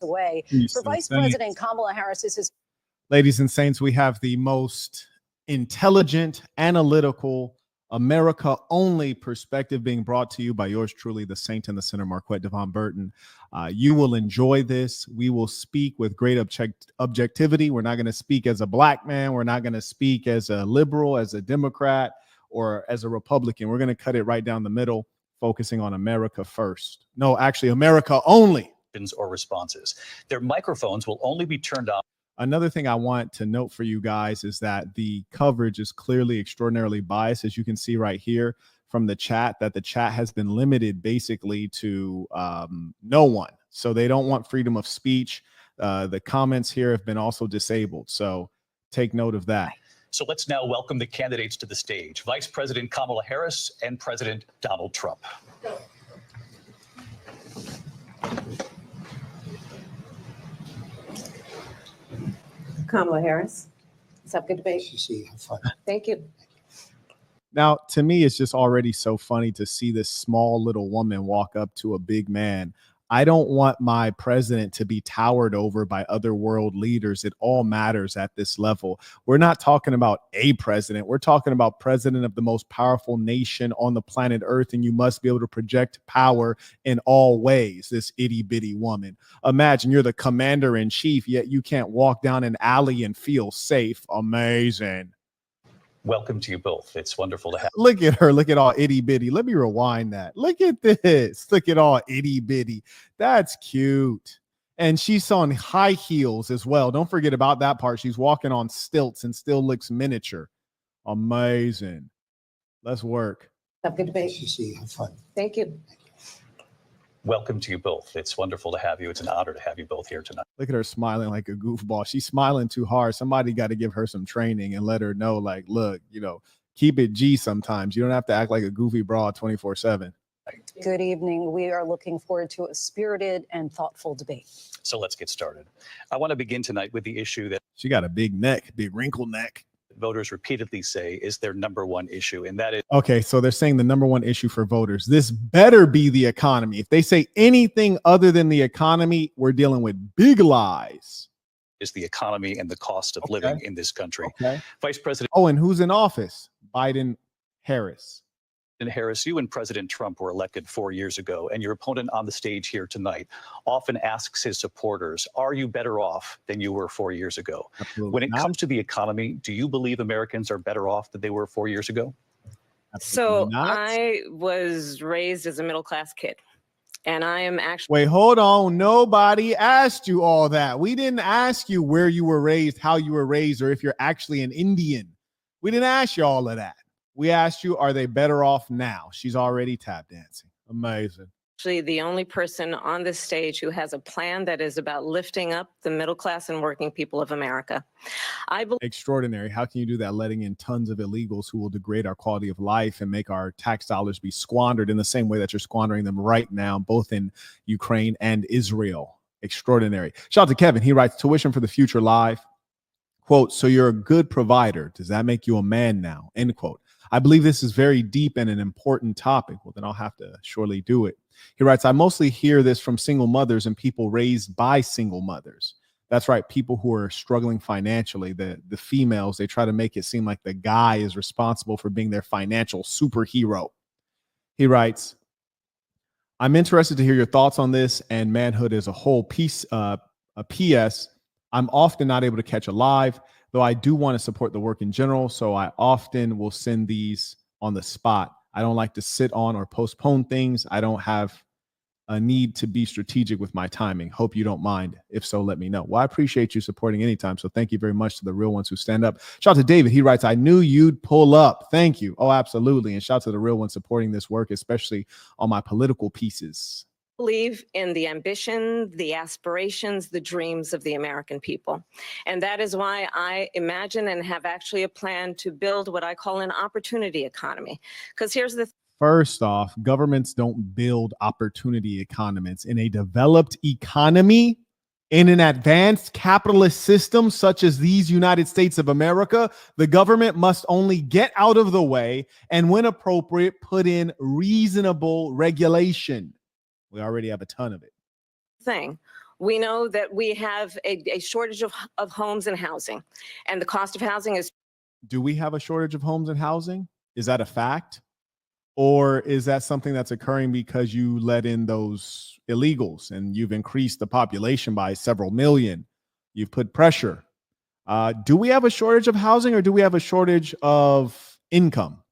away. For Vice President Kamala Harris, this is. Ladies and saints, we have the most intelligent, analytical, America-only perspective being brought to you by yours truly, the Saint in the Center, Marquette Devon Burton. You will enjoy this. We will speak with great objectivity. We're not going to speak as a black man. We're not going to speak as a liberal, as a Democrat, or as a Republican. We're going to cut it right down the middle, focusing on America first. No, actually, America only. Or responses. Their microphones will only be turned on. Another thing I want to note for you guys is that the coverage is clearly extraordinarily biased, as you can see right here from the chat, that the chat has been limited basically to no one. So they don't want freedom of speech. The comments here have been also disabled. So take note of that. So let's now welcome the candidates to the stage. Vice President Kamala Harris and President Donald Trump. Kamala Harris. Let's have a good debate. Have fun. Thank you. Now, to me, it's just already so funny to see this small little woman walk up to a big man. I don't want my president to be towered over by other world leaders. It all matters at this level. We're not talking about a president. We're talking about president of the most powerful nation on the planet Earth, and you must be able to project power in all ways, this itty bitty woman. Imagine you're the commander in chief, yet you can't walk down an alley and feel safe. Amazing. Welcome to you both. It's wonderful to have. Look at her. Look at all itty bitty. Let me rewind that. Look at this. Look at all itty bitty. That's cute. And she's on high heels as well. Don't forget about that part. She's walking on stilts and still looks miniature. Amazing. Let's work. Have a good debate. Have fun. Thank you. Welcome to you both. It's wonderful to have you. It's an honor to have you both here tonight. Look at her smiling like a goofball. She's smiling too hard. Somebody got to give her some training and let her know, like, look, you know, keep it G sometimes. You don't have to act like a goofy broad 24/7. Good evening. We are looking forward to a spirited and thoughtful debate. So let's get started. I want to begin tonight with the issue that she got a big neck, big wrinkled neck. Voters repeatedly say is their number one issue, and that is okay. So they're saying the number one issue for voters, this better be the economy. If they say anything other than the economy, we're dealing with big lies. Is the economy and the cost of living in this country. Vice President. Oh, and who's in office? Biden, Harris. And Harris, you and President Trump were elected 4 years ago, and your opponent on the stage here tonight often asks his supporters, are you better off than you were 4 years ago? Absolutely when it not. comes to the economy, do you believe Americans are better off than they were 4 years ago? Absolutely not. I was raised as a middle-class kid, and I am actually... Wait, hold on. Nobody asked you all that. We didn't ask you where you were raised, how you were raised, or if you're actually an Indian. We didn't ask you all of that. We asked you, are they better off now? She's already tap dancing. Amazing. Actually the only person on this stage who has a plan that is about lifting up the middle class and working people of America. I believe extraordinary. How can you do that? Letting in tons of illegals who will degrade our quality of life and make our tax dollars be squandered in the same way that you're squandering them right now, both in Ukraine and Israel. Extraordinary. Shout out to Kevin. He writes, tuition for the future live. Quote, so you're a good provider. Does that make you a man now? End quote. I believe this is very deep and an important topic. Well, then I'll have to surely do it. He writes, I mostly hear this from single mothers and people raised by single mothers. That's right. People who are struggling financially, the females, they try to make it seem like the guy is responsible for being their financial superhero. He writes, I'm interested to hear your thoughts on this and manhood as a whole. A PS, I'm often not able to catch a live, though I do want to support the work in general, so I often will send these on the spot. I don't like to sit on or postpone things. I don't have a need to be strategic with my timing. Hope you don't mind. If so, let me know. Well, I appreciate you supporting anytime, so thank you very much to the real ones who stand up. Shout out to David. He writes, I knew you'd pull up. Thank you. Oh, absolutely. And shout out to the real ones supporting this work, especially on my political pieces. Believe in the ambition, the aspirations, the dreams of the American people. And that is why I imagine and have actually a plan to build what I call an opportunity economy. Because here's the First off, governments don't build opportunity economies. In a developed economy, in an advanced capitalist system such as these United States of America, the government must only get out of the way and, when appropriate, put in reasonable regulation. We already have a ton of it. thing. We know that we have a shortage of homes and housing, and the cost of housing is. Do we have a shortage of homes and housing? Is that a fact? Or is that something that's occurring because you let in those illegals and you've increased the population by several million? You've put pressure. Do we have a shortage of housing, or do we have a shortage of income,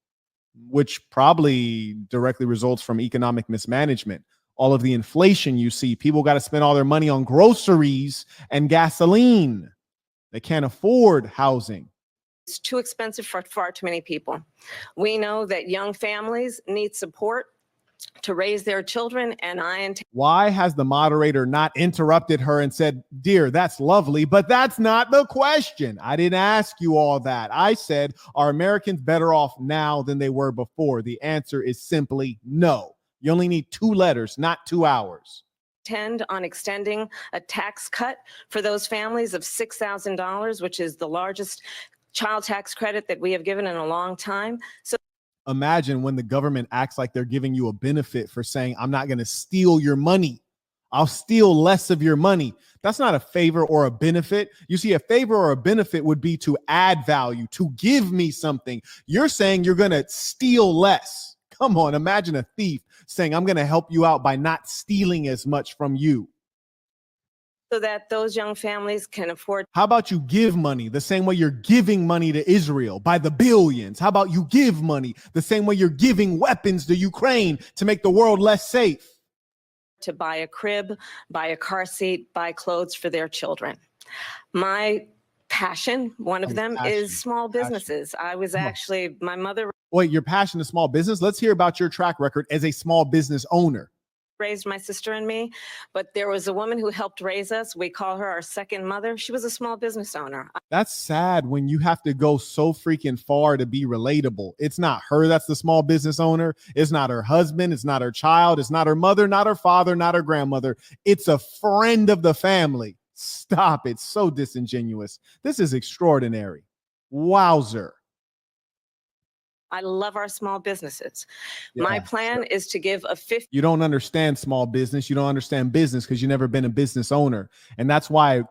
which probably directly results from economic mismanagement? All of the inflation you see, people got to spend all their money on groceries and gasoline. They can't afford housing. It's too expensive for far too many people. We know that young families need support to raise their children, and Why has the moderator not interrupted her and said, dear, that's lovely, but that's not the question. I didn't ask you all that. I said, are Americans better off now than they were before? The answer is simply no. You only need 2 letters, not 2 hours. Intend on extending a tax cut for those families of $6,000, which is the largest child tax credit that we have given in a long time. So imagine when the government acts like they're giving you a benefit for saying, I'm not going to steal your money. I'll steal less of your money. That's not a favor or a benefit. You see, a favor or a benefit would be to add value, to give me something. You're saying you're going to steal less. Come on, imagine a thief saying, I'm going to help you out by not stealing as much from you. So that those young families can afford. How about you give money the same way you're giving money to Israel by the billions? How about you give money the same way you're giving weapons to Ukraine to make the world less safe? To buy a crib, buy a car seat, buy clothes for their children. My passion, one of them, is small businesses. I was actually, my mother. Wait, your passion is small business? Let's hear about your track record as a small business owner. Raised my sister and me, but there was a woman who helped raise us. We call her our second mother. She was a small business owner. That's sad when you have to go so freaking far to be relatable. It's not her that's the small business owner. It's not her husband. It's not her child. It's not her mother, not her father, not her grandmother. It's a friend of the family. Stop. It's so disingenuous. This is extraordinary. Wowzer. I love our small businesses. Yeah, my plan is to give a 50. You don't understand small business. You don't understand business because you've never been a business owner. And that's why I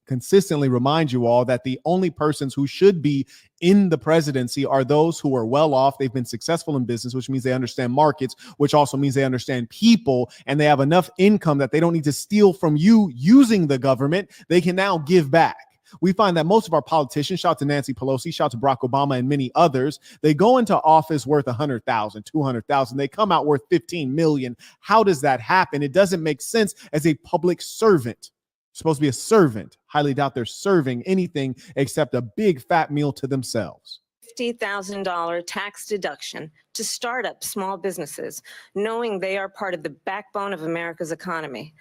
consistently remind you all that the only persons who should be in the presidency are those who are well off. They've been successful in business, which means they understand markets, which also means they understand people, and they have enough income that they don't need to steal from you using the government. They can now give back. We find that most of our politicians, shout to Nancy Pelosi, shout to Barack Obama and many others, they go into office worth 100,000, 200,000. They come out worth 15 million. How does that happen? It doesn't make sense as a public servant. You're supposed to be a servant. Highly doubt they're serving anything except a big fat meal to themselves. $50,000 tax deduction to start up small businesses, knowing they are part of the backbone of America's economy.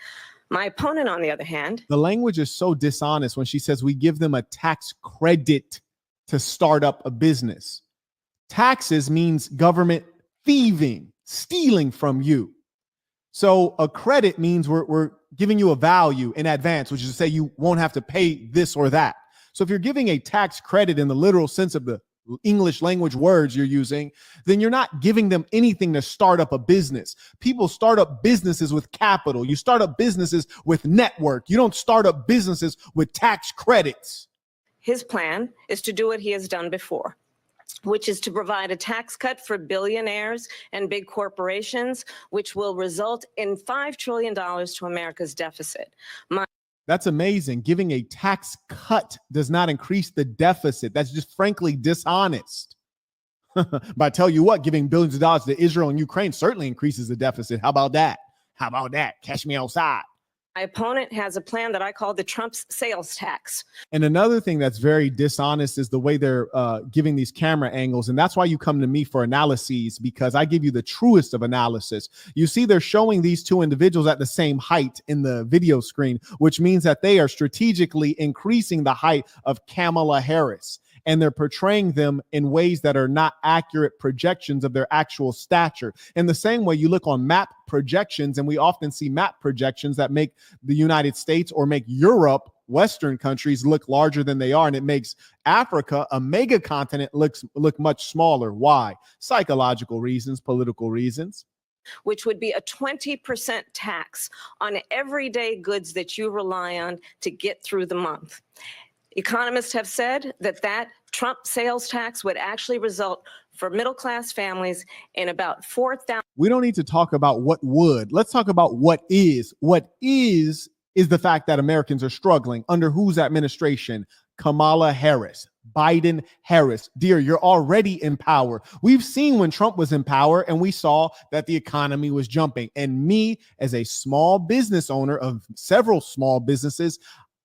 My opponent, on the other hand. The language is so dishonest when she says we give them a tax credit to start up a business. Taxes means government thieving, stealing from you. So a credit means we're giving you a value in advance, which is to say you won't have to pay this or that. So if you're giving a tax credit in the literal sense of the English language words you're using, then you're not giving them anything to start up a business. People start up businesses with capital. You start up businesses with network. You don't start up businesses with tax credits. His plan is to do what he has done before, which is to provide a tax cut for billionaires and big corporations, which will result in $5 trillion to America's deficit. That's amazing. Giving a tax cut does not increase the deficit. That's just frankly dishonest. But I tell you what, giving billions of dollars to Israel and Ukraine certainly increases the deficit. How about that? How about that? Catch me outside. My opponent has a plan that I call the Trump's sales tax. And another thing that's very dishonest is the way they're giving these camera angles. And that's why you come to me for analyses, because I give you the truest of analysis. You see, they're showing these two individuals at the same height in the video screen, which means that they are strategically increasing the height of Kamala Harris. And they're portraying them in ways that are not accurate projections of their actual stature. In the same way, you look on map projections, and we often see map projections that make the United States or make Europe, Western countries, look larger than they are. And it makes Africa, a mega continent, look much smaller. Why? Psychological reasons, political reasons. which would be a 20% tax on everyday goods that you rely on to get through the month. Economists have said that that Trump sales tax would actually result for middle-class families in about 4,000. We don't need to talk about what would. Let's talk about what is. What is the fact that Americans are struggling under whose administration? Kamala Harris, Biden Harris. Dear, you're already in power. We've seen when Trump was in power and we saw that the economy was jumping. And me, as a small business owner of several small businesses,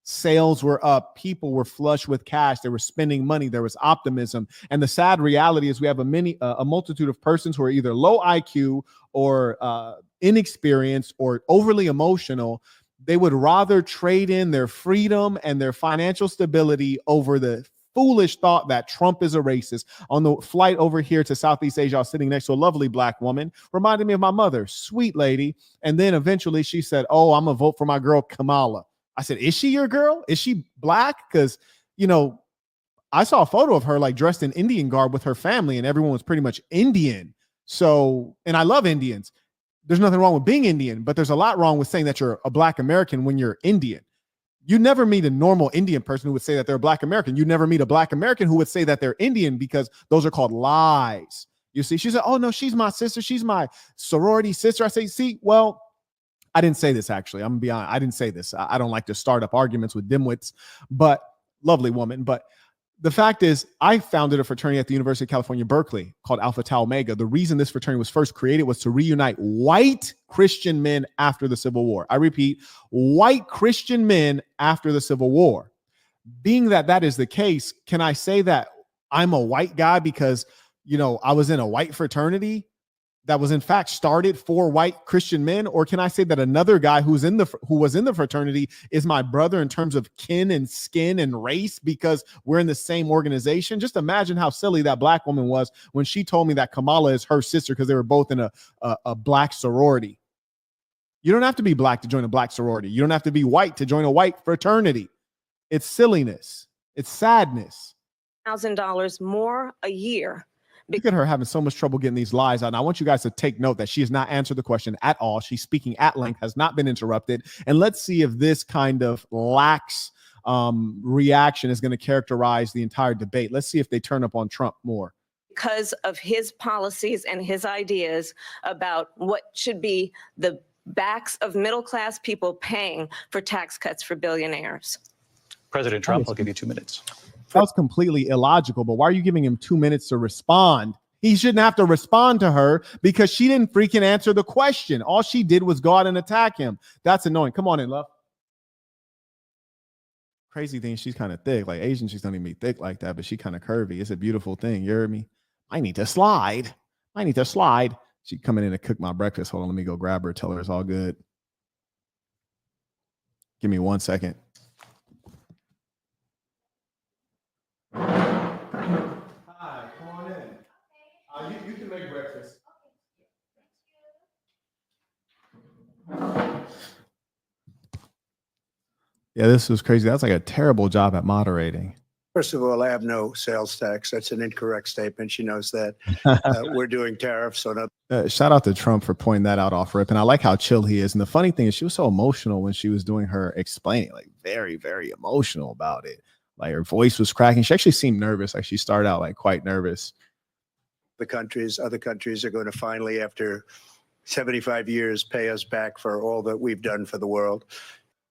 sales were up. People were flush with cash. They were spending money. There was optimism. And the sad reality is we have a multitude of persons who are either low IQ or inexperienced or overly emotional. They would rather trade in their freedom and their financial stability over the foolish thought that Trump is a racist. On the flight over here to Southeast Asia, I was sitting next to a lovely black woman, reminded me of my mother, sweet lady. And then eventually she said, "Oh, I'm gonna vote for my girl, Kamala." I said, "Is she your girl? Is she black?" Because, you know, I saw a photo of her like dressed in Indian garb with her family and everyone was pretty much Indian. So, and I love Indians. There's nothing wrong with being Indian, but there's a lot wrong with saying that you're a black American when you're Indian. You never meet a normal Indian person who would say that they're a black American. You never meet a black American who would say that they're Indian, because those are called lies. You see, she said, "Oh no, she's my sister. She's my sorority sister." I say, see, well, I didn't say this actually. I'm gonna be honest. I didn't say this. I don't like to start up arguments with dimwits, but lovely woman. But the fact is, I founded a fraternity at the University of California, Berkeley, called Alpha Tau Omega. The reason this fraternity was first created was to reunite white Christian men after the Civil War. I repeat, white Christian men after the Civil War. Being that that is the case, can I say that I'm a white guy because, you know, I was in a white fraternity that was in fact started for white Christian men? Or can I say that another guy who was in the fraternity is my brother in terms of kin and skin and race because we're in the same organization? Just imagine how silly that black woman was when she told me that Kamala is her sister because they were both in a black sorority. You don't have to be black to join a black sorority. You don't have to be white to join a white fraternity. It's silliness. It's sadness. $1,000 more a year. Look at her having so much trouble getting these lies out. And I want you guys to take note that she has not answered the question at all. She's speaking at length, has not been interrupted. And let's see if this kind of lax reaction is going to characterize the entire debate. Let's see if they turn up on Trump more. Because of his policies and his ideas about what should be the backs of middle-class people paying for tax cuts for billionaires. President Trump, I'll give you 2 minutes. That was completely illogical, but why are you giving him 2 minutes to respond? He shouldn't have to respond to her because she didn't freaking answer the question. All she did was go out and attack him. That's annoying. Come on in, love. Crazy thing, she's kind of thick. Like Asian chicks don't even be thick like that, but she kind of curvy. It's a beautiful thing. You heard me? I need to slide. She coming in to cook my breakfast. Hold on, let me go grab her. Tell her it's all good. Give me 1 second. Hi, come on in. You can make breakfast. Yeah, this was crazy. That's like a terrible job at moderating. First of all, I have no sales tax. That's an incorrect statement. She knows that. We're doing tariffs on other. Shout out to Trump for pointing that out off rip. And I like how chill he is. And the funny thing is she was so emotional when she was doing her explaining, like very, very emotional about it. Like her voice was cracking. She actually seemed nervous. Like she started out like quite nervous. Other countries are going to finally, after 75 years, pay us back for all that we've done for the world.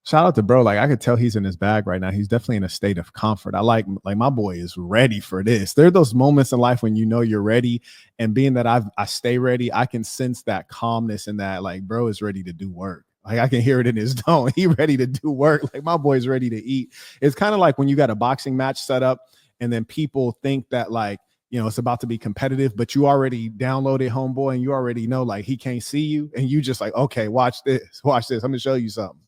Shout out to bro. Like I could tell he's in his bag right now. He's definitely in a state of comfort. I like my boy is ready for this. There are those moments in life when you know you're ready. And being that I stay ready, I can sense that calmness and that like bro is ready to do work. Like I can hear it in his tone. He ready to do work. Like my boy's ready to eat. It's kind of like when you got a boxing match set up and then people think that like, you know, it's about to be competitive, but you already downloaded homeboy and you already know like he can't see you. And you just like, okay, watch this. I'm gonna show you something.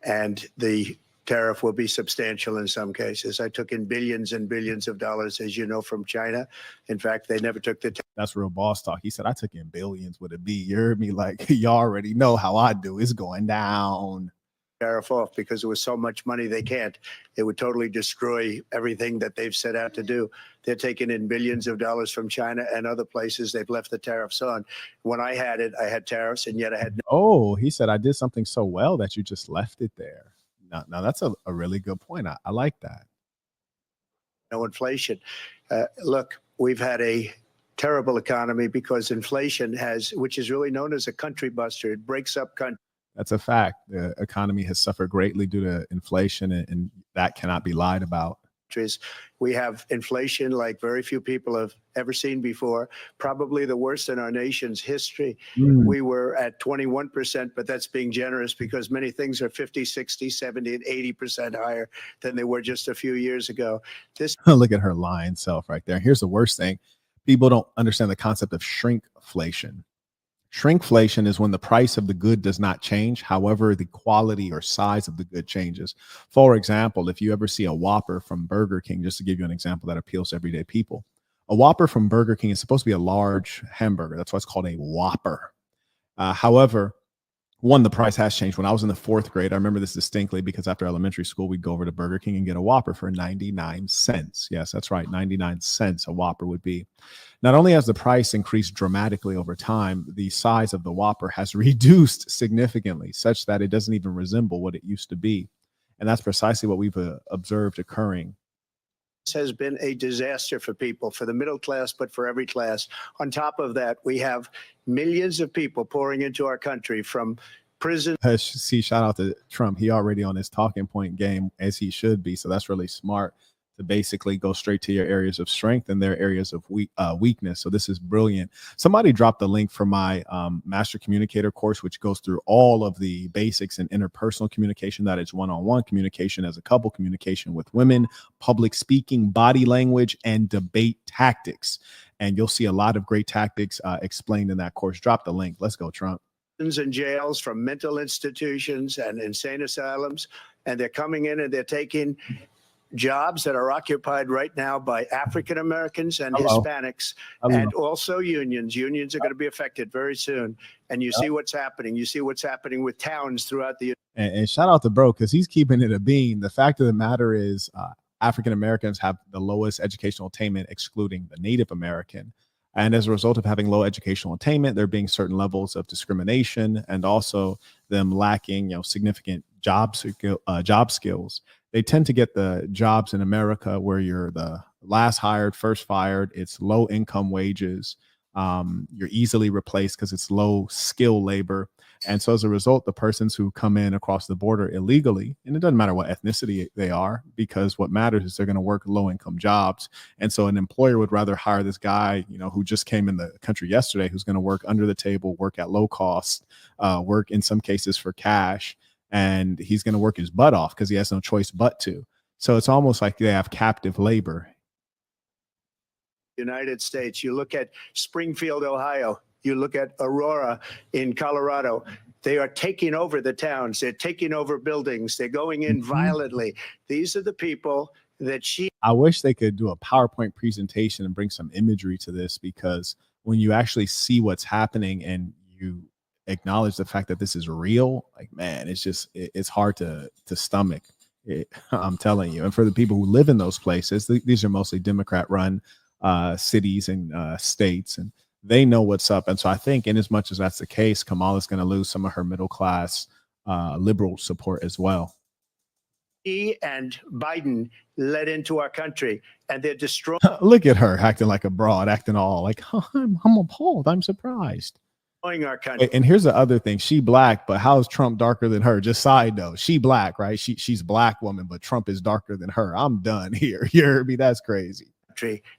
And the tariff will be substantial in some cases. I took in billions and billions of dollars, as you know, from China. In fact, they never took the. That's real boss talk. He said, I took in billions with a B. You heard me? Like, you already know how I do. It's going down. tariff off because there was so much money they can't. It would totally destroy everything that they've set out to do. They're taking in billions of dollars from China and other places. They've left the tariffs on. When I had it, I had tariffs, and yet I had Oh, he said, I did something so well that you just left it there. Now that's a really good point. I like that. no inflation. Look, we've had a terrible economy because inflation has, which is really known as a country buster. It breaks up countries. That's a fact. The economy has suffered greatly due to inflation, and that cannot be lied about. We have inflation like very few people have ever seen before, probably the worst in our nation's history. We were at 21%, but that's being generous because many things are 50, 60, 70, and 80% higher than they were just a few years ago. This Look at her lying self right there. Here's the worst thing. People don't understand the concept of shrinkflation. Shrinkflation is when the price of the good does not change. However, the quality or size of the good changes. For example, if you ever see a Whopper from Burger King, just to give you an example that appeals to everyday people, a Whopper from Burger King is supposed to be a large hamburger. That's why it's called a Whopper. However, one, the price has changed. When I was in the 4th grade, I remember this distinctly because after elementary school, we'd go over to Burger King and get a Whopper for 99 cents. Yes, that's right. 99 cents a Whopper would be. Not only has the price increased dramatically over time, the size of the Whopper has reduced significantly such that it doesn't even resemble what it used to be. And that's precisely what we've observed occurring. has been a disaster for people, for the middle class, but for every class. On top of that, we have millions of people pouring into our country from prison. See, shout out to Trump. He already on his talking point game, as he should be. So that's really smart to basically go straight to your areas of strength and their areas of weakness. So this is brilliant. Somebody dropped the link for my master communicator course, which goes through all of the basics in interpersonal communication. That is one-on-one communication, as a couple, communication with women, public speaking, body language, and debate tactics. And you'll see a lot of great tactics explained in that course. Drop the link. Let's go, Trump. And jails, from mental institutions and insane asylums, and they're coming in and they're taking jobs that are occupied right now by African Americans and Hispanics, and also unions. Unions are going to be affected very soon. And you see what's happening. You see what's happening with towns throughout the. And shout out to bro, because he's keeping it a bean. The fact of the matter is, African Americans have the lowest educational attainment, excluding the Native American. And as a result of having low educational attainment, there being certain levels of discrimination and also them lacking, significant job skills. They tend to get the jobs in America where you're the last hired, first fired. It's low income wages. You're easily replaced because it's low skill labor. And so as a result, the persons who come in across the border illegally, and it doesn't matter what ethnicity they are, because what matters is they're going to work low income jobs. And so an employer would rather hire this guy, who just came in the country yesterday, who's going to work under the table, work at low cost, work in some cases for cash. And he's going to work his butt off because he has no choice but to. So it's almost like they have captive labor. United States. You look at Springfield, Ohio. You look at Aurora in Colorado. They are taking over the towns. They're taking over buildings. They're going in violently. These are the people that I wish they could do a PowerPoint presentation and bring some imagery to this, because when you actually see what's happening and you acknowledge the fact that this is real, like, man, it's hard to stomach it. I'm telling you. And for the people who live in those places, these are mostly Democrat run cities and states, and they know what's up. And so I think in as much as that's the case, Kamala's going to lose some of her middle class liberal support as well. He and Biden led into our country, and they're destroying. Look at her acting like a broad, acting all like, I'm appalled. I'm surprised. Our country. And here's the other thing. She black, but how is Trump darker than her? Just side note. She black, right? She's black woman, but Trump is darker than her. I'm done here. You heard me? That's crazy.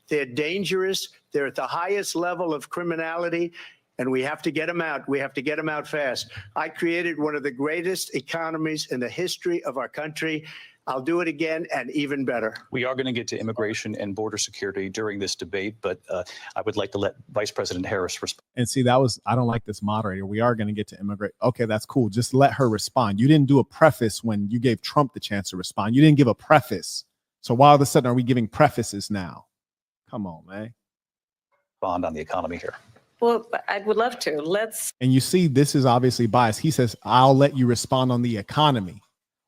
They're dangerous. They're at the highest level of criminality, and we have to get them out. We have to get them out fast. I created one of the greatest economies in the history of our country. I'll do it again and even better. We are going to get to immigration and border security during this debate, but I would like to let Vice President Harris respond. And see, I don't like this moderator. We are going to get to immigrate. Okay, that's cool. Just let her respond. You didn't do a preface when you gave Trump the chance to respond. You didn't give a preface. So why all of a sudden are we giving prefaces now? Come on, man. Respond on the economy here. Well, I would love to. Let's. And you see, this is obviously biased. He says, I'll let you respond on the economy.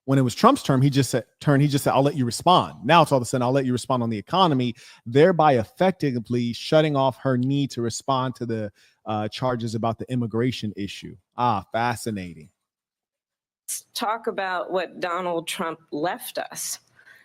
When it was Trump's term, he just said, I'll let you respond. Now it's all of a sudden, I'll let you respond on the economy, thereby effectively shutting off her need to respond to the charges about the immigration issue. Fascinating. Let's talk about what Donald Trump left us.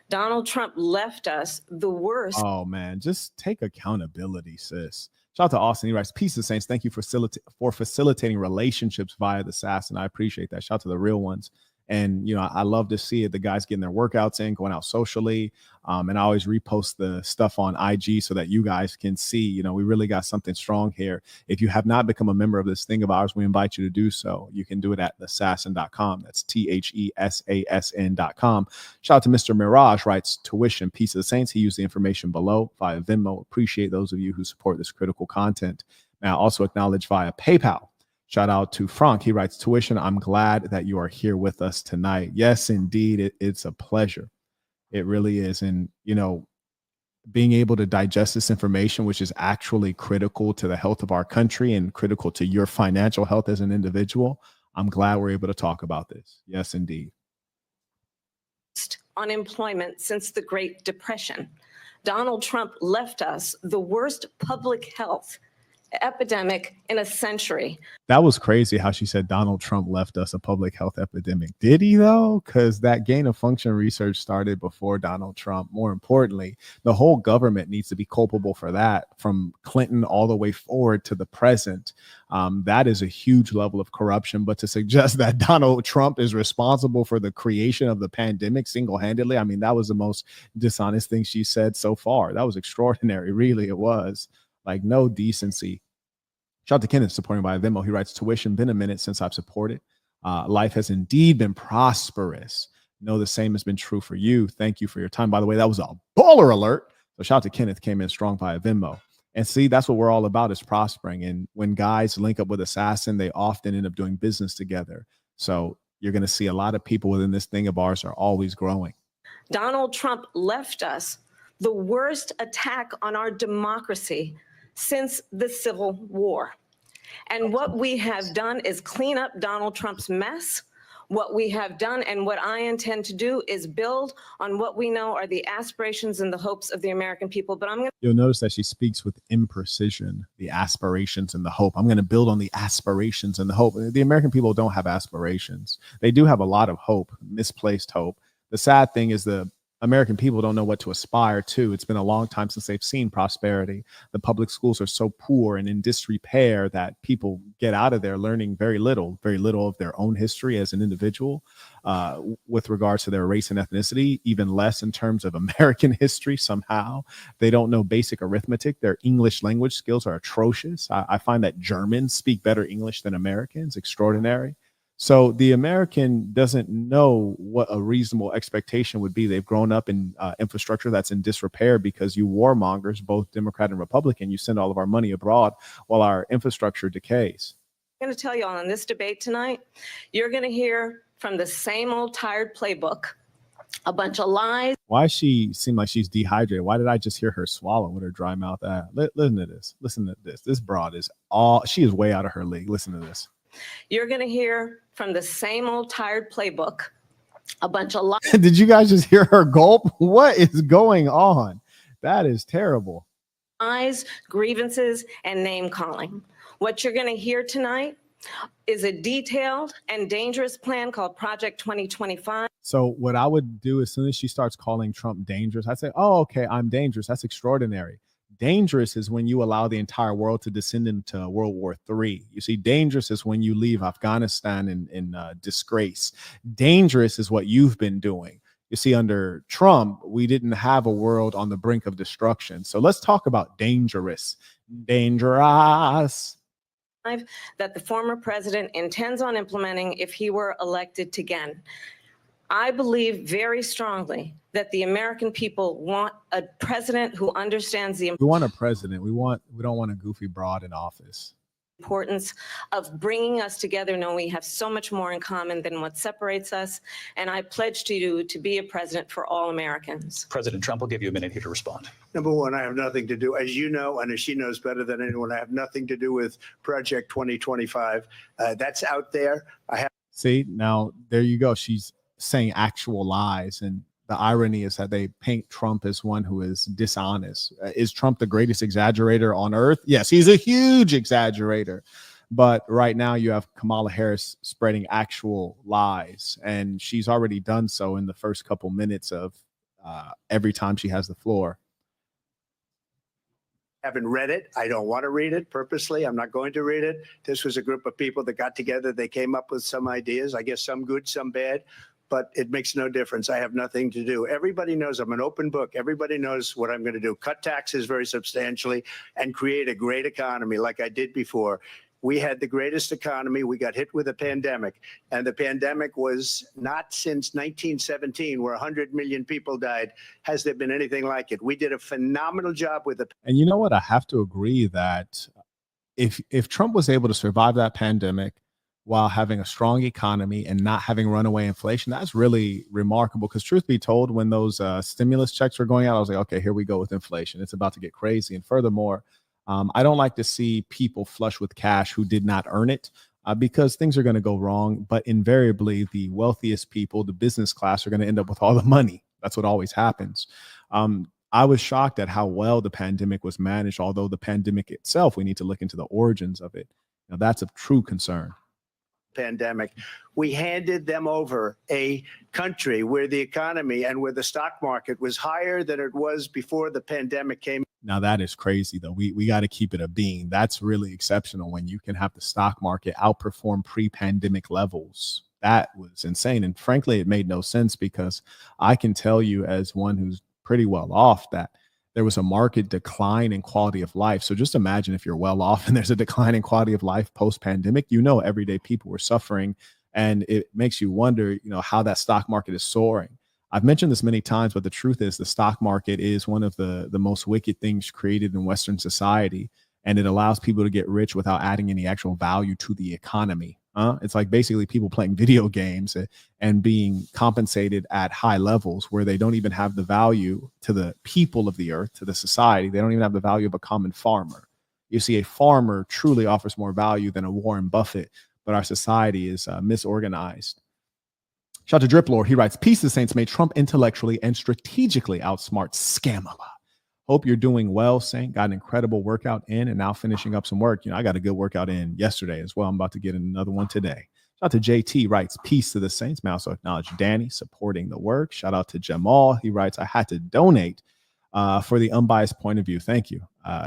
Donald Trump left us the worst. Oh, man, just take accountability, sis. Shout out to Austin. He writes, peace of saints. Thank you for facilitating relationships via the SaaS. And I appreciate that. Shout out to the real ones. And, I love to see it. The guys getting their workouts in, going out socially. And I always repost the stuff on IG so that you guys can see, we really got something strong here. If you have not become a member of this thing of ours, we invite you to do so. You can do it at thesassin.com. That's THESASN.com. Shout out to Mr. Mirage, writes, tuition, peace of the saints. He used the information below via Venmo. Appreciate those of you who support this critical content. Now, also acknowledge via PayPal. Shout out to Frank. He writes, tuition, I'm glad that you are here with us tonight. Yes, indeed. It's a pleasure. It really is. And, being able to digest this information, which is actually critical to the health of our country and critical to your financial health as an individual, I'm glad we're able to talk about this. Yes, indeed. Unemployment since the Great Depression. Donald Trump left us the worst public health epidemic in a century. That was crazy how she said Donald Trump left us a public health epidemic. Did he though? Because that gain of function research started before Donald Trump. More importantly, the whole government needs to be culpable for that, from Clinton all the way forward to the present. That is a huge level of corruption. But to suggest that Donald Trump is responsible for the creation of the pandemic single-handedly, I mean, that was the most dishonest thing she said so far. That was extraordinary. Really, it was. Like, no decency. Shout out to Kenneth, supporting by Venmo. He writes, tuition, been a minute since I've supported. Life has indeed been prosperous. Know the same has been true for you. Thank you for your time. By the way, that was a baller alert. So shout out to Kenneth, came in strong via Venmo. And see, that's what we're all about, is prospering. And when guys link up with Assassin, they often end up doing business together. So you're going to see a lot of people within this thing of ours are always growing. Donald Trump left us the worst attack on our democracy since the Civil War. And what we have done is clean up Donald Trump's mess. What we have done and what I intend to do is build on what we know are the aspirations and the hopes of the American people. But you'll notice that she speaks with imprecision, the aspirations and the hope. I'm going to build on the aspirations and the hope. The American people don't have aspirations. They do have a lot of hope, misplaced hope. The sad thing is the American people don't know what to aspire to. It's been a long time since they've seen prosperity. The public schools are so poor and in disrepair that people get out of there learning very little of their own history as an individual with regards to their race and ethnicity, even less in terms of American history somehow. They don't know basic arithmetic. Their English language skills are atrocious. I find that Germans speak better English than Americans. Extraordinary. So the American doesn't know what a reasonable expectation would be. They've grown up in infrastructure that's in disrepair because you warmongers, both Democrat and Republican, you send all of our money abroad while our infrastructure decays. I'm going to tell you all in this debate tonight, you're going to hear from the same old tired playbook, a bunch of lies. Why does she seem like she's dehydrated? Why did I just hear her swallow with her dry mouth at? Listen to this. Listen to this. This broad is she is way out of her league. Listen to this. You're going to hear from the same old tired playbook, a bunch of lies. Did you guys just hear her gulp? What is going on? That is terrible. Lies, grievances, and name calling. What you're going to hear tonight is a detailed and dangerous plan called Project 2025. So what I would do as soon as she starts calling Trump dangerous, I'd say, oh, okay, I'm dangerous. That's extraordinary. Dangerous is when you allow the entire world to descend into World War III. You see, dangerous is when you leave Afghanistan in disgrace. Dangerous is what you've been doing. You see, under Trump, we didn't have a world on the brink of destruction. So let's talk about dangerous. Dangerous. That the former president intends on implementing if he were elected again. I believe very strongly that the American people want a president who understands the We want a president. We don't want a goofy broad in office. Importance of bringing us together, knowing we have so much more in common than what separates us. And I pledge to you to be a president for all Americans. President Trump will give you a minute here to respond. Number one, I have nothing to do, as you know, and as she knows better than anyone, I have nothing to do with Project 2025. That's out there. See, now there you go. She's saying actual lies. And the irony is that they paint Trump as one who is dishonest. Is Trump the greatest exaggerator on earth? Yes, he's a huge exaggerator. But right now you have Kamala Harris spreading actual lies, and she's already done so in the first couple minutes of every time she has the floor. Haven't read it. I don't want to read it purposely. I'm not going to read it. This was a group of people that got together. They came up with some ideas, I guess some good, some bad, but it makes no difference. I have nothing to do. Everybody knows I'm an open book. Everybody knows what I'm going to do. Cut taxes very substantially and create a great economy like I did before. We had the greatest economy. We got hit with a pandemic, and the pandemic was not since 1917, where 100 million people died. Has there been anything like it? We did a phenomenal job with it. And you know what? I have to agree that if Trump was able to survive that pandemic while having a strong economy and not having runaway inflation, that's really remarkable. Because truth be told, when those stimulus checks were going out, I was like, okay, here we go with inflation. It's about to get crazy. And furthermore, I don't like to see people flush with cash who did not earn it because things are going to go wrong. But invariably, the wealthiest people, the business class, are going to end up with all the money. That's what always happens. I was shocked at how well the pandemic was managed, although the pandemic itself, we need to look into the origins of it. Now, that's a true concern. Pandemic, we handed them over a country where the economy and where the stock market was higher than it was before the pandemic came. Now that is crazy, though. We got to keep it a bean. That's really exceptional when you can have the stock market outperform pre-pandemic levels. That was insane. And frankly, it made no sense because I can tell you as one who's pretty well off that there was a market decline in quality of life. So just imagine if you're well off and there's a decline in quality of life post-pandemic, everyday people were suffering. And it makes you wonder, how that stock market is soaring. I've mentioned this many times, but the truth is the stock market is one of the most wicked things created in Western society. And it allows people to get rich without adding any actual value to the economy. It's like basically people playing video games and being compensated at high levels where they don't even have the value to the people of the earth, to the society. They don't even have the value of a common farmer. You see, a farmer truly offers more value than a Warren Buffett, but our society is misorganized. Shout out to Drip Lord. He writes, peace the Saints, may Trump intellectually and strategically outsmart Scamala. Hope you're doing well, Saint. Got an incredible workout in and now finishing up some work. I got a good workout in yesterday as well. I'm about to get in another one today. Shout out to JT, writes, peace to the Saints. May also acknowledge Danny supporting the work. Shout out to Jamal. He writes, I had to donate for the unbiased point of view. Thank you.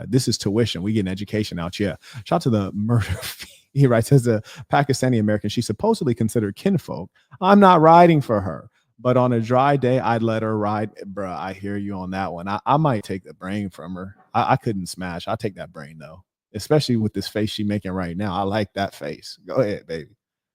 This is tuition. We get an education out. Yeah. Shout out to the murder fee. He writes, as a Pakistani American, she's supposedly considered kinfolk. I'm not riding for her. But on a dry day, I'd let her ride. Bruh, I hear you on that one. I might take the brain from her. I couldn't smash. I'll take that brain, though, especially with this face she's making right now. I like that face. Go ahead, baby.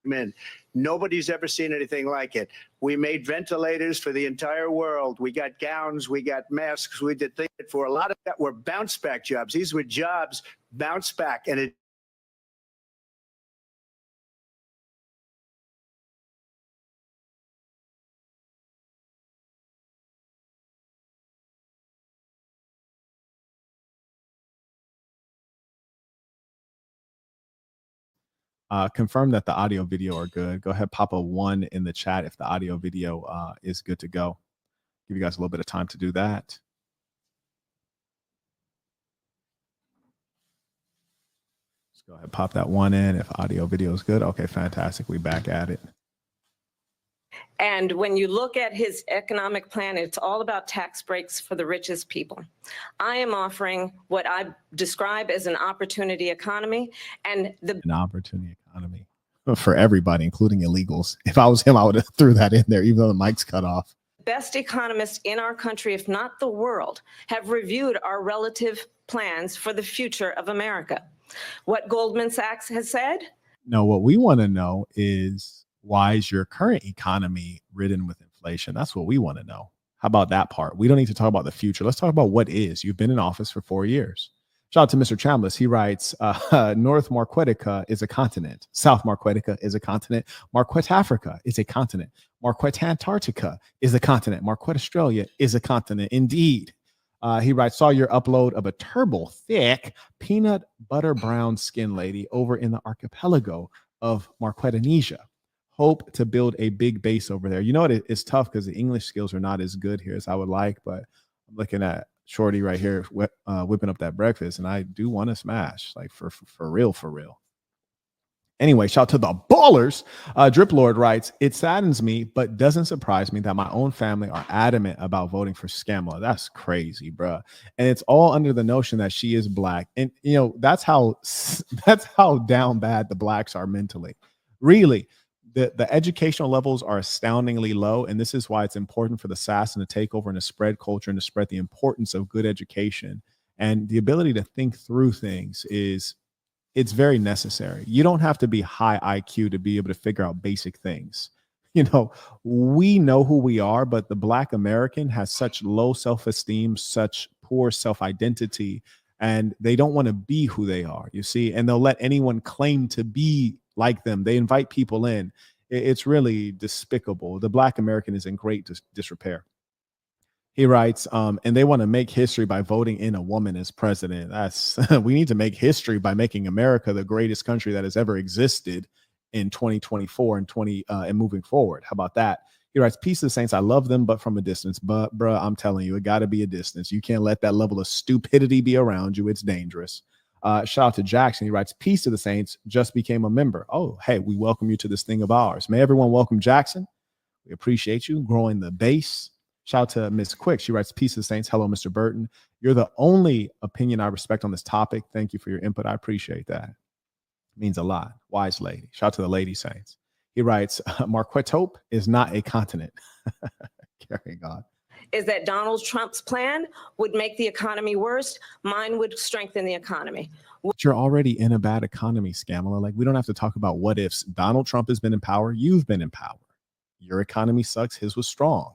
Man, nobody's ever seen anything like it. We made ventilators for the entire world. We got gowns. We got masks. We did things for a lot of that were bounce back jobs. These were jobs bounce back. And it confirm that the audio video are good. Go ahead, pop a 1 in the chat if the audio video is good to go. Give you guys a little bit of time to do that. Let's go ahead, pop that 1 in if audio video is good. Okay, fantastic. We back at it. And when you look at his economic plan, it's all about tax breaks for the richest people. I am offering what I describe as an opportunity economy, and an opportunity economy for everybody, including illegals. If I was him, I would have threw that in there, even though the mic's cut off. Best economists in our country, if not the world, have reviewed our relative plans for the future of America. What Goldman Sachs has said? No, what we want to know is, why is your current economy ridden with inflation? That's what we want to know. How about that part? We don't need to talk about the future. Let's talk about what is. You've been in office for 4 years. Shout out to Mr. Chambliss. He writes, North Marquetica is a continent. South Marquetica is a continent. Marquette Africa is a continent. Marquette Antarctica is a continent. Marquette Australia is a continent. Indeed. He writes, saw your upload of a turbo thick peanut butter brown skin lady over in the archipelago of Marquetanesia. hope to build a big base over there. You know what? It's tough because the English skills are not as good here as I would like, but I'm looking at Shorty right here whipping up that breakfast, and I do want to smash, like for real, for real. Anyway, shout out to the ballers. Drip Lord writes, it saddens me, but doesn't surprise me that my own family are adamant about voting for Scamla. That's crazy, bruh. And it's all under the notion that she is black. And, you know, that's how down bad the blacks are mentally. Really, the educational levels are astoundingly low. And this is why it's important for the assassin to take over and to spread culture and to spread the importance of good education. And the ability to think through things it's very necessary. You don't have to be high IQ to be able to figure out basic things. You know, we know who we are, but the Black American has such low self-esteem, such poor self-identity, and they don't want to be who they are, you see, and they'll let anyone claim to be like them. They invite people in. It's really despicable. The Black American is in great disrepair. He writes, and they want to make history by voting in a woman as president. That's we need to make history by making America the greatest country that has ever existed in 2024 and moving forward. How about that? He writes, peace to the saints. I love them, but from a distance. But bruh, I'm telling you, it got to be a distance. You can't let that level of stupidity be around you. It's dangerous. Shout out to Jackson. He writes, peace to the saints. Just became a member. Oh, hey, we welcome you to this thing of ours. May everyone welcome Jackson. We appreciate you growing the base. Shout out to Miss Quick. She writes, peace of the saints. Hello, Mr. Burton. You're the only opinion I respect on this topic. Thank you for your input. I appreciate that. It means a lot. Wise lady. Shout out to the lady saints. He writes, Marquetope is not a continent. Carrying on. Is that Donald Trump's plan would make the economy worse. Mine would strengthen the economy. But you're already in a bad economy, Scamala. Like, we don't have to talk about what ifs. Donald Trump has been in power. You've been in power. Your economy sucks. His was strong.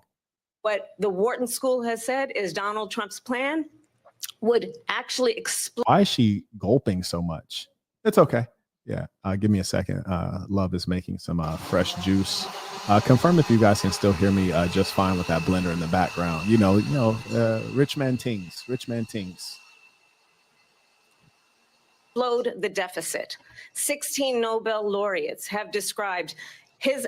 What the Wharton School has said is Donald Trump's plan would actually explode. Why is she gulping so much? It's okay. Yeah, give me a second. Love is making some fresh juice. Confirm if you guys can still hear me just fine with that blender in the background. You know, rich man tings. Explode the deficit. 16 Nobel laureates have described his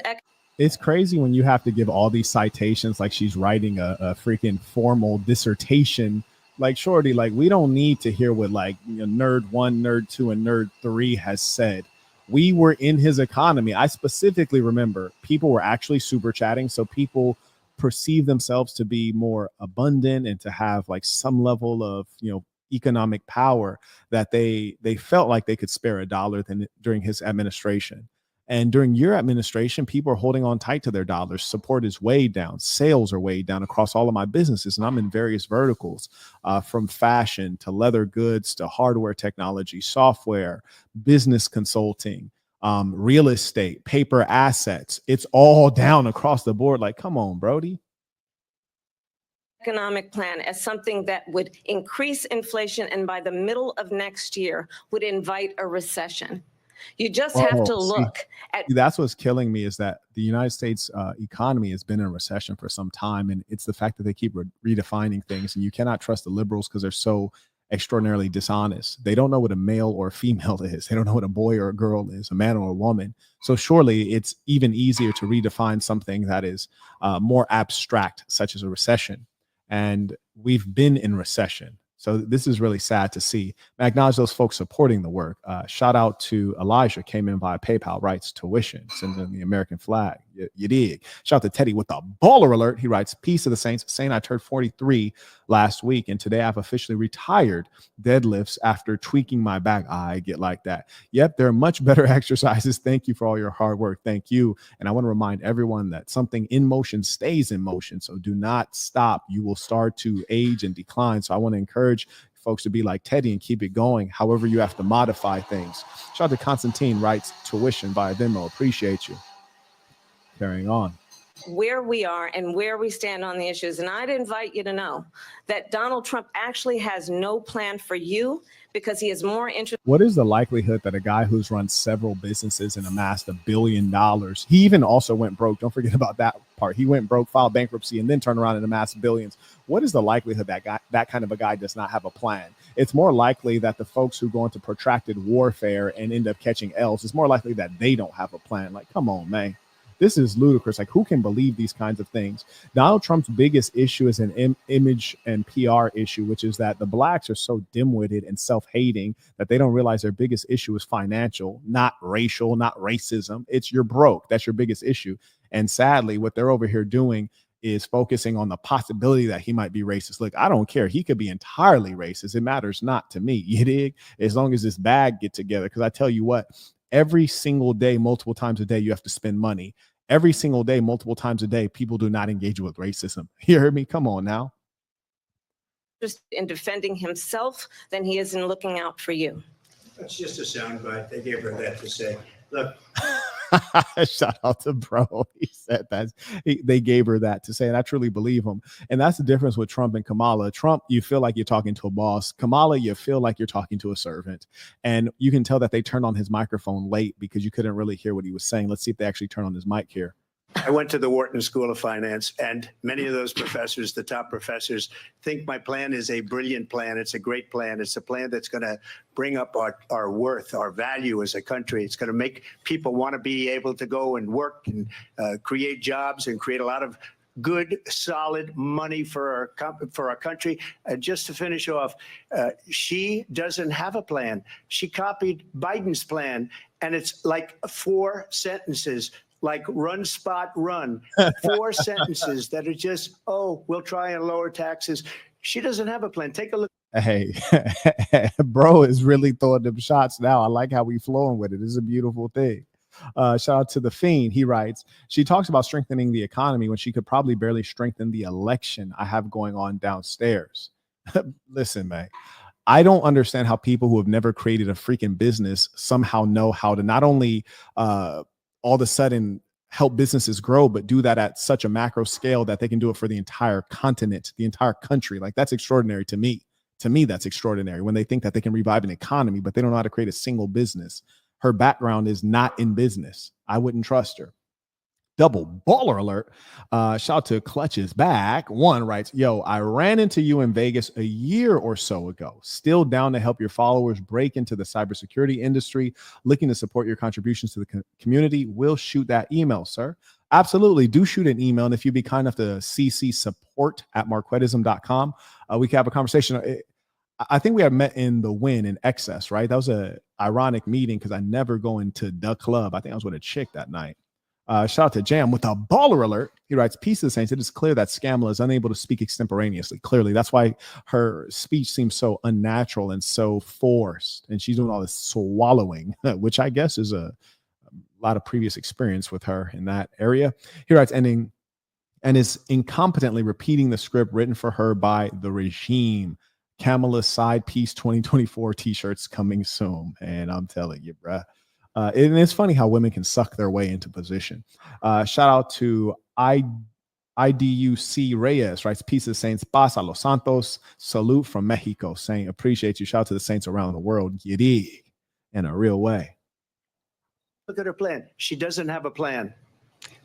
It's crazy when you have to give all these citations like she's writing a freaking formal dissertation. Like, Shorty, like, we don't need to hear what, like, nerd 1, nerd 2, and nerd 3 has said. We were in his economy. I specifically remember people were actually super chatting. So people perceive themselves to be more abundant and to have like some level of, economic power that they felt like they could spare a dollar during his administration. And during your administration, people are holding on tight to their dollars. Support is way down. Sales are way down across all of my businesses. And I'm in various verticals, from fashion to leather goods to hardware technology, software, business consulting, real estate, paper assets. It's all down across the board. Like, come on, Brody. economic plan as something that would increase inflation and by the middle of next year would invite a recession. You just have to look at. That's what's killing me is that the United States economy has been in recession for some time. And it's the fact that they keep redefining things. And you cannot trust the liberals because they're so extraordinarily dishonest. They don't know what a male or a female is. They don't know what a boy or a girl is, a man or a woman. So surely it's even easier to redefine something that is more abstract, such as a recession. And we've been in recession. So this is really sad to see. I acknowledge those folks supporting the work. Shout out to Elijah, came in via PayPal, writes tuition, sends in the American flag. You dig. Shout out to Teddy with the baller alert. He writes, peace to the saints. Saying I turned 43 last week, and today I've officially retired deadlifts after tweaking my back. I get like that. Yep, there are much better exercises. Thank you for all your hard work. Thank you. And I want to remind everyone that something in motion stays in motion. So do not stop. You will start to age and decline. So I want to encourage folks to be like Teddy and keep it going. However, you have to modify things. Shout out to Constantine, writes tuition via Venmo. Appreciate you. Carrying on. Where we are and where we stand on the issues. And I'd invite you to know that Donald Trump actually has no plan for you because he is more interested. What is the likelihood that a guy who's run several businesses and amassed $1 billion, he even also went broke. Don't forget about that part. He went broke, filed bankruptcy, and then turned around and amassed billions. What is the likelihood that kind of a guy does not have a plan? It's more likely that the folks who go into protracted warfare and end up catching L's, it's more likely that they don't have a plan. Like, come on, man. this is ludicrous. Like, who can believe these kinds of things? Donald Trump's biggest issue is an image and PR issue, which is that the blacks are so dim-witted and self-hating that they don't realize their biggest issue is financial, not racial, not racism. It's you're broke. That's your biggest issue. And sadly, what they're over here doing is focusing on the possibility that he might be racist. Look, I don't care. He could be entirely racist. It matters not to me. You dig? As long as this bag get together. Because I tell you what, every single day, multiple times a day, you have to spend money. Every single day, multiple times a day, people do not engage with racism. You heard me? Come on now. Just in defending himself than he is in looking out for you. That's just a soundbite. They gave her that to say, look. Shout out to bro. He said that they gave her that to say, and I truly believe him. And that's the difference with Trump and Kamala. Trump, you feel like you're talking to a boss. Kamala, you feel like you're talking to a servant. And you can tell that they turned on his microphone late because you couldn't really hear what he was saying. Let's see if they actually turn on his mic here. I went to the Wharton School of Finance, and many of those professors, the top professors, think my plan is a brilliant plan. It's a great plan. It's a plan that's going to bring up our worth, our value as a country. It's going to make people want to be able to go and work and create jobs and create a lot of good, solid money for our country. And just to finish off, she doesn't have a plan. She copied Biden's plan, and it's like 4 sentences. Like run, spot, run. 4 sentences that are just, oh, we'll try and lower taxes. She doesn't have a plan. Take a look. Hey, bro is really throwing them shots now. I like how we flowing with it. It's a beautiful thing. Shout out to the Fiend. He writes, she talks about strengthening the economy when she could probably barely strengthen the election I have going on downstairs. Listen, man. I don't understand how people who have never created a freaking business somehow know how to not only all of a sudden help businesses grow, but do that at such a macro scale that they can do it for the entire continent, the entire country. Like, that's extraordinary to me. To me, that's extraordinary when they think that they can revive an economy, but they don't know how to create a single business. Her background is not in business. I wouldn't trust her. Double baller alert. Shout out to Clutches Back. One writes, yo, I ran into you in Vegas a year or so ago. Still down to help your followers break into the cybersecurity industry. Looking to support your contributions to the community. We'll shoot that email, sir. Absolutely. Do shoot an email. And if you'd be kind enough to CC support@marquettism.com, we can have a conversation. I think we had met in the Win in Excess, right? That was a ironic meeting because I never go into the club. I think I was with a chick that night. Shout out to Jam with a baller alert. He writes, peace to the saints. It is clear that Scamla is unable to speak extemporaneously. Clearly, that's why her speech seems so unnatural and so forced. And she's doing all this swallowing, which I guess is a lot of previous experience with her in that area. He writes, ending and is incompetently repeating the script written for her by the regime. Kamala's side piece 2024 t-shirts coming soon. And I'm telling you, bruh. And it's funny how women can suck their way into position. Shout out to IDUC Reyes, writes, peace of the saints, paz a los santos, salute from Mexico, saying appreciate you. Shout out to the saints around the world. You dig, in a real way. Look at her plan. She doesn't have a plan.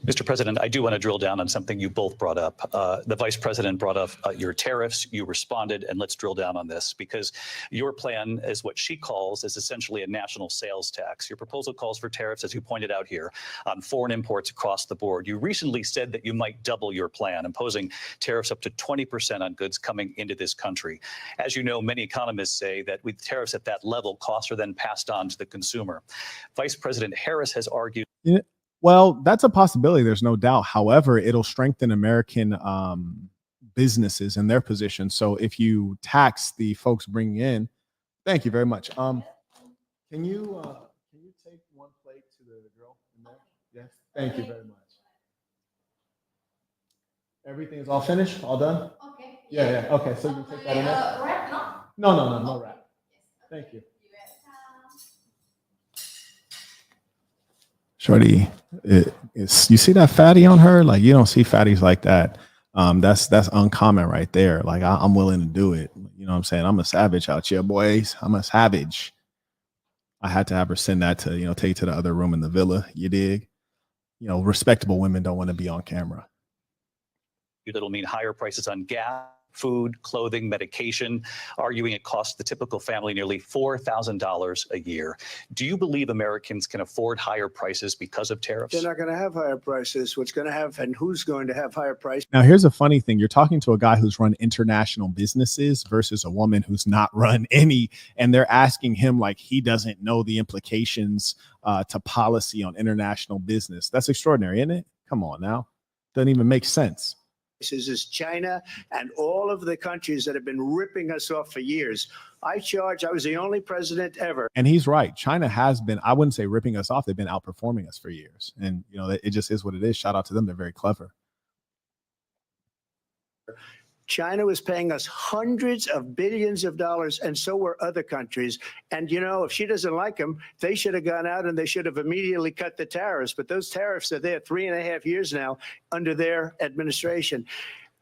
Mr. President, I do want to drill down on something you both brought up. The vice president brought up your tariffs. You responded, and let's drill down on this because your plan is what she calls is essentially a national sales tax. Your proposal calls for tariffs, as you pointed out here, on foreign imports across the board. You recently said that you might double your plan, imposing tariffs up to 20% on goods coming into this country. As you know, many economists say that with tariffs at that level, costs are then passed on to the consumer. Vice President Harris has argued. Yeah. Well, that's a possibility. There's no doubt. However, it'll strengthen American businesses and their position. So if you tax the folks bringing in, thank you very much. Can you take one plate to the girl in there? Yes. Thank you very much. Everything is all finished, all done. Okay. Yeah. Okay. So you can take that in there. Wrap, no. No wrap. Thank you. Shorty, you see that fatty on her? Like, you don't see fatties like that. That's uncommon right there. Like, I'm willing to do it. You know what I'm saying? I'm a savage out here, boys. I'm a savage. I had to have her send that to, take to the other room in the villa. You dig? Respectable women don't want to be on camera. That'll mean higher prices on gas food, clothing, medication, arguing it costs the typical family nearly $4,000 a year. Do you believe Americans can afford higher prices because of tariffs? They're not going to have higher prices. What's going to have and who's going to have higher prices? Now, here's a funny thing. You're talking to a guy who's run international businesses versus a woman who's not run any, and they're asking him like he doesn't know the implications to policy on international business. That's extraordinary, isn't it? Come on now. Doesn't even make sense. Is China and all of the countries that have been ripping us off for years. I was the only president ever. And he's right. China has been, I wouldn't say ripping us off. They've been outperforming us for years. And, you know, it just is what it is. Shout out to them. They're very clever. China was paying us hundreds of billions of dollars, and so were other countries. And, you know, if she doesn't like them, they should have gone out and they should have immediately cut the tariffs. But those tariffs are there 3.5 years now under their administration.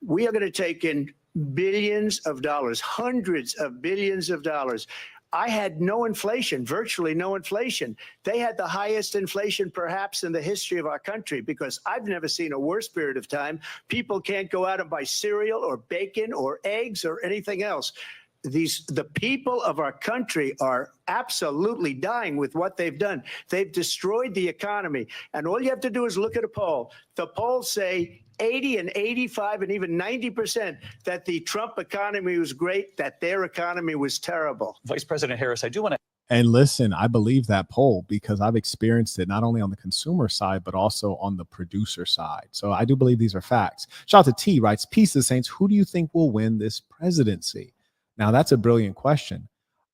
We are going to take in billions of dollars, hundreds of billions of dollars. I had no inflation, virtually no inflation. They had the highest inflation perhaps in the history of our country, because I've never seen a worse period of time. People can't go out and buy cereal or bacon or eggs or anything else. The people of our country are absolutely dying with what they've done. They've destroyed the economy. And all you have to do is look at a poll. The polls say 80 and 85 and even 90% that the Trump economy was great, that their economy was terrible. Vice President Harris, I do want to. And listen, I believe that poll because I've experienced it not only on the consumer side, but also on the producer side. So I do believe these are facts. Shout out to T writes, peace to the saints. Who do you think will win this presidency? Now, that's a brilliant question.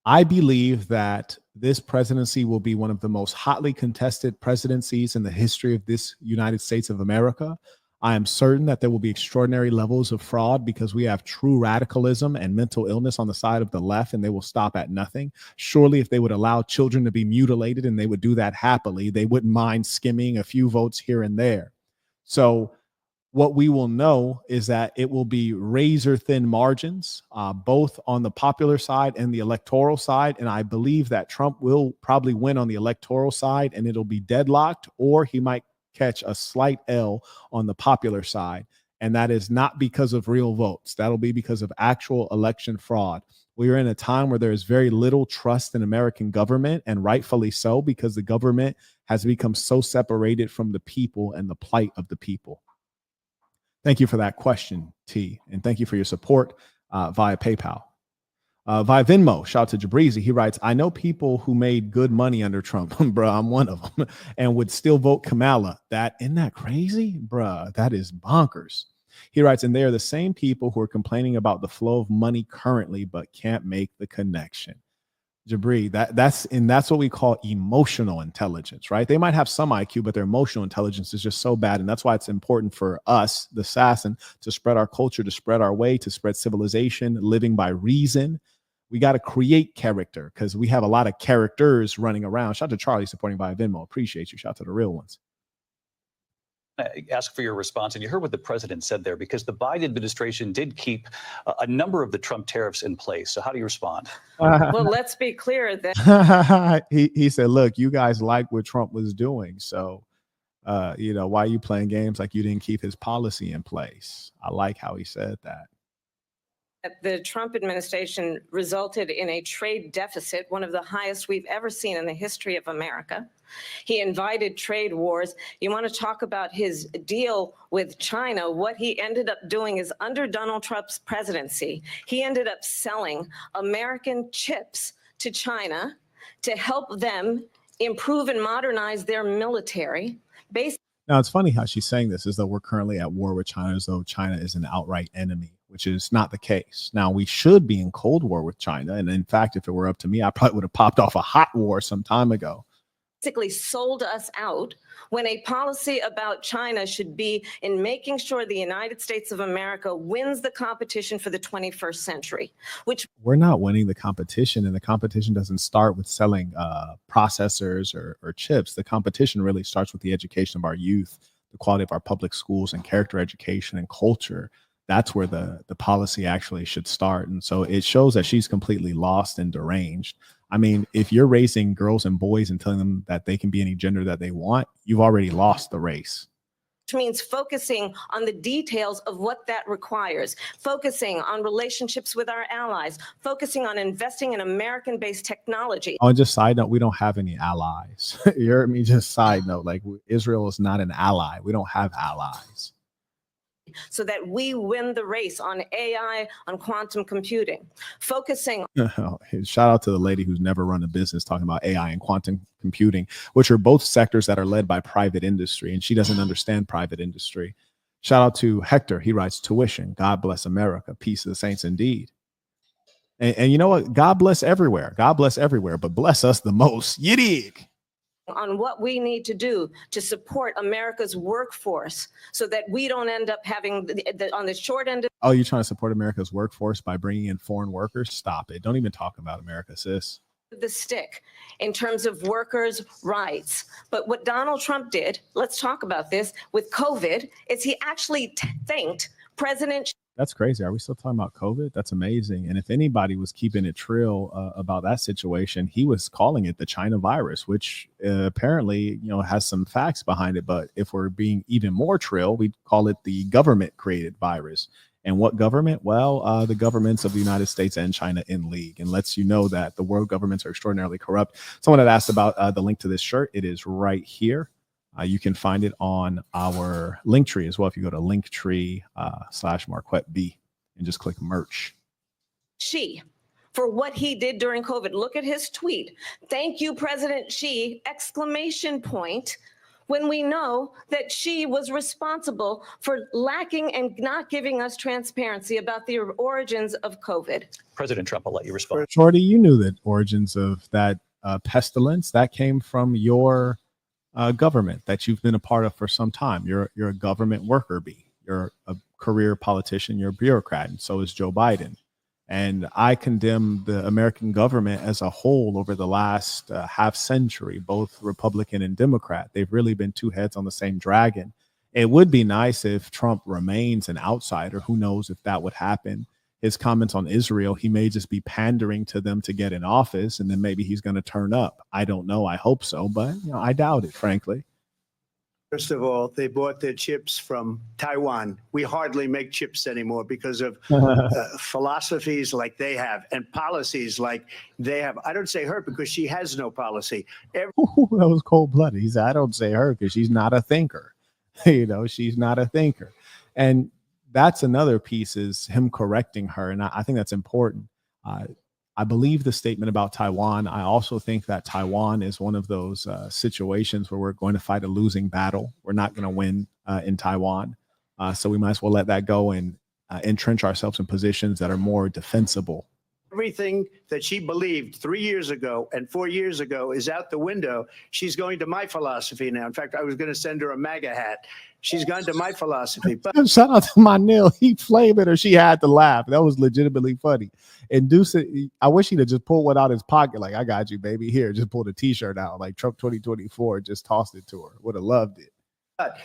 I believe that this presidency will be one of the most hotly contested presidencies in the history of this United States of America. I am certain that there will be extraordinary levels of fraud because we have true radicalism and mental illness on the side of the left, and they will stop at nothing. Surely, if they would allow children to be mutilated and they would do that happily, they wouldn't mind skimming a few votes here and there. So what we will know is that it will be razor thin margins, both on the popular side and the electoral side. And I believe that Trump will probably win on the electoral side and it'll be deadlocked, or he might catch a slight L on the popular side. And that is not because of real votes. That'll be because of actual election fraud. We are in a time where there is very little trust in American government, and rightfully so, because the government has become so separated from the people and the plight of the people. Thank you for that question, T, and thank you for your support via PayPal. Via Venmo, shout out to Jabrizi. He writes, I know people who made good money under Trump, bruh, I'm one of them, and would still vote Kamala. Isn't that crazy? Bruh, that is bonkers. He writes, and they are the same people who are complaining about the flow of money currently, but can't make the connection. Jabri, that's what we call emotional intelligence, right? They might have some IQ, but their emotional intelligence is just so bad. And that's why it's important for us, the assassin, to spread our culture, to spread our way, to spread civilization, living by reason. We got to create character because we have a lot of characters running around. Shout out to Charlie supporting via Venmo. Appreciate you. Shout out to the real ones. Ask for your response. And you heard what the president said there, because the Biden administration did keep a number of the Trump tariffs in place. So how do you respond? Well, let's be clear that he said, look, you guys like what Trump was doing. So, why are you playing games like you didn't keep his policy in place? I like how he said that. the Trump administration resulted in a trade deficit, one of the highest we've ever seen in the history of America. He invited trade wars. You want to talk about his deal with China? What he ended up doing is, under Donald Trump's presidency, he ended up selling American chips to China to help them improve and modernize their military. Now, it's funny how she's saying this as though we're currently at war with China, as though China is an outright enemy, which is not the case. Now, we should be in Cold War with China. And in fact, if it were up to me, I probably would have popped off a hot war some time ago. Basically sold us out, when a policy about China should be in making sure the United States of America wins the competition for the 21st century, which we're not winning the competition. And the competition doesn't start with selling processors or chips. The competition really starts with the education of our youth, the quality of our public schools and character education and culture. That's where the policy actually should start. And so it shows that she's completely lost and deranged. I mean, if you're raising girls and boys and telling them that they can be any gender that they want, you've already lost the race. which means focusing on the details of what that requires, focusing on relationships with our allies, focusing on investing in American-based technology. Oh, and just side note, we don't have any allies. You heard me? Just side note, like Israel is not an ally. We don't have allies. So that we win the race on AI, on quantum computing, focusing. Shout out to the lady who's never run a business talking about AI and quantum computing, which are both sectors that are led by private industry, and she doesn't understand private industry. Shout out to Hector. He writes, tuition. God bless America. Peace of the saints indeed. And you know what? God bless everywhere. God bless everywhere, but bless us the most. You dig? On what we need to do to support America's workforce so that we don't end up having on the short end. Oh, you're trying to support America's workforce by bringing in foreign workers? Stop it. Don't even talk about America, sis. The stick in terms of workers' rights. But what Donald Trump did, let's talk about this, with COVID, is he actually thanked President. That's crazy. Are we still talking about COVID? That's amazing. And if anybody was keeping it trill about that situation, he was calling it the China virus, which apparently, has some facts behind it. But if we're being even more trill, we call it the government created virus. And what government? Well, the governments of the United States and China in league, and lets you know that the world governments are extraordinarily corrupt. Someone had asked about the link to this shirt. It is right here. You can find it on our link tree as well. If you go to linktree /Marquette B and just click merch. Xi, for what he did during COVID. Look at his tweet. Thank you, President Xi, exclamation point. When we know that Xi was responsible for lacking and not giving us transparency about the origins of COVID. President Trump, I'll let you respond. Shorty, you knew the origins of that pestilence. That came from your government that you've been a part of for some time. You're a government worker bee. You're a career politician. You're a bureaucrat, and so is Joe Biden. And I condemn the American government as a whole over the last half century, both Republican and Democrat. They've really been two heads on the same dragon. It would be nice if Trump remains an outsider. Who knows if that would happen? His comments on Israel, he may just be pandering to them to get in office, and then maybe he's going to turn up. I don't know. I hope so, but I doubt it, frankly. First of all, they bought their chips from Taiwan. We hardly make chips anymore because of philosophies like they have and policies like they have. I don't say her because she has no policy. That was cold-blooded. He said, I don't say her because she's not a thinker. She's not a thinker. And that's another piece, is him correcting her. And I think that's important. I believe the statement about Taiwan. I also think that Taiwan is one of those situations where we're going to fight a losing battle. We're not going to win in Taiwan. So we might as well let that go and entrench ourselves in positions that are more defensible. Everything that she believed 3 years ago and 4 years ago is out the window. She's going to my philosophy now. In fact, I was going to send her a MAGA hat. She's gone to my philosophy. But shout out to my Neil. He flamed it, or she had to laugh. That was legitimately funny. And Deuce, I wish he'd have just pulled one out of his pocket. Like, I got you, baby. Here, just pulled a T-shirt out. Like Trump 2024, just tossed it to her. Would have loved it. But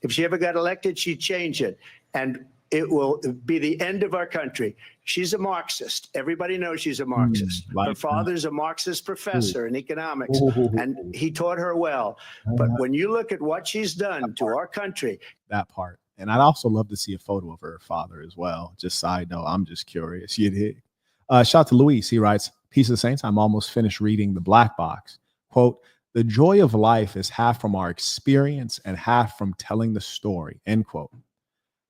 if she ever got elected, she'd change it. And it will be the end of our country. She's a Marxist. Everybody knows she's a Marxist. Her father's a Marxist professor in economics, and he taught her well. But when you look at what she's done to our country. That part. And I'd also love to see a photo of her father as well. Just side note, I'm just curious. You did. Shout out to Luis. He writes, Peace of the Saints. I'm almost finished reading The Black Box. Quote, the joy of life is half from our experience and half from telling the story. End quote.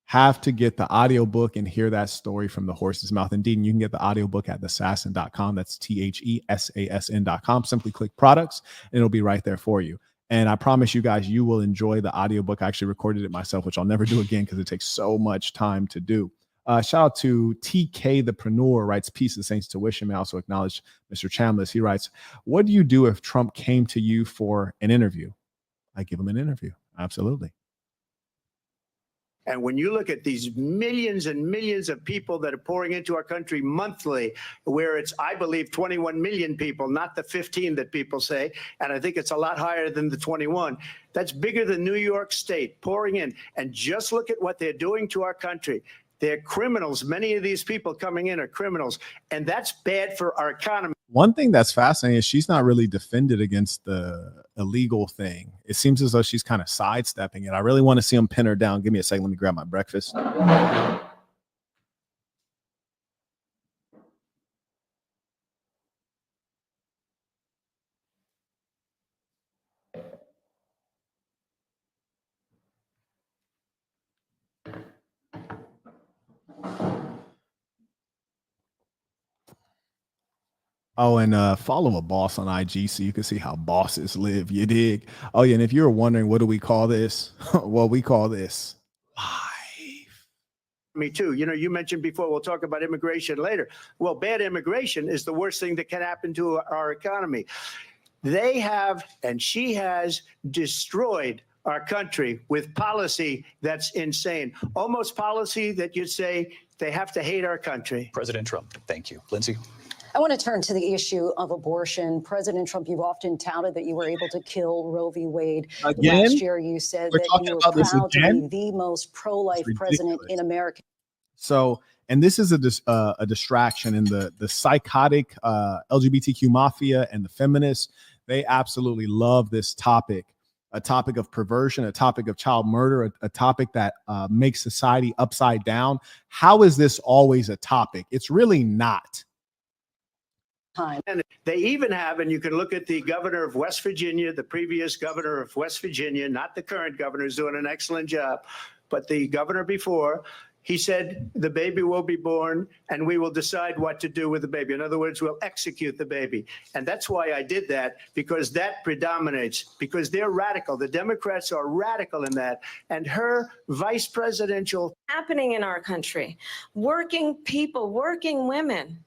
Have to get the audiobook and hear that story from the horse's mouth. Indeed, and you can get the audiobook at thesassin.com. That's THESASN.com. Simply click products and it'll be right there for you. And I promise you guys, you will enjoy the audiobook. I actually recorded it myself, which I'll never do again because it takes so much time to do. Shout out to TK the Preneur, writes, Peace of the Saints tuition. May also acknowledge Mr. Chambliss. He writes, what do you do if Trump came to you for an interview? I give him an interview. Absolutely. And when you look at these millions and millions of people that are pouring into our country monthly, where it's, I believe, 21 million people, not the 15 that people say, and I think it's a lot higher than the 21. That's bigger than New York State pouring in. And just look at what they're doing to our country. They're criminals. Many of these people coming in are criminals, and that's bad for our economy. One thing that's fascinating is she's not really defended against the illegal thing. It seems as though she's kind of sidestepping it. I really want to see him pin her down. Give me a second. Let me grab my breakfast. Oh, and follow a boss on IG so you can see how bosses live. You dig? Oh, yeah. And if you're wondering, what do we call this? Well, we call this life. Me too. You know, you mentioned before, we'll talk about immigration later. Well, bad immigration is the worst thing that can happen to our economy. They have, and she has destroyed our country with policy that's insane. Almost policy that you'd say they have to hate our country. President Trump, thank you. Lindsay? I want to turn to the issue of abortion. President Trump, you've often touted that you were able to kill Roe v. Wade. Again? Last year, you said We're that talking you were about this proud to again? be the most pro-life president in America. So, and this is a distraction in the psychotic LGBTQ mafia and the feminists. They absolutely love this topic, a topic of perversion, a topic of child murder, a topic that makes society upside down. How is this always a topic? It's really not. And they even have, and you can look at the governor of West Virginia, the previous governor of West Virginia, not the current governor, who's doing an excellent job, but the governor before, he said the baby will be born and we will decide what to do with the baby. In other words, we'll execute the baby. And that's why I did that, because that predominates, because they're radical. The Democrats are radical in that. And her vice presidential Happening in our country, working people, working women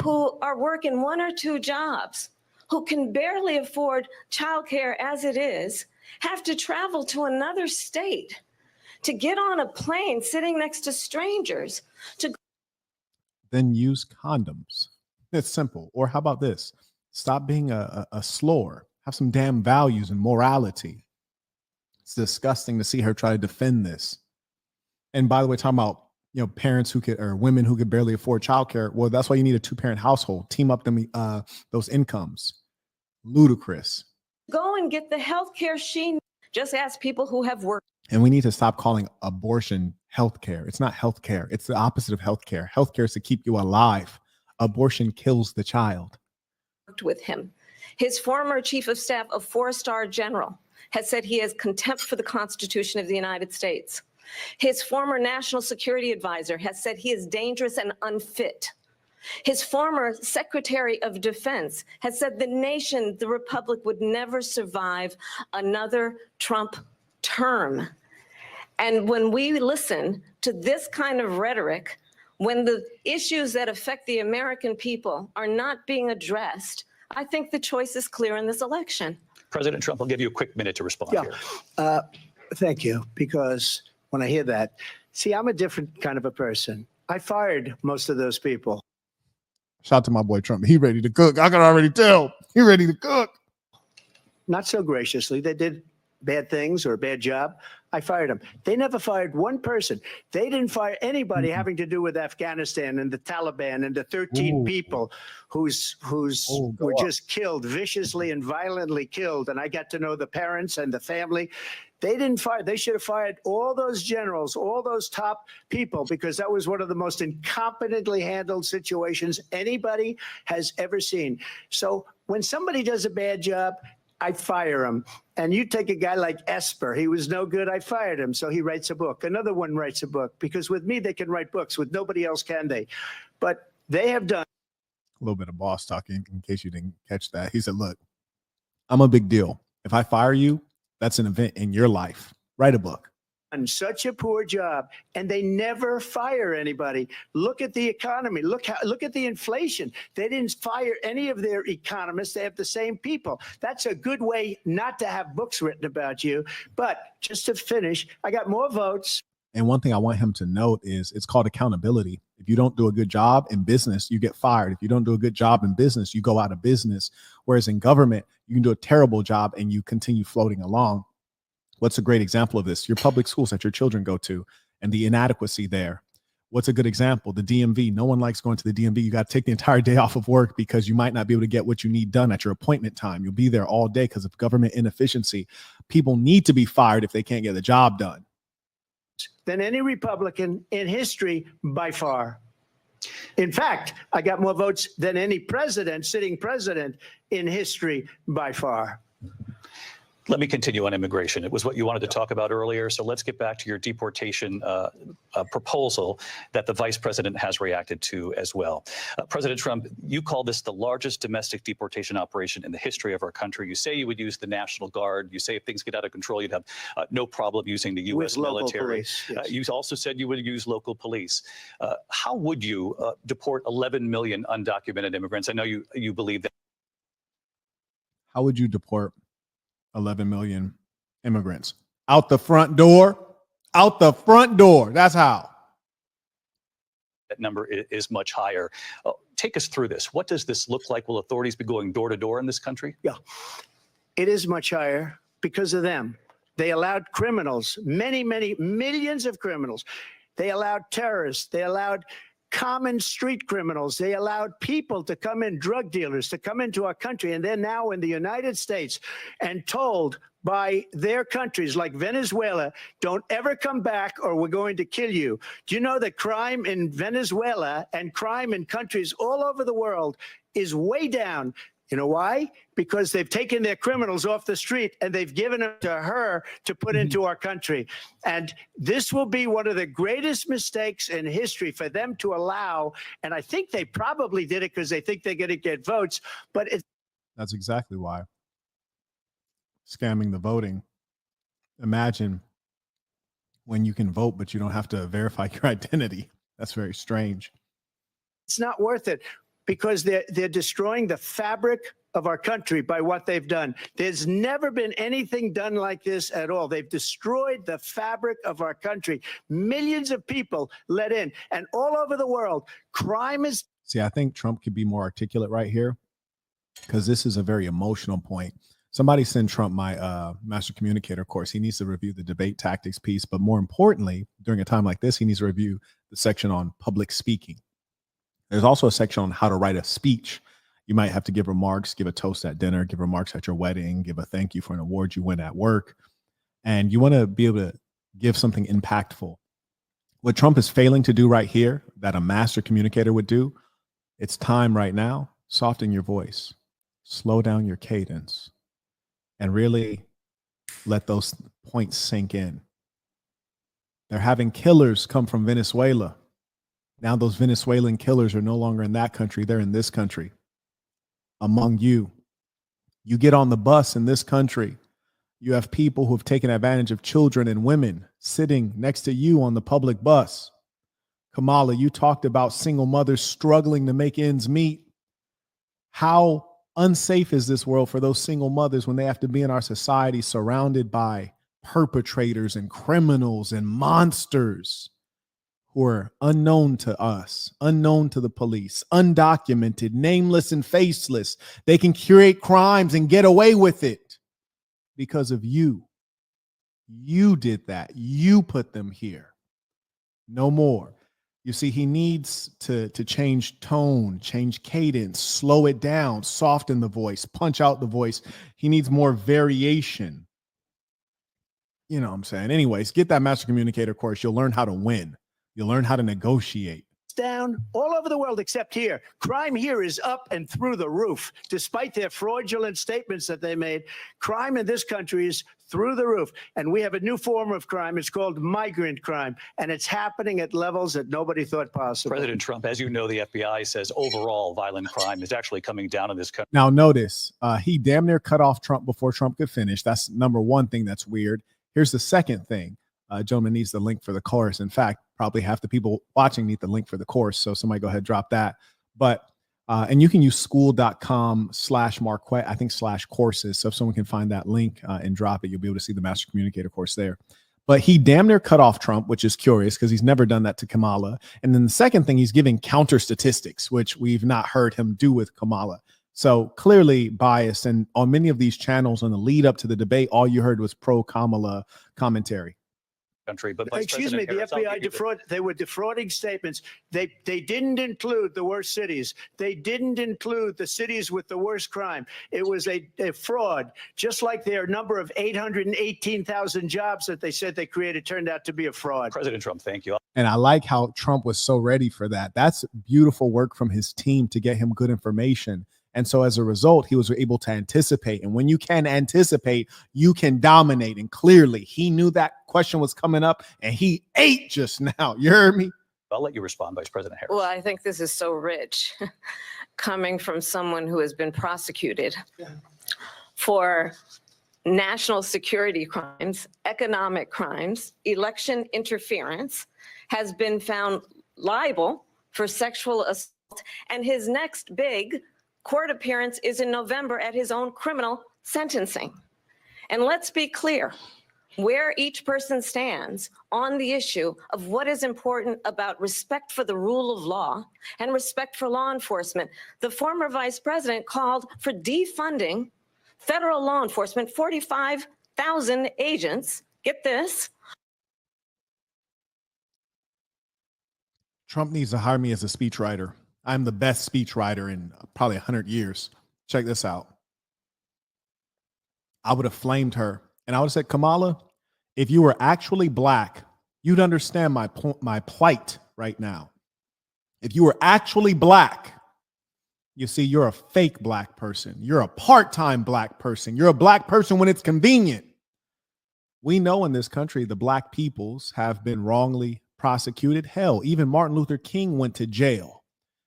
who are working one or two jobs, who can barely afford childcare as it is, have to travel to another state to get on a plane sitting next to strangers to Then use condoms. It's simple. Or how about this? Stop being a slore. Have some damn values and morality. It's disgusting to see her try to defend this. And by the way, talking about parents who could, or women who could barely afford childcare. Well, that's why you need a 2-parent household. Team up them those incomes. Ludicrous. go and get the health care she needs. Just ask people who have worked And we need to stop calling abortion healthcare. It's not healthcare. It's the opposite of healthcare. Healthcare is to keep you alive. Abortion kills the child. with him. His former chief of staff, a 4-star general, has said he has contempt for the Constitution of the United States. His former national security advisor has said he is dangerous and unfit. His former Secretary of Defense has said the nation, the republic, would never survive another Trump term. And when we listen to this kind of rhetoric, when the issues that affect the American people are not being addressed, I think the choice is clear in this election. President Trump, I'll give you a quick minute to respond here. Thank you, because when I hear that, see, I'm a different kind of a person. I fired most of those people. Shout out to my boy Trump. He ready to cook. I can already tell. He ready to cook. Not so graciously. They did bad things or a bad job. I fired them. They never fired one person. They didn't fire anybody having to do with Afghanistan and the Taliban and the 13 people who's were just killed, viciously and violently killed. And I got to know the parents and the family. They didn't fire. They should have fired all those generals, all those top people, because that was one of the most incompetently handled situations anybody has ever seen. So when somebody does a bad job, I fire him. And you take a guy like Esper. He was no good. I fired him. So he writes a book. Another one writes a book, because with me, they can write books. With nobody else can they? But they have done A little bit of boss talking in case you didn't catch that. He said, look, I'm a big deal. If I fire you, that's an event in your life. Write a book. such a poor job, and they never fire anybody. Look at the economy. Look at the inflation. They didn't fire any of their economists. They have the same people. That's a good way not to have books written about you. But just to finish, I got more votes. And one thing I want him to note is it's called accountability. If you don't do a good job in business, you get fired. If you don't do a good job in business, you go out of business. Whereas in government, you can do a terrible job and you continue floating along. What's a great example of this? Your public schools that your children go to and the inadequacy there. What's a good example? The DMV. No one likes going to the DMV. You got to take the entire day off of work because you might not be able to get what you need done at your appointment time. You'll be there all day because of government inefficiency. People need to be fired if they can't get the job done. Than any Republican in history by far. In fact, I got more votes than any president, sitting president in history by far. Let me continue on immigration. It was what you wanted to talk about earlier. So let's get back to your deportation proposal that the vice president has reacted to as well. President Trump, you call this the largest domestic deportation operation in the history of our country. You say you would use the National Guard. You say if things get out of control, you'd have no problem using the U.S. military. Police, yes. You also said you would use local police. How would you deport 11 million undocumented immigrants? I know you believe that. How would you deport 11 million immigrants? Out the front door. Out the front door. That's how. That number is much higher. Take us through this. What does this look like? Will authorities be going door to door in this country? Yeah, it is much higher because of them. They allowed criminals, many millions of criminals. They allowed terrorists. They allowed common street criminals. They allowed people to come in, drug dealers to come into our country. And they're now in the United States and told by their countries like Venezuela, don't ever come back or we're going to kill you. Do you know that crime in Venezuela and crime in countries all over the world is way down? You know why? Because they've taken their criminals off the street and they've given them to her to put into our country. And this will be one of the greatest mistakes in history for them to allow. And I think they probably did it because they think they're going to get votes. But that's exactly why. Scamming the voting. Imagine when you can vote, but you don't have to verify your identity. That's very strange. It's not worth it. Because they're destroying the fabric of our country by what they've done. There's never been anything done like this at all. They've destroyed the fabric of our country. Millions of people let in. And all over the world, crime is... See, I think Trump could be more articulate right here because this is a very emotional point. Somebody send Trump my master communicator course. He needs to review the debate tactics piece. But more importantly, during a time like this, he needs to review the section on public speaking. There's also a section on how to write a speech. You might have to give remarks, give a toast at dinner, give remarks at your wedding, give a thank you for an award you win at work. And you want to be able to give something impactful. What Trump is failing to do right here that a master communicator would do, it's time right now. Soften your voice, slow down your cadence, and really let those points sink in. They're having killers come from Venezuela. Now those Venezuelan killers are no longer in that country. They're in this country. Among you. You get on the bus in this country. You have people who have taken advantage of children and women sitting next to you on the public bus. Kamala, you talked about single mothers struggling to make ends meet. How unsafe is this world for those single mothers when they have to be in our society surrounded by perpetrators and criminals and monsters who are unknown to us, unknown to the police, undocumented, nameless and faceless. They can create crimes and get away with it because of you. You did that. You put them here. No more. You see, he needs to change tone, change cadence, slow it down, soften the voice, punch out the voice. He needs more variation. You know what I'm saying? Anyways, get that master communicator course. You'll learn how to win. You'll learn how to negotiate. Down all over the world except here. Crime here is up and through the roof. Despite their fraudulent statements that they made, crime in this country is through the roof. And we have a new form of crime. It's called migrant crime. And it's happening at levels that nobody thought possible. President Trump, as you know, the FBI says overall violent crime is actually coming down in this country. Now, notice he damn near cut off Trump before Trump could finish. That's number one thing that's weird. Here's the second thing. Gentleman needs the link for the course. In fact, probably half the people watching need the link for the course. So somebody go ahead, drop that. But, and you can use school.com/Marquette, I think /courses. So if someone can find that link and drop it, you'll be able to see the master communicator course there. But he damn near cut off Trump, which is curious because he's never done that to Kamala. And then the second thing, he's giving counter statistics, which we've not heard him do with Kamala. So clearly biased. And on many of these channels on the lead up to the debate, all you heard was pro Kamala commentary. country. But Vice Excuse me, President the Harris, I'll FBI give you they were defrauding statements. They didn't include the worst cities. They didn't include the cities with the worst crime. It was a fraud, just like their number of 818,000 jobs that they said they created turned out to be a fraud. President Trump, thank you. And I like how Trump was so ready for that. That's beautiful work from his team to get him good information. And so as a result, he was able to anticipate. And when you can anticipate, you can dominate. And clearly he knew that question was coming up and he ate just now. You heard me? I'll let you respond, Vice President Harris. Well, I think this is so rich coming from someone who has been prosecuted for national security crimes, economic crimes, election interference, has been found liable for sexual assault, and his next big court appearance is in November at his own criminal sentencing. And let's be clear where each person stands on the issue of what is important about respect for the rule of law and respect for law enforcement. The former vice president called for defunding federal law enforcement, 45,000 agents. Get this. Trump needs to hire me as a speechwriter. I'm the best speechwriter in probably 100 years. Check this out. I would have flamed her and I would have said, Kamala, if you were actually black, you'd understand my plight right now. If you were actually black, you see, you're a fake black person. You're a part-time black person. You're a black person when it's convenient. We know in this country, the black peoples have been wrongly prosecuted. Hell, even Martin Luther King went to jail.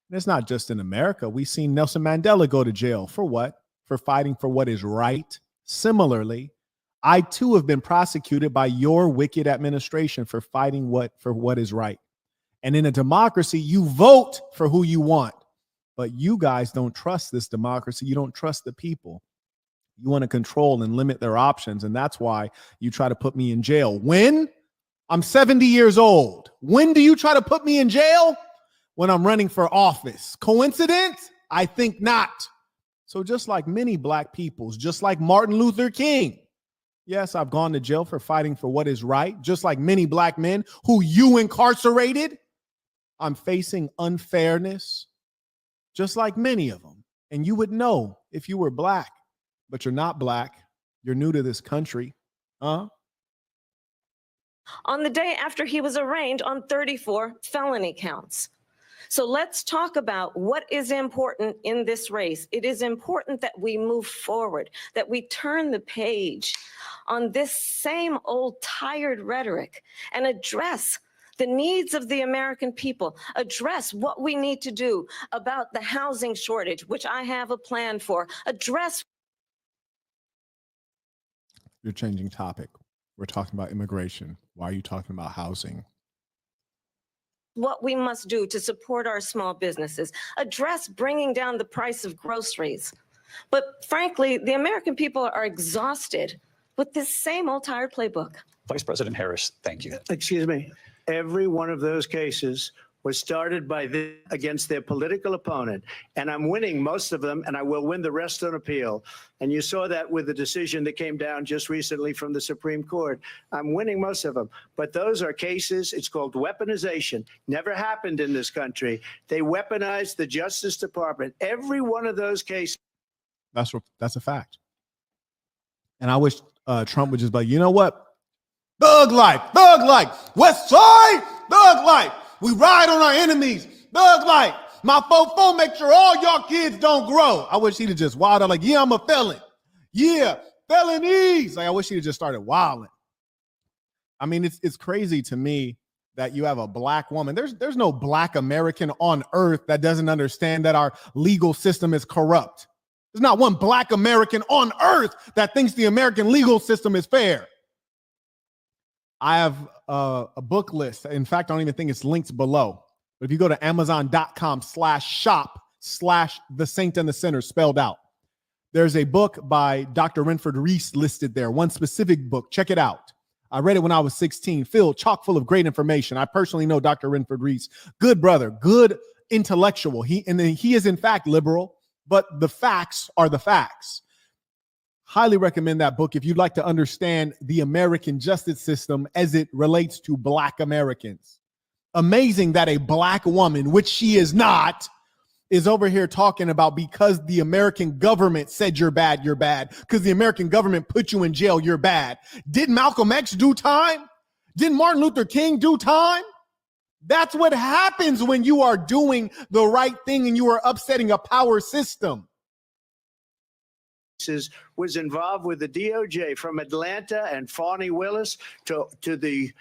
And it's not just in America. We've seen Nelson Mandela go to jail. For what? For fighting for what is right. Similarly, I too have been prosecuted by your wicked administration for fighting for what is right. And in a democracy, you vote for who you want. But you guys don't trust this democracy. You don't trust the people. You want to control and limit their options. And that's why you try to put me in jail. When? I'm 70 years old. When do you try to put me in jail? When I'm running for office. Coincidence? I think not. So just like many black peoples, just like Martin Luther King, yes, I've gone to jail for fighting for what is right. Just like many black men who you incarcerated, I'm facing unfairness, just like many of them. And you would know if you were black, but you're not black. You're new to this country. On the day after he was arraigned on 34 felony counts. So let's talk about what is important in this race. It is important that we move forward, that we turn the page on this same old tired rhetoric and address the needs of the American people, address what we need to do about the housing shortage, which I have a plan for, address. You're changing topic. We're talking about immigration. Why are you talking about housing? What we must do to support our small businesses, address bringing down the price of groceries. But frankly, the American people are exhausted with this same old tired playbook. Vice President Harris, thank you. Excuse me. Every one of those cases was started by them against their political opponent. And I'm winning most of them, and I will win the rest on appeal. And you saw that with the decision that came down just recently from the Supreme Court. I'm winning most of them. But those are cases, it's called weaponization. Never happened in this country. They weaponized the Justice Department. Every one of those cases. That's a fact. And I wish Trump would just be like, you know what? Thug life, West Side, thug life. We ride on our enemies, thug life. My fofo make sure all y'all kids don't grow. I wish he'd have just wilded out like, yeah, I'm a felon. Yeah, felonies. Like, I wish he'd have just started wilding. I mean, it's crazy to me that you have a black woman. There's no black American on earth that doesn't understand that our legal system is corrupt. There's not one black American on earth that thinks the American legal system is fair. I have a book list. In fact, I don't even think it's linked below. But if you go to amazon.com/shop/The Saint and the Sinner spelled out, there's a book by Dr. Renford Reese listed there. One specific book. Check it out. I read it when I was 16, chock full of great information. I personally know Dr. Renford Reese. Good brother, good intellectual. He is in fact liberal, but the facts are the facts. Highly recommend that book if you'd like to understand the American justice system as it relates to Black Americans. Amazing that a Black woman, which she is not, is over here talking about because the American government said you're bad, because the American government put you in jail, you're bad. Did Malcolm X do time? Did Martin Luther King do time? That's what happens when you are doing the right thing and you are upsetting a power system. Was involved with the DOJ from Atlanta and Fani Willis to the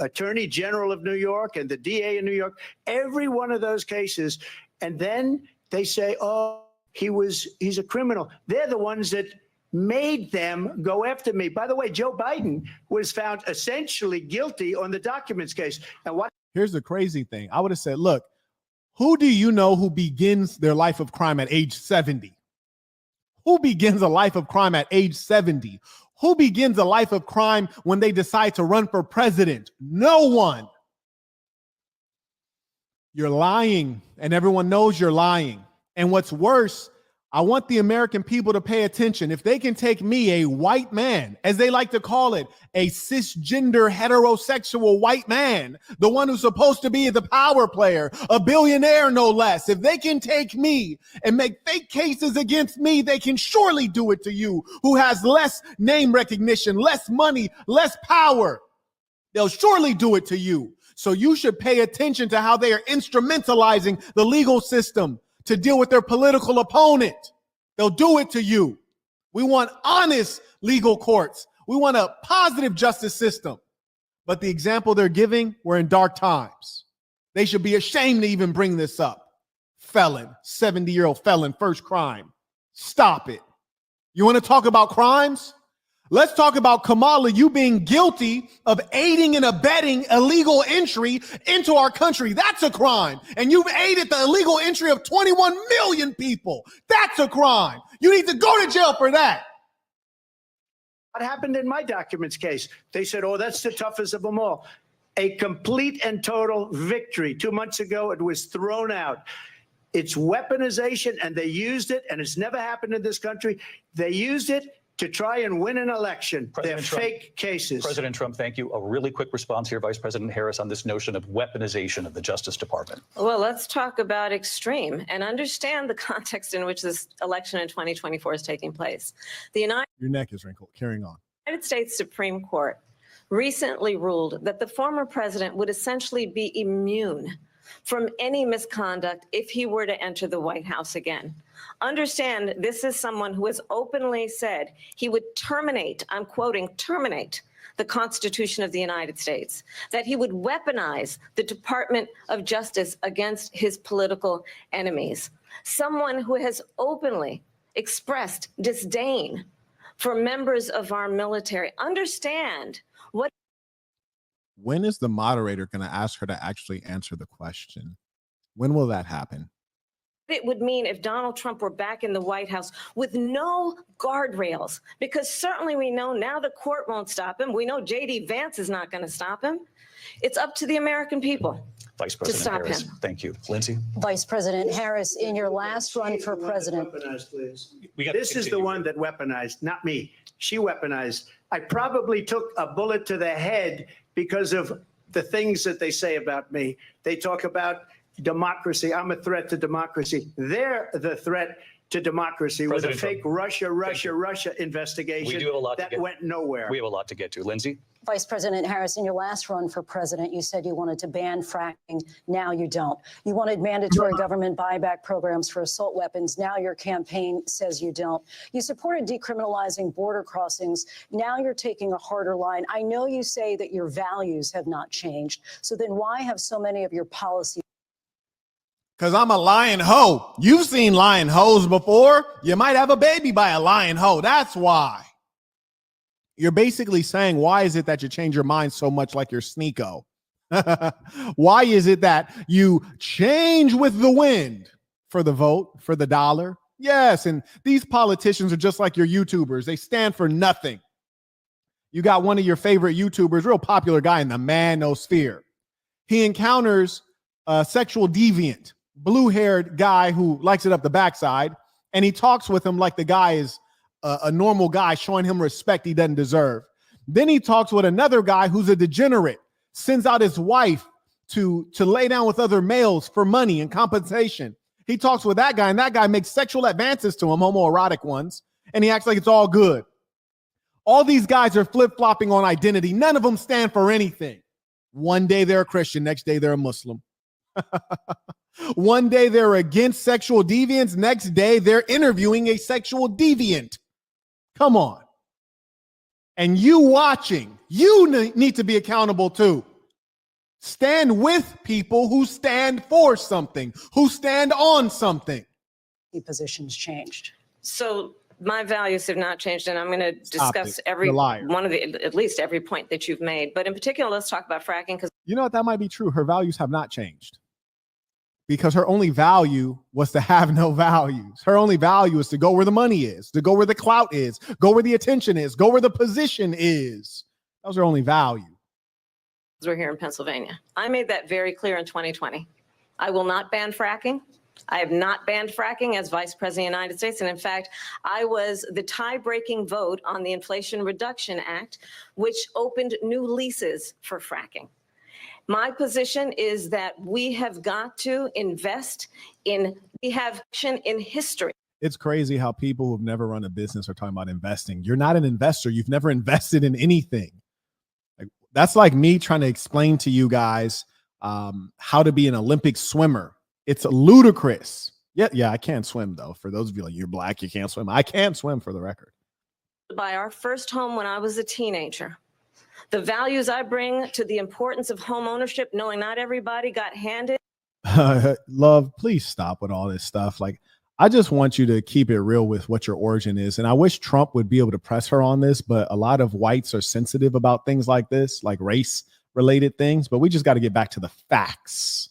Attorney General of New York and the DA in New York, every one of those cases. And then they say, oh, he's a criminal. They're the ones that made them go after me. By the way, Joe Biden was found essentially guilty on the documents case. And what? Here's the crazy thing. I would have said, look, who do you know who begins their life of crime at age 70? Who begins a life of crime at age 70? Who begins a life of crime when they decide to run for president? No one. You're lying, and everyone knows you're lying. And what's worse, I want the American people to pay attention. If they can take me, a white man, as they like to call it, a cisgender heterosexual white man, the one who's supposed to be the power player, a billionaire no less, if they can take me and make fake cases against me, they can surely do it to you, who has less name recognition, less money, less power. They'll surely do it to you. So you should pay attention to how they are instrumentalizing the legal system to deal with their political opponent. They'll do it to you. We want honest legal courts. We want a positive justice system. But the example they're giving, we're in dark times. They should be ashamed to even bring this up. Felon, 70-year-old felon, first crime. Stop it. You want to talk about crimes? Let's talk about Kamala, you being guilty of aiding and abetting illegal entry into our country. That's a crime. And you've aided the illegal entry of 21 million people. That's a crime. You need to go to jail for that. What happened in my documents case? They said, oh, that's the toughest of them all. A complete and total victory. 2 months ago, it was thrown out. It's weaponization, and they used it, and it's never happened in this country. They used it to try and win an election. They're fake cases. President Trump, thank you. A really quick response here, Vice President Harris, on this notion of weaponization of the Justice Department. Well, let's talk about extreme and understand the context in which this election in 2024 is taking place. Your neck is wrinkled. Carrying on. United States Supreme Court recently ruled that the former president would essentially be immune from any misconduct if he were to enter the White House again. Understand, this is someone who has openly said he would terminate, I'm quoting, terminate the Constitution of the United States, that he would weaponize the Department of Justice against his political enemies. Someone who has openly expressed disdain for members of our military. Understand what. When is the moderator going to ask her to actually answer the question? When will that happen? It would mean if Donald Trump were back in the White House with no guardrails, because certainly we know now the court won't stop him. We know J.D. Vance is not going to stop him. It's up to the American people. Vice President stop Harris, him. Thank you. Lindsay? Vice President Harris, in your last run for president. Weaponized, please. We This is the one that weaponized, not me. She weaponized. I probably took a bullet to the head because of the things that they say about me. They talk about democracy. I'm a threat to democracy. They're the threat to democracy with a fake Russia investigation We do have a lot to that get. went nowhere. We have a lot to get to. Lindsay? Vice President Harris, in your last run for president, you said you wanted to ban fracking. Now you don't. You wanted mandatory government buyback programs for assault weapons. Now your campaign says you don't. You supported decriminalizing border crossings. Now you're taking a harder line. I know you say that your values have not changed. So then why have so many of your policies? Because I'm a lion hoe. You've seen lion hoes before. You might have a baby by a lion hoe. That's why. You're basically saying, why is it that you change your mind so much like you're Sneeko? Why is it that you change with the wind for the vote, for the dollar? Yes, and these politicians are just like your YouTubers. They stand for nothing. You got one of your favorite YouTubers, real popular guy in the manosphere. He encounters a sexual deviant, blue-haired guy who likes it up the backside, and he talks with him like the guy is a normal guy, showing him respect he doesn't deserve. Then he talks with another guy who's a degenerate, sends out his wife to lay down with other males for money and compensation. He talks with that guy, and that guy makes sexual advances to him, homoerotic ones, and he acts like it's all good. All these guys are flip-flopping on identity. None of them stand for anything. One day they're a Christian, next day they're a Muslim. One day they're against sexual deviance, next day they're interviewing a sexual deviant. Come on. And you watching, you need to be accountable too. Stand with people who stand for something, who stand on something. Positions changed. So my values have not changed, and I'm going to discuss every one of at least every point that you've made. But in particular, let's talk about fracking, because you know what, that might be true. Her values have not changed, because her only value was to have no values. Her only value is to go where the money is, to go where the clout is, go where the attention is, go where the position is. That was her only value. we're here in Pennsylvania. I made that very clear in 2020. I will not ban fracking. I have not banned fracking as Vice President of the United States. And in fact, I was the tie-breaking vote on the Inflation Reduction Act, which opened new leases for fracking. My position is that we have got to invest in, we have in history. It's crazy how people who've never run a business are talking about investing. You're not an investor. You've never invested in anything. That's like me trying to explain to you guys how to be an Olympic swimmer. It's ludicrous. Yeah, I can't swim though. For those of you like, you're black, you can't swim. I can't swim, for the record. Buy our first home when I was a teenager. The values I bring to the importance of home ownership, knowing not everybody got handed. Love, please stop with all this stuff. Like, I just want you to keep it real with what your origin is. And I wish Trump would be able to press her on this, but a lot of whites are sensitive about things like this, like race related things, but we just got to get back to the facts.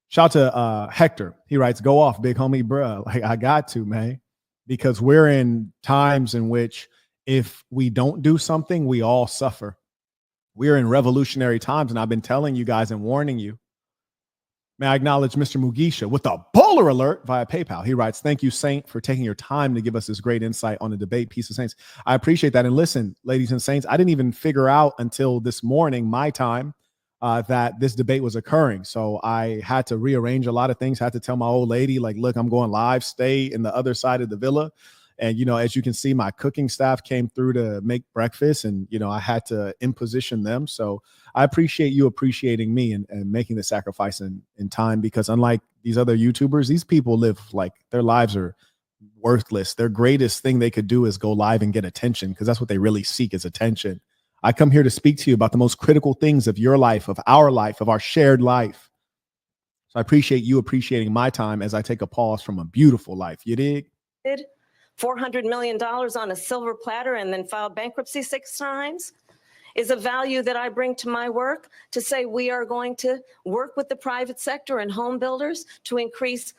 Shout out to Hector. He writes, go off, big homie, bruh. Like, I got to, man, because we're in times in which if we don't do something, we all suffer. We're in revolutionary times, and I've been telling you guys and warning you. May I acknowledge Mr. Mugisha with a bowler alert via PayPal. He writes, thank you, Saint, for taking your time to give us this great insight on the debate. Peace of Saints. I appreciate that. And listen, ladies and saints, I didn't even figure out until this morning, my time, that this debate was occurring. So I had to rearrange a lot of things, had to tell my old lady, like, look, I'm going live, stay in the other side of the villa. And, you know, as you can see, my cooking staff came through to make breakfast, and, you know, I had to imposition them. So I appreciate you appreciating me and making the sacrifice in time, because unlike these other YouTubers, these people live like their lives are worthless. Their greatest thing they could do is go live and get attention, because that's what they really seek, is attention. I come here to speak to you about the most critical things of your life, of our shared life. So I appreciate you appreciating my time as I take a pause from a beautiful life. You dig? $400 million on a silver platter and then filed bankruptcy 6 times is a value that I bring to my work, to say we are going to work with the private sector and home builders to increase.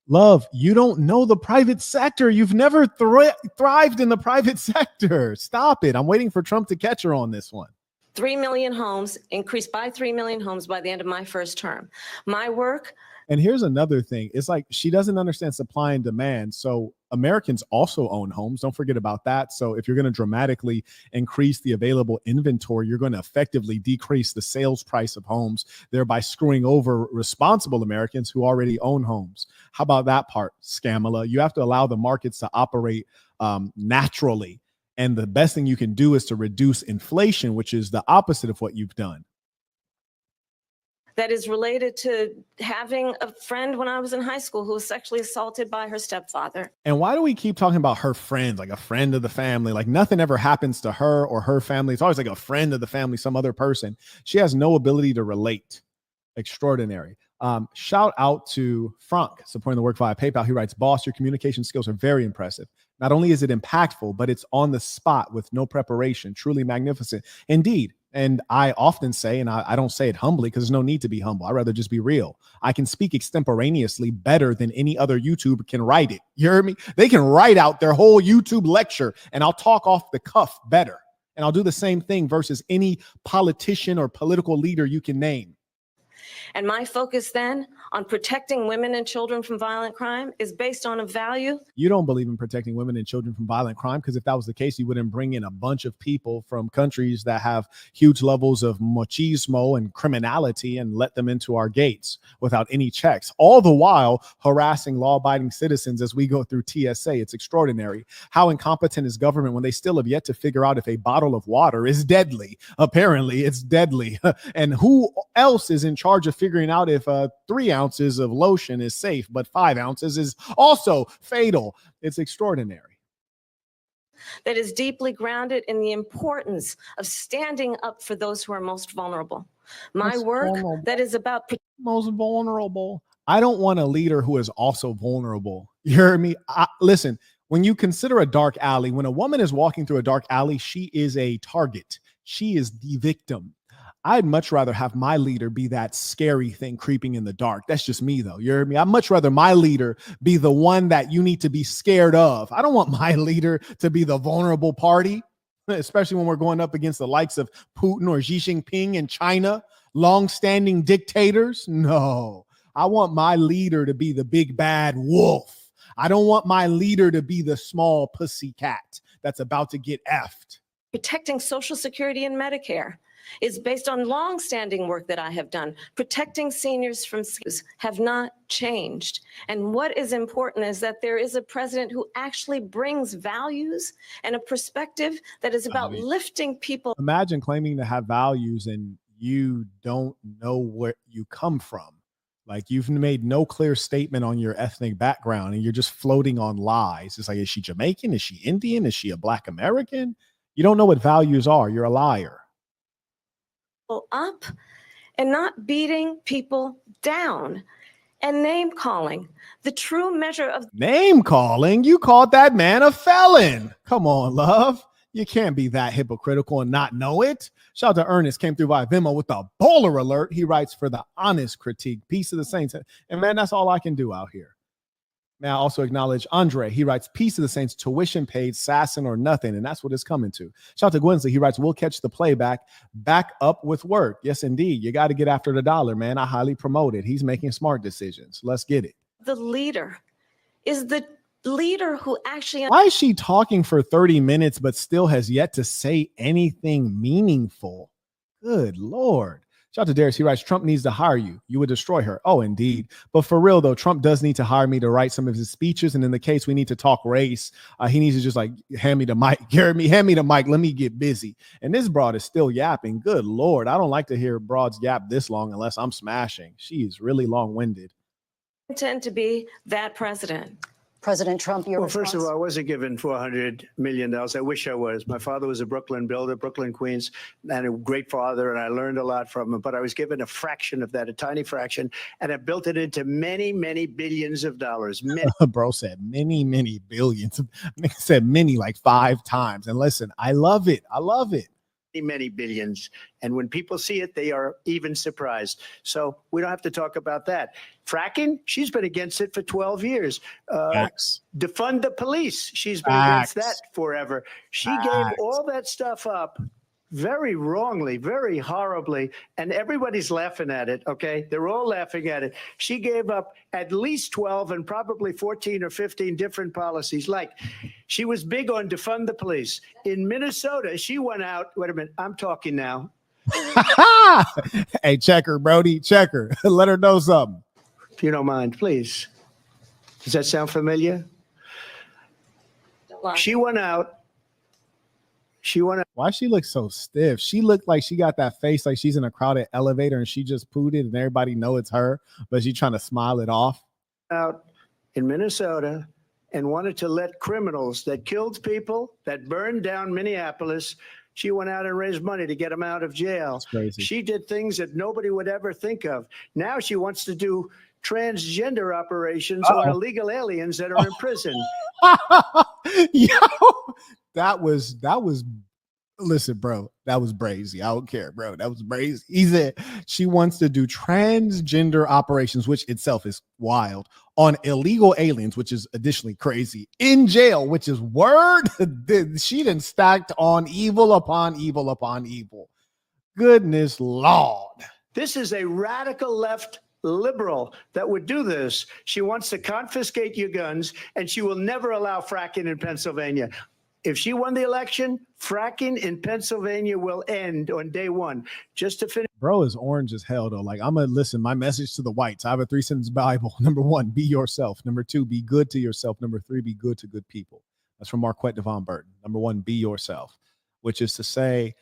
Love, you don't know the private sector. You've never thrived in the private sector. Stop it. I'm waiting for Trump to catch her on this one. 3 million homes, increased by 3 million homes by the end of my first term. My work. And here's another thing. It's like she doesn't understand supply and demand. So Americans also own homes. Don't forget about that. So if you're going to dramatically increase the available inventory, you're going to effectively decrease the sales price of homes, thereby screwing over responsible Americans who already own homes. How about that part, Scamala? You have to allow the markets to operate naturally. And the best thing you can do is to reduce inflation, which is the opposite of what you've done. That is related to having a friend when I was in high school who was sexually assaulted by her stepfather. And why do we keep talking about her friends, like a friend of the family? Like nothing ever happens to her or her family. It's always like a friend of the family, some other person. She has no ability to relate. Extraordinary. Shout out to Frank, supporting the work via PayPal. He writes, boss, your communication skills are very impressive. Not only is it impactful, but it's on the spot with no preparation. Truly magnificent. Indeed. And I often say, and I don't say it humbly because there's no need to be humble. I'd rather just be real. I can speak extemporaneously better than any other YouTuber can write it. You heard me? They can write out their whole YouTube lecture and I'll talk off the cuff better. And I'll do the same thing versus any politician or political leader you can name. And my focus then on protecting women and children from violent crime is based on a value. You don't believe in protecting women and children from violent crime, because if that was the case, you wouldn't bring in a bunch of people from countries that have huge levels of machismo and criminality and let them into our gates without any checks, all the while harassing law-abiding citizens as we go through TSA. It's extraordinary. How incompetent is government when they still have yet to figure out if a bottle of water is deadly? Apparently it's deadly. And who else is in charge of figuring out if 3 ounces of lotion is safe, but 5 ounces is also fatal? It's extraordinary. That is deeply grounded in the importance of standing up for those who are most vulnerable. My work that is about most vulnerable. I don't want a leader who is also vulnerable. You hear me? Listen, when you consider a dark alley, when a woman is walking through a dark alley, she is a target. She is the victim. I'd much rather have my leader be that scary thing creeping in the dark. That's just me, though. You hear me? I'd much rather my leader be the one that you need to be scared of. I don't want my leader to be the vulnerable party, especially when we're going up against the likes of Putin or Xi Jinping in China, long-standing dictators. No, I want my leader to be the big bad wolf. I don't want my leader to be the small pussy cat that's about to get effed. protecting Social Security and Medicare is based on long-standing work that I have done. Protecting seniors from schools have not changed. And what is important is that there is a president who actually brings values and a perspective that is about lifting people. Imagine claiming to have values and you don't know where you come from. Like, you've made no clear statement on your ethnic background and you're just floating on lies. It's like, is she Jamaican? Is she Indian? Is she a Black American? You don't know what values are. You're a liar. Up and not beating people down and name calling. The true measure of name calling? You called that man a felon. Come on, love. You can't be that hypocritical and not know it. Shout out to Ernest, came through via Venmo with the bowler alert. He writes for the honest critique. Peace of the saints. And man, that's all I can do out here. May I also acknowledge Andre. He writes, peace of the saints, tuition paid, Sasson or nothing. And that's what it's coming to. Shout out to Gwensley. He writes, we'll catch the playback, back up with work. Yes, indeed. You got to get after the dollar, man. I highly promote it. He's making smart decisions. Let's get it. the leader is the leader who actually. Why is she talking for 30 minutes, but still has yet to say anything meaningful? Good Lord. Shout out to Darius. He writes, Trump needs to hire you. You would destroy her. Oh, indeed. But for real, though, Trump does need to hire me to write some of his speeches. And in the case we need to talk race, he needs to just like hand me the mic. Jeremy, hand me the mic. Let me get busy. And this broad is still yapping. Good Lord. I don't like to hear broads yap this long unless I'm smashing. She is really long-winded. Intend to be that president. President Trump, your response? First of all, I wasn't given $400 million. I wish I was. My father was a Brooklyn builder, Brooklyn, Queens, and a great father, and I learned a lot from him. But I was given a fraction of that, a tiny fraction, and I built it into many, many billions of dollars. Bro said many, many billions. Nick said many like 5 times. And listen, I love it. I love it. Many billions. And when people see it, they are even surprised. So we don't have to talk about that. Fracking, she's been against it for 12 years. Defund the police, she's been against that forever. She gave all that stuff up very wrongly, very horribly, and everybody's laughing at it, okay? They're all laughing at it. She gave up at least 12 and probably 14 or 15 different policies. Like, she was big on defund the police. In Minnesota, she went out, wait a minute, I'm talking now. Hey, check her, Brody, check her. Let her know something. If you don't mind, please. Does that sound familiar? She went out. Why she look so stiff? She looked like she got that face like she's in a crowded elevator and she just pooed it and everybody know it's her, but she's trying to smile it off. Out in Minnesota and wanted to let criminals that killed people, that burned down Minneapolis, she went out and raised money to get them out of jail. That's crazy. She did things that nobody would ever think of. Now she wants to do transgender operations on illegal aliens that are in prison. Yo, that was listen, bro, that was brazy. I don't care, bro. That was brazy. He said she wants to do transgender operations, which itself is wild, on illegal aliens, which is additionally crazy, in jail, which is word. She done stacked on evil upon evil upon evil. Goodness Lord. This is a radical left liberal that would do this. She wants to confiscate your guns, and she will never allow fracking in Pennsylvania. If she won the election, fracking in Pennsylvania will end on day one. Just to finish. Bro is orange as hell, though. Like, I'm going to listen. My message to the whites. I have a 3-sentence Bible. Number 1, be yourself. Number 2, be good to yourself. Number 3, be good to good people. That's from Marquette Devon Burton. Number 1, be yourself, which is to say,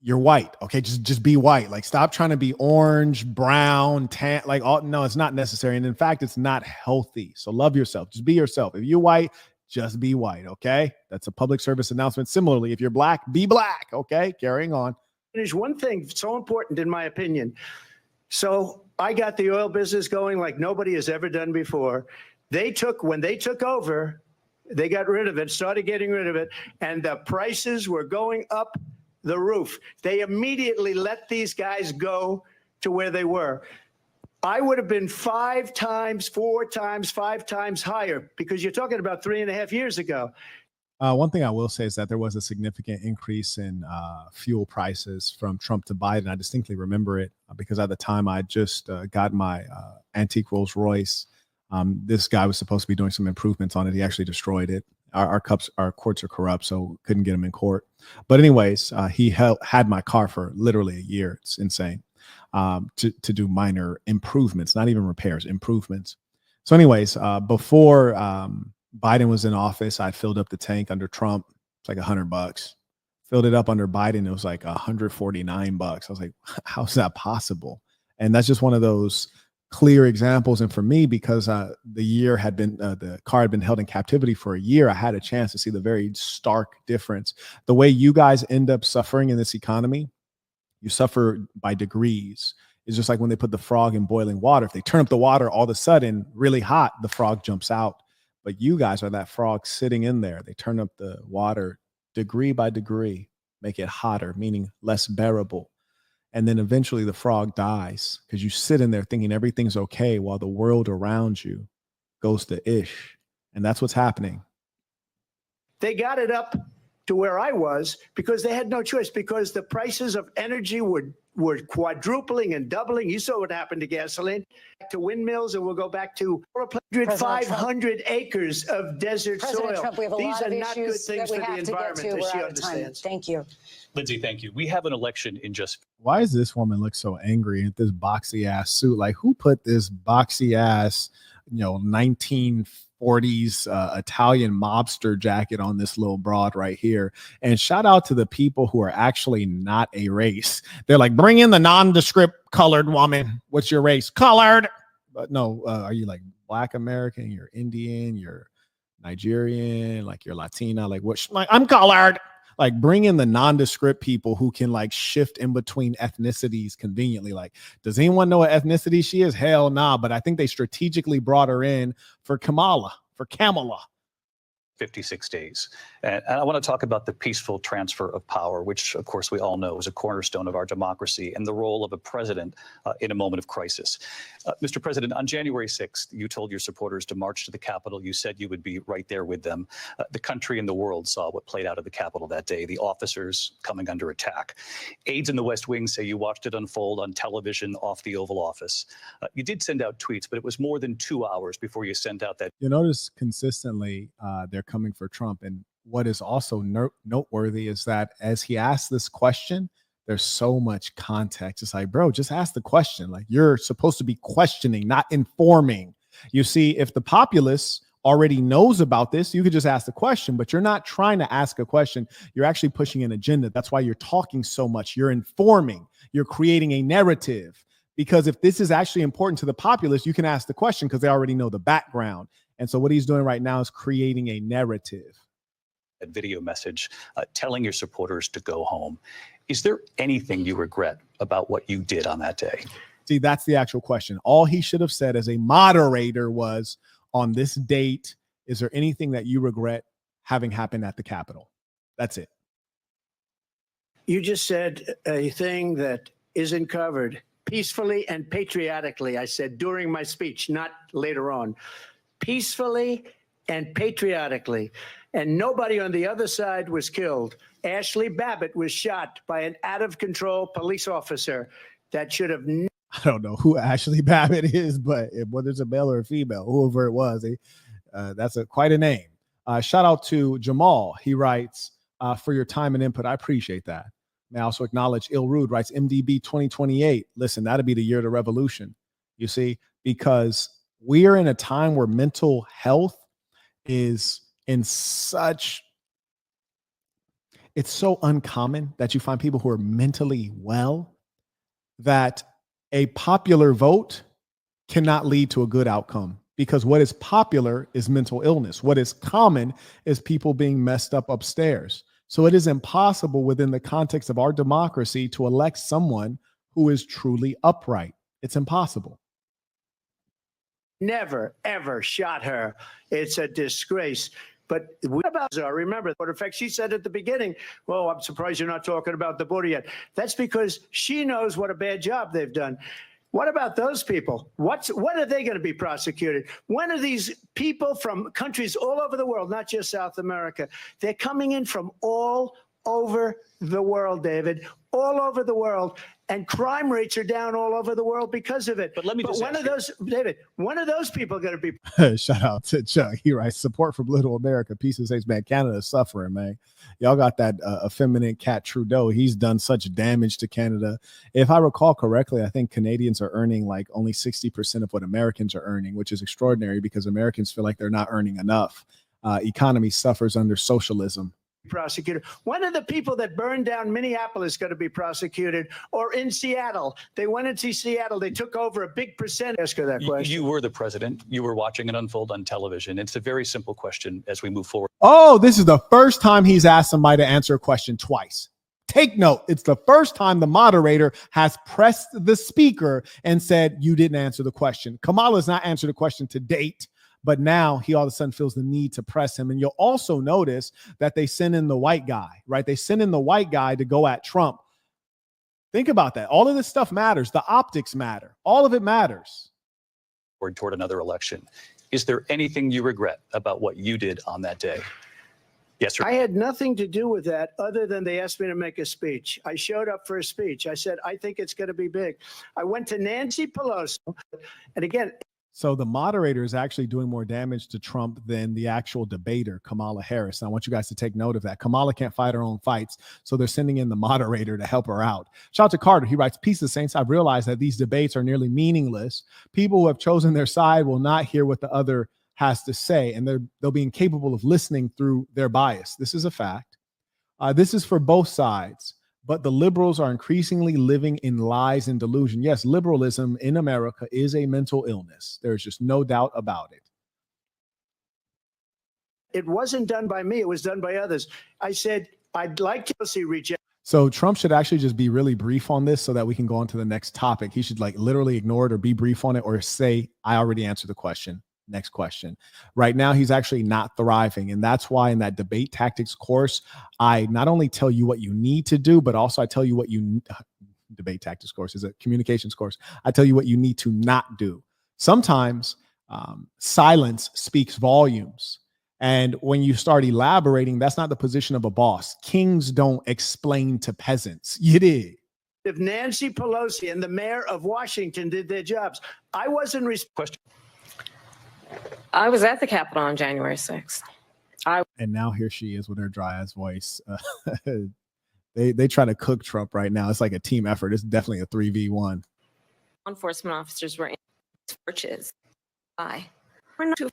you're white. Okay. Just be white. Like, stop trying to be orange, brown, tan. Like, no, it's not necessary. And in fact, it's not healthy. So love yourself. Just be yourself. If you're white, just be white. Okay. That's a public service announcement. Similarly, if you're black, be black. Okay. Carrying on. There's one thing so important, in my opinion. So I got the oil business going like nobody has ever done before. When they took over, they got rid of it, started getting rid of it, and the prices were going up the roof. They immediately let these guys go to where they were. I would have been 5 times, 4 times, 5 times higher, because you're talking about 3.5 years ago. One thing I will say is that there was a significant increase in fuel prices from Trump to Biden. I distinctly remember it because at the time I just got my antique Rolls Royce. This guy was supposed to be doing some improvements on it. He actually destroyed it. Our courts are corrupt, so couldn't get him in court. But anyways, he had my car for literally a year. It's insane. To do minor improvements, not even repairs, improvements. So anyways, before Biden was in office, I filled up the tank under Trump. It's like $100. Filled it up under Biden. It was like $149. I was like, how's that possible? And that's just one of those clear examples. And for me, because the car had been held in captivity for a year, I had a chance to see the very stark difference. The way you guys end up suffering in this economy, you suffer by degrees. It's just like when they put the frog in boiling water. If they turn up the water all of a sudden really hot, the frog jumps out. But you guys are that frog sitting in there. They turn up the water degree by degree, make it hotter, meaning less bearable. And then eventually the frog dies because you sit in there thinking everything's okay while the world around you goes to ish. And that's what's happening. They got it up to where I was because they had no choice, because the prices of energy were quadrupling and doubling. You saw what happened to gasoline, to windmills, and we'll go back to 500 acres of desert President soil. Trump, we have a These lot are of not good issues things that we for the have to get environment, to. as We're she out of time. understands. Thank you. Lindsay, thank you. We have an election in just. Why does this woman look so angry at this boxy ass suit? Like, who put this boxy ass, 1940s Italian mobster jacket on this little broad right here? And shout out to the people who are actually not a race. They're like, bring in the nondescript colored woman. What's your race? Colored. But no, are you like Black American? You're Indian, you're Nigerian, like you're Latina, like what? Like, I'm colored. Like, bring in the nondescript people who can like shift in between ethnicities conveniently. Like, does anyone know what ethnicity she is? Hell nah. But I think they strategically brought her in for Kamala. 56 days. And I want to talk about the peaceful transfer of power, which, of course, we all know is a cornerstone of our democracy, and the role of a president in a moment of crisis. Mr. President, on January 6th, you told your supporters to march to the Capitol. You said you would be right there with them. The country and the world saw what played out at the Capitol that day, the officers coming under attack. Aides in the West Wing say you watched it unfold on television off the Oval Office. You did send out tweets, but it was more than 2 hours before you sent out that. You notice consistently they're coming for Trump. And what is also noteworthy is that as he asked this question, there's so much context. It's like, bro, just ask the question. Like, you're supposed to be questioning, not informing. You see, if the populace already knows about this, you could just ask the question, but you're not trying to ask a question. You're actually pushing an agenda. That's why you're talking so much. You're informing. You're creating a narrative. Because if this is actually important to the populace, you can ask the question because they already know the background. And so what he's doing right now is creating a narrative. A video message telling your supporters to go home. Is there anything you regret about what you did on that day? See, that's the actual question. All he should have said as a moderator was, on this date, is there anything that you regret having happened at the Capitol? That's it. You just said a thing that isn't covered. Peacefully and patriotically, I said during my speech, not later on. Peacefully and patriotically. and nobody on the other side was killed. Ashley Babbitt was shot by an out-of-control police officer that should have. I don't know who Ashley Babbitt is, but whether it's a male or a female, whoever it was, that's quite a name. Shout out to Jamal. He writes, for your time and input. I appreciate that. May I also acknowledge Ilrude writes MDB 2028. Listen, that'll be the year of the revolution, you see, because we are in a time where mental health is in such, it's so uncommon that you find people who are mentally well that a popular vote cannot lead to a good outcome, because what is popular is mental illness. What is common is people being messed up upstairs. So it is impossible within the context of our democracy to elect someone who is truly upright. It's impossible. Never, ever shot her. It's a disgrace. But what about her? Remember, in fact, she said at the beginning, well, I'm surprised you're not talking about the border yet. That's because she knows what a bad job they've done. What about those people? When are they going to be prosecuted? When are these people from countries all over the world, not just South America? They're coming in from all over the world, David, all over the world. And crime rates are down all over the world because of it. But let me just when are those, David, when are those people going to be? Shout out to Chuck. He writes, support from Little America. Peace and says, man, Canada's suffering, man. Y'all got that effeminate cat Trudeau. He's done such damage to Canada. If I recall correctly, I think Canadians are earning like only 60% of what Americans are earning, which is extraordinary because Americans feel like they're not earning enough. Economy suffers under socialism. Prosecuted. When are the people that burned down Minneapolis going to be prosecuted? Or in Seattle? They went into Seattle. They took over a big percent. Ask her that question. You were the president. You were watching it unfold on television. It's a very simple question as we move forward. Oh, this is the first time he's asked somebody to answer a question twice. Take note. It's the first time the moderator has pressed the speaker and said, you didn't answer the question. Kamala's not answered the question to date. But now he all of a sudden feels the need to press him. And you'll also notice that they send in the white guy, right? They send in the white guy to go at Trump. Think about that. All of this stuff matters. The optics matter. All of it matters. Toward another election. Is there anything you regret about what you did on that day? Yes, sir. I had nothing to do with that other than they asked me to make a speech. I showed up for a speech. I said, I think it's going to be big. I went to Nancy Pelosi. And again, so the moderator is actually doing more damage to Trump than the actual debater, Kamala Harris. And I want you guys to take note of that. Kamala can't fight her own fights, so they're sending in the moderator to help her out. Shout out to Carter. He writes, peace of saints. I've realized that these debates are nearly meaningless. People who have chosen their side will not hear what the other has to say, and they'll be incapable of listening through their bias. This is a fact. This is for both sides. But the liberals are increasingly living in lies and delusion. Yes, liberalism in America is a mental illness. There's just no doubt about it. It wasn't done by me. It was done by others. I said, I'd like to see reject. So Trump should actually just be really brief on this so that we can go on to the next topic. He should like literally ignore it or be brief on it or say, I already answered the question. Next question. Right now, he's actually not thriving. And that's why in that debate tactics course, I not only tell you what you need to do, but also I tell you what you debate tactics course is a communications course. I tell you what you need to not do. Sometimes silence speaks volumes. And when you start elaborating, that's not the position of a boss. Kings don't explain to peasants. You did. If Nancy Pelosi and the mayor of Washington did their jobs, I wasn't Question. I was at the Capitol on January 6th. And now here she is with her dry ass voice. They try to cook Trump right now. It's like a team effort. It's definitely a 3v1. Law enforcement officers were in churches. We're not too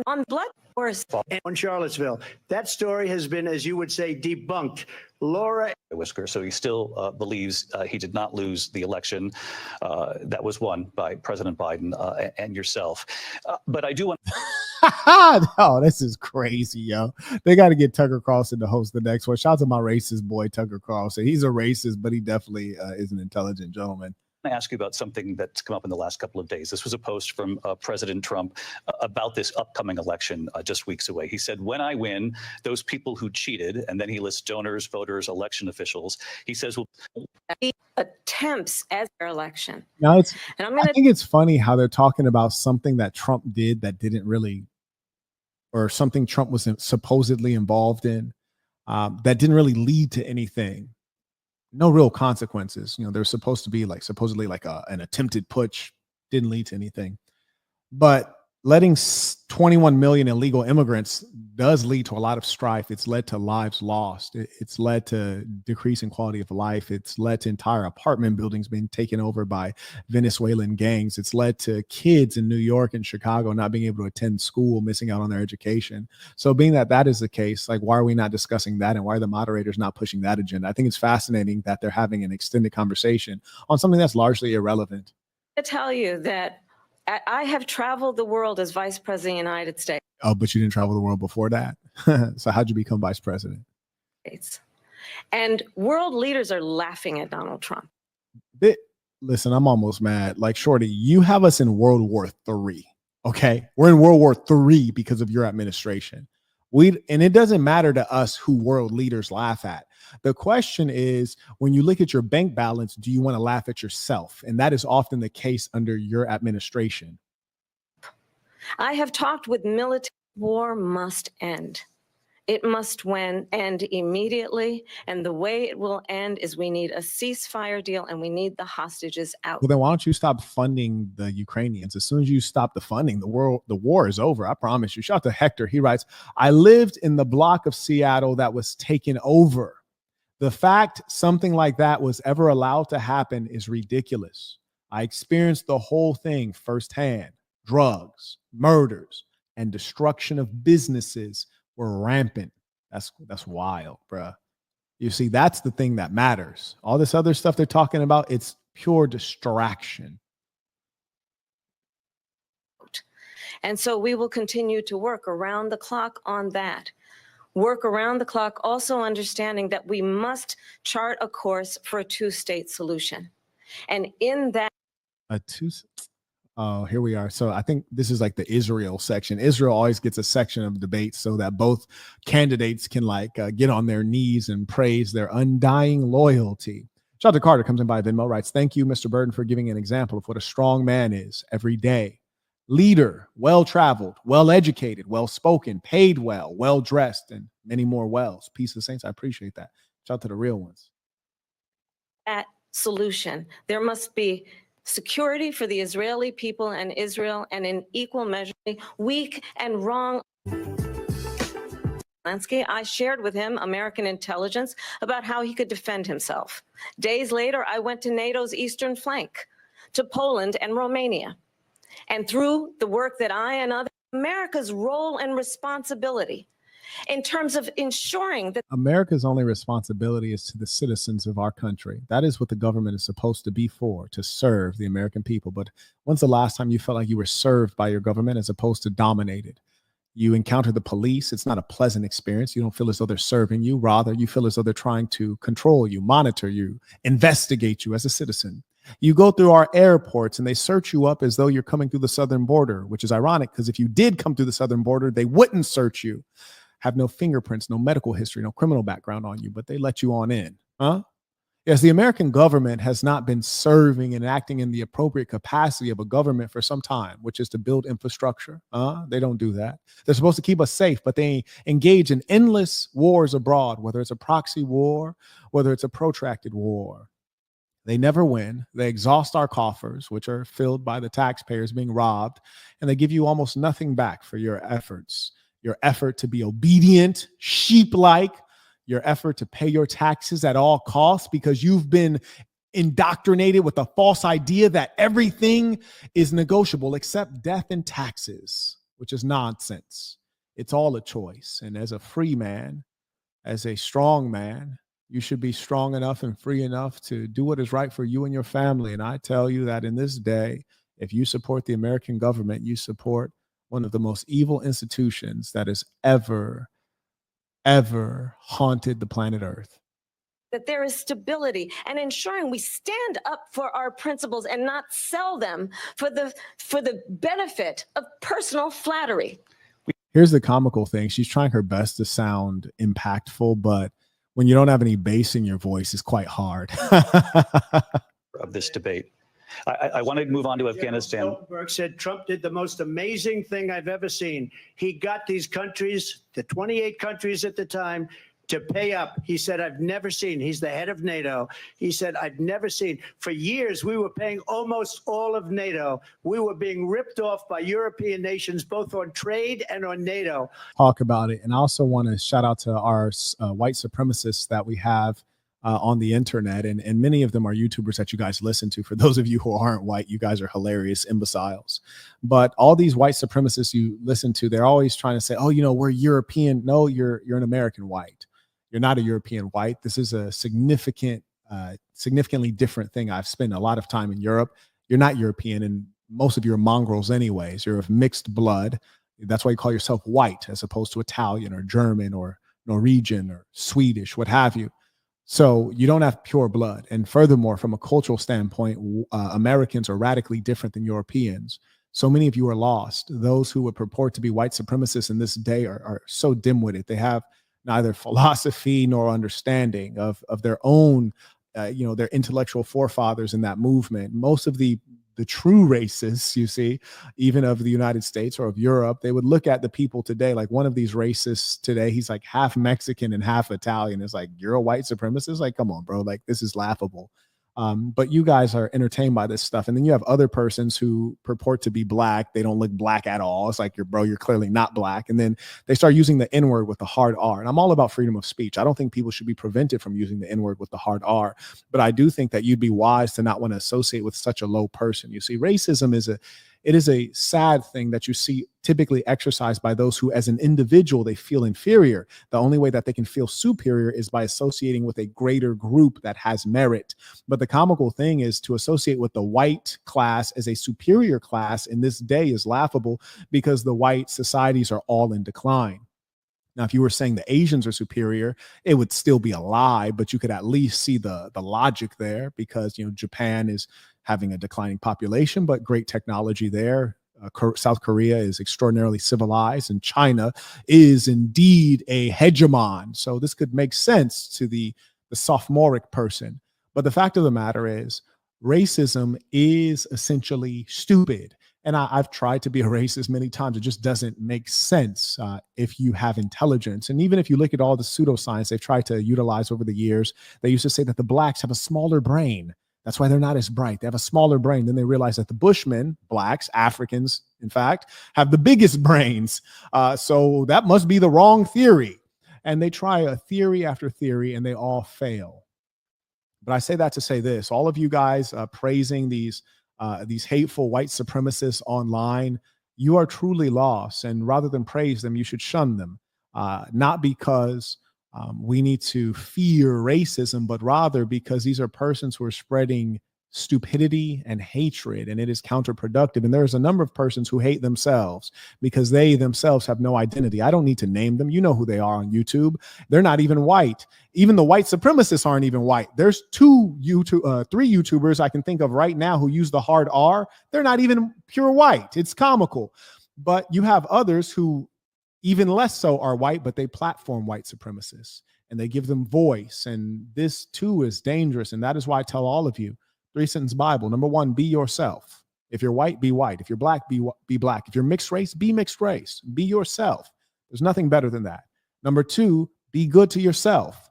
on blood wars. in Charlottesville. That story has been, as you would say, debunked. Laura. Whisker. So he still believes he did not lose the election that was won by President Biden and yourself. But I do want. No, this is crazy, yo. They got to get Tucker Carlson to host the next one. Shout out to my racist boy, Tucker Carlson. He's a racist, but he definitely is an intelligent gentleman. I want to ask you about something that's come up in the last couple of days. This was a post from President Trump about this upcoming election just weeks away. He said, when I win, those people who cheated, and then he lists donors, voters, election officials, he says, well, attempts as their election. Now And I'm I think it's funny how they're talking about something that Trump did that didn't really or something Trump was supposedly involved in that didn't really lead to anything. No real consequences. You know, there's supposed to be supposedly an attempted putsch, didn't lead to anything. But letting 21 million illegal immigrants does lead to a lot of strife. It's led to lives lost. It's led to decrease in quality of life. It's led to entire apartment buildings being taken over by Venezuelan gangs. It's led to kids in New York and Chicago not being able to attend school, missing out on their education. So being that that is the case, why are we not discussing that, and why are the moderators not pushing that agenda? I think it's fascinating that they're having an extended conversation on something that's largely irrelevant. I tell you that I have traveled the world as Vice President of the United States. Oh, but you didn't travel the world before that. So how'd you become vice president? And world leaders are laughing at Donald Trump. Listen, I'm almost mad. Shorty, you have us in World War III. Okay, we're in World War III because of your administration. And it doesn't matter to us who world leaders laugh at. The question is, when you look at your bank balance, do you want to laugh at yourself? And that is often the case under your administration. I have talked with military. War must end. It must end immediately. And the way it will end is we need a ceasefire deal and we need the hostages out. Well, then why don't you stop funding the Ukrainians? As soon as you stop the funding, the war is over. I promise you. Shout out to Hector. He writes, I lived in the block of Seattle that was taken over. The fact something like that was ever allowed to happen is ridiculous. I experienced the whole thing firsthand. Drugs, murders, and destruction of businesses were rampant. That's wild, bruh. You see, that's the thing that matters. All this other stuff they're talking about, it's pure distraction. And so we will continue to work around the clock on that. Work around the clock, also understanding that we must chart a course for a two-state solution. And in that... Oh, here we are. So I think this is the Israel section. Israel always gets a section of debate so that both candidates can get on their knees and praise their undying loyalty. Shout out to Carter, comes in by Venmo, writes, thank you, Mr. Burden, for giving an example of what a strong man is every day. Leader, well-traveled, well-educated, well-spoken, paid well, well-dressed, and many more wells. Peace of the saints. I appreciate that. Shout out to the real ones. That solution, there must be security for the Israeli people and Israel, and in equal measure, weak and wrong. I shared with him American intelligence about how he could defend himself. Days later, I went to NATO's eastern flank, to Poland and Romania. And through the work that I and others, America's role and responsibility in terms of ensuring that America's only responsibility is to the citizens of our country. That is what the government is supposed to be for, to serve the American people. But when's the last time you felt like you were served by your government as opposed to dominated? You encounter the police. It's not a pleasant experience. You don't feel as though they're serving you. Rather, you feel as though they're trying to control you, monitor you, investigate you as a citizen. You go through our airports and they search you up as though you're coming through the southern border, which is ironic because if you did come through the southern border, they wouldn't search you. Have no fingerprints, no medical history, no criminal background on you, but they let you on in. Huh? Yes, the American government has not been serving and acting in the appropriate capacity of a government for some time, which is to build infrastructure. They don't do that. They're supposed to keep us safe, but they engage in endless wars abroad, whether it's a proxy war, whether it's a protracted war. They never win. They exhaust our coffers, which are filled by the taxpayers being robbed, and they give you almost nothing back for your efforts. Your effort to be obedient, sheep-like, your effort to pay your taxes at all costs because you've been indoctrinated with a false idea that everything is negotiable except death and taxes, which is nonsense. It's all a choice. And as a free man, as a strong man, you should be strong enough and free enough to do what is right for you and your family. And I tell you that in this day, if you support the American government, you support one of the most evil institutions that has ever haunted the planet Earth. That there is stability and ensuring we stand up for our principles and not sell them for the benefit of personal flattery. Here's the comical thing. She's trying her best to sound impactful, but when you don't have any bass in your voice, it's quite hard. Of this debate. I want to move on to Afghanistan. Stoltenberg said Trump did the most amazing thing I've ever seen. He got these countries, the 28 countries at the time, to pay up. He said, I've never seen, he's the head of NATO. He said, I've never seen. For years, we were paying almost all of NATO. We were being ripped off by European nations, both on trade and on NATO. Talk about it. And I also want to shout out to our white supremacists that we have on the internet. And many of them are YouTubers that you guys listen to. For those of you who aren't white, you guys are hilarious imbeciles. But all these white supremacists you listen to, they're always trying to say, oh, you know, we're European. No, you're an American white. You're not a European white. This is a significantly different thing. I've spent a lot of time in Europe. You're not European, and most of you are mongrels anyways. You're of mixed blood. That's why you call yourself white as opposed to Italian or German or Norwegian or Swedish, what have you. So you don't have pure blood. And furthermore, from a cultural standpoint, Americans are radically different than Europeans. So many of you are lost. Those who would purport to be white supremacists in this day are so dim-witted. They have neither philosophy nor understanding of their own, their intellectual forefathers in that movement. Most of the true racists, you see, even of the United States or of Europe, they would look at the people today, like one of these racists today, he's like half Mexican and half Italian. It's like, you're a white supremacist? Like, come on, bro. Like, this is laughable. But you guys are entertained by this stuff. And then you have other persons who purport to be black. They don't look black at all. It's like, you're clearly not black. And then they start using the N-word with the hard R. And I'm all about freedom of speech. I don't think people should be prevented from using the N-word with the hard R. But I do think that you'd be wise to not want to associate with such a low person. You see, racism is a sad thing that you see typically exercised by those who, as an individual, they feel inferior. The only way that they can feel superior is by associating with a greater group that has merit. But the comical thing is to associate with the white class as a superior class in this day is laughable because the white societies are all in decline. Now, if you were saying the Asians are superior, it would still be a lie, but you could at least see the logic there because, Japan is having a declining population, but great technology there. South Korea is extraordinarily civilized, and China is indeed a hegemon. So this could make sense to the sophomoric person. But the fact of the matter is, racism is essentially stupid. And I've tried to be a racist many times. It just doesn't make sense if you have intelligence. And even if you look at all the pseudoscience they've tried to utilize over the years, they used to say that the blacks have a smaller brain. That's why they're not as bright. They have a smaller brain. Then they realize that the Bushmen, blacks, Africans, in fact, have the biggest brains. So that must be the wrong theory. And they try a theory after theory, and they all fail. But I say that to say this: all of you guys praising these hateful white supremacists online, you are truly lost. And rather than praise them, you should shun them. Not because we need to fear racism, but rather because these are persons who are spreading stupidity and hatred, and it is counterproductive. And there's a number of persons who hate themselves because they themselves have no identity. I don't need to name them. You know who they are on YouTube. They're not even white. Even the white supremacists aren't even white. There's three YouTubers I can think of right now who use the hard R. They're not even pure white. It's comical. But you have others who even less so are white, but they platform white supremacists and they give them voice. And this too is dangerous. And that is why I tell all of you, 3-sentence Bible. Number 1, be yourself. If you're white, be white. If you're black, be black. If you're mixed race, be mixed race. Be yourself. There's nothing better than that. Number 2, be good to yourself.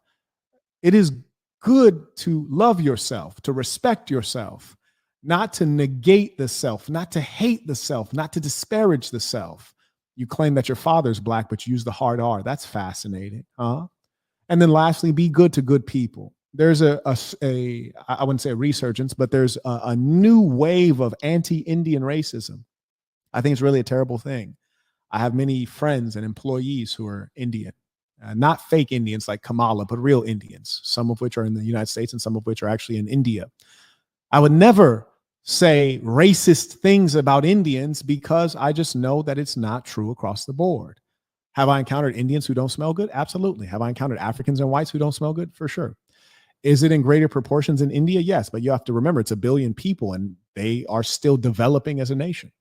It is good to love yourself, to respect yourself, not to negate the self, not to hate the self, not to disparage the self. You claim that your father's black, but you use the hard R. That's fascinating, huh? And then lastly, be good to good people. There's I wouldn't say a resurgence, but there's a new wave of anti-Indian racism. I think it's really a terrible thing. I have many friends and employees who are Indian, not fake Indians like Kamala, but real Indians, some of which are in the United States and some of which are actually in India. I would never say racist things about Indians because I just know that it's not true across the board. Have I encountered Indians who don't smell good? Absolutely. Have I encountered Africans and whites who don't smell good? For sure. Is it in greater proportions in India? Yes, but you have to remember it's 1 billion people and they are still developing as a nation.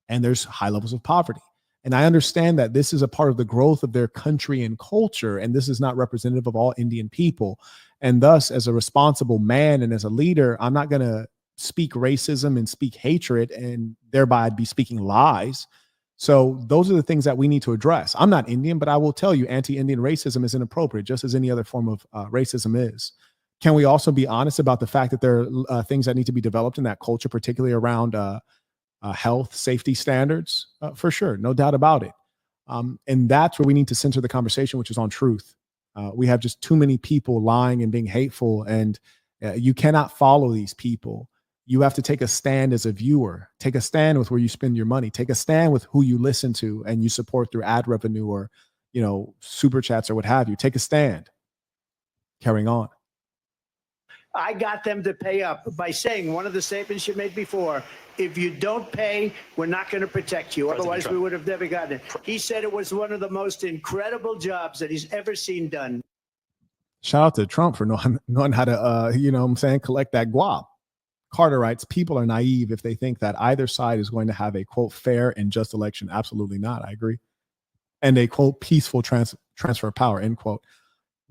And there's high levels of poverty. And I understand that this is a part of the growth of their country and culture, and this is not representative of all Indian people. And thus, as a responsible man and as a leader, I'm not going to speak racism and speak hatred and thereby be speaking lies. So those are the things that we need to address. I'm not Indian, but I will tell you anti-Indian racism is inappropriate, just as any other form of racism is. Can we also be honest about the fact that there are things that need to be developed in that culture, particularly around health, safety standards? For sure, no doubt about it. And that's where we need to center the conversation, which is on truth. We have just too many people lying and being hateful, and you cannot follow these people. You have to take a stand as a viewer, take a stand with where you spend your money, take a stand with who you listen to and you support through ad revenue or, super chats or what have you. Take a stand. Carrying on. I got them to pay up by saying one of the statements you made before, if you don't pay, we're not going to protect you. President Otherwise, Trump. we would have never gotten it. He said it was one of the most incredible jobs that he's ever seen done. Shout out to Trump for knowing how to, collect that guap. Carter writes, people are naive if they think that either side is going to have a, quote, fair and just election. Absolutely not. I agree. And a, quote, peaceful transfer of power, end quote.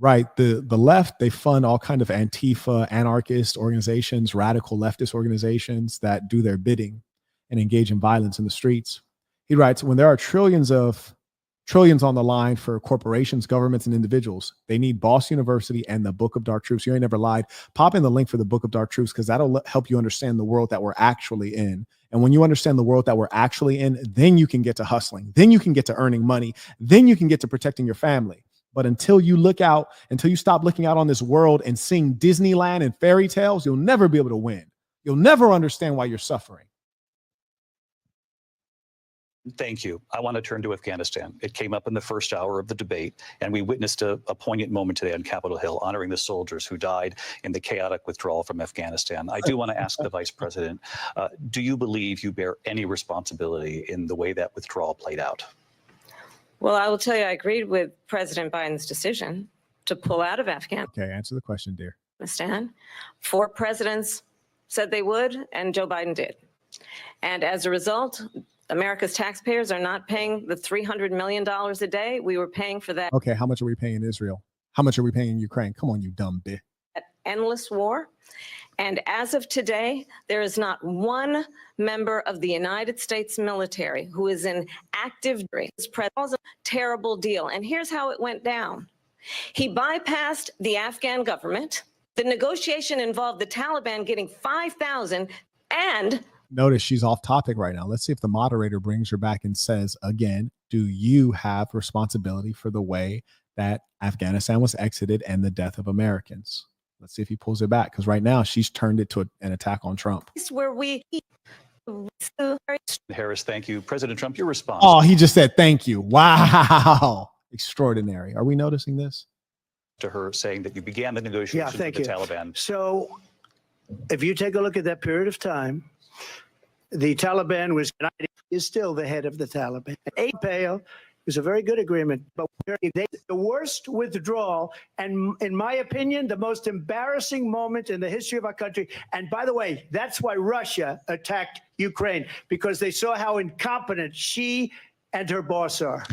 Right. The left, they fund all kind of Antifa, anarchist organizations, radical leftist organizations that do their bidding and engage in violence in the streets. He writes, when there are trillions on the line for corporations, governments, and individuals, they need Boss University and the Book of Dark Truths. You ain't never lied. Pop in the link for the Book of Dark Truths, because that'll help you understand the world that we're actually in. And when you understand the world that we're actually in, then you can get to hustling. Then you can get to earning money. Then you can get to protecting your family. But until you stop looking out on this world and seeing Disneyland and fairy tales, you'll never be able to win. You'll never understand why you're suffering. Thank you. I want to turn to Afghanistan. It came up in the first hour of the debate, and we witnessed a poignant moment today on Capitol Hill, honoring the soldiers who died in the chaotic withdrawal from Afghanistan. I do want to ask the Vice President, do you believe you bear any responsibility in the way that withdrawal played out? Well, I will tell you, I agreed with President Biden's decision to pull out of Afghanistan. Okay, answer the question, dear. 4 presidents said they would, and Joe Biden did. And as a result, America's taxpayers are not paying the $300 million a day we were paying for that. Okay, how much are we paying Israel? How much are we paying Ukraine? Come on, you dumb bitch. Endless war. And as of today, there is not one member of the United States military who is in active duty. This was a terrible deal. And here's how it went down. He bypassed the Afghan government. The negotiation involved the Taliban getting 5,000 and notice she's off topic right now. Let's see if the moderator brings her back and says again, do you have responsibility for the way that Afghanistan was exited and the death of Americans? Let's see if he pulls it back, because right now she's turned it to an attack on Trump. Where we Harris, thank you. President Trump, your response. Oh, he just said thank you. Wow. Extraordinary. Are we noticing this? To her saying that you began the negotiations with the Taliban. So if you take a look at that period of time, the Taliban is still the head of the Taliban. It was a very good agreement, but the worst withdrawal, and in my opinion, the most embarrassing moment in the history of our country. And by the way, that's why Russia attacked Ukraine, because they saw how incompetent she and her boss are.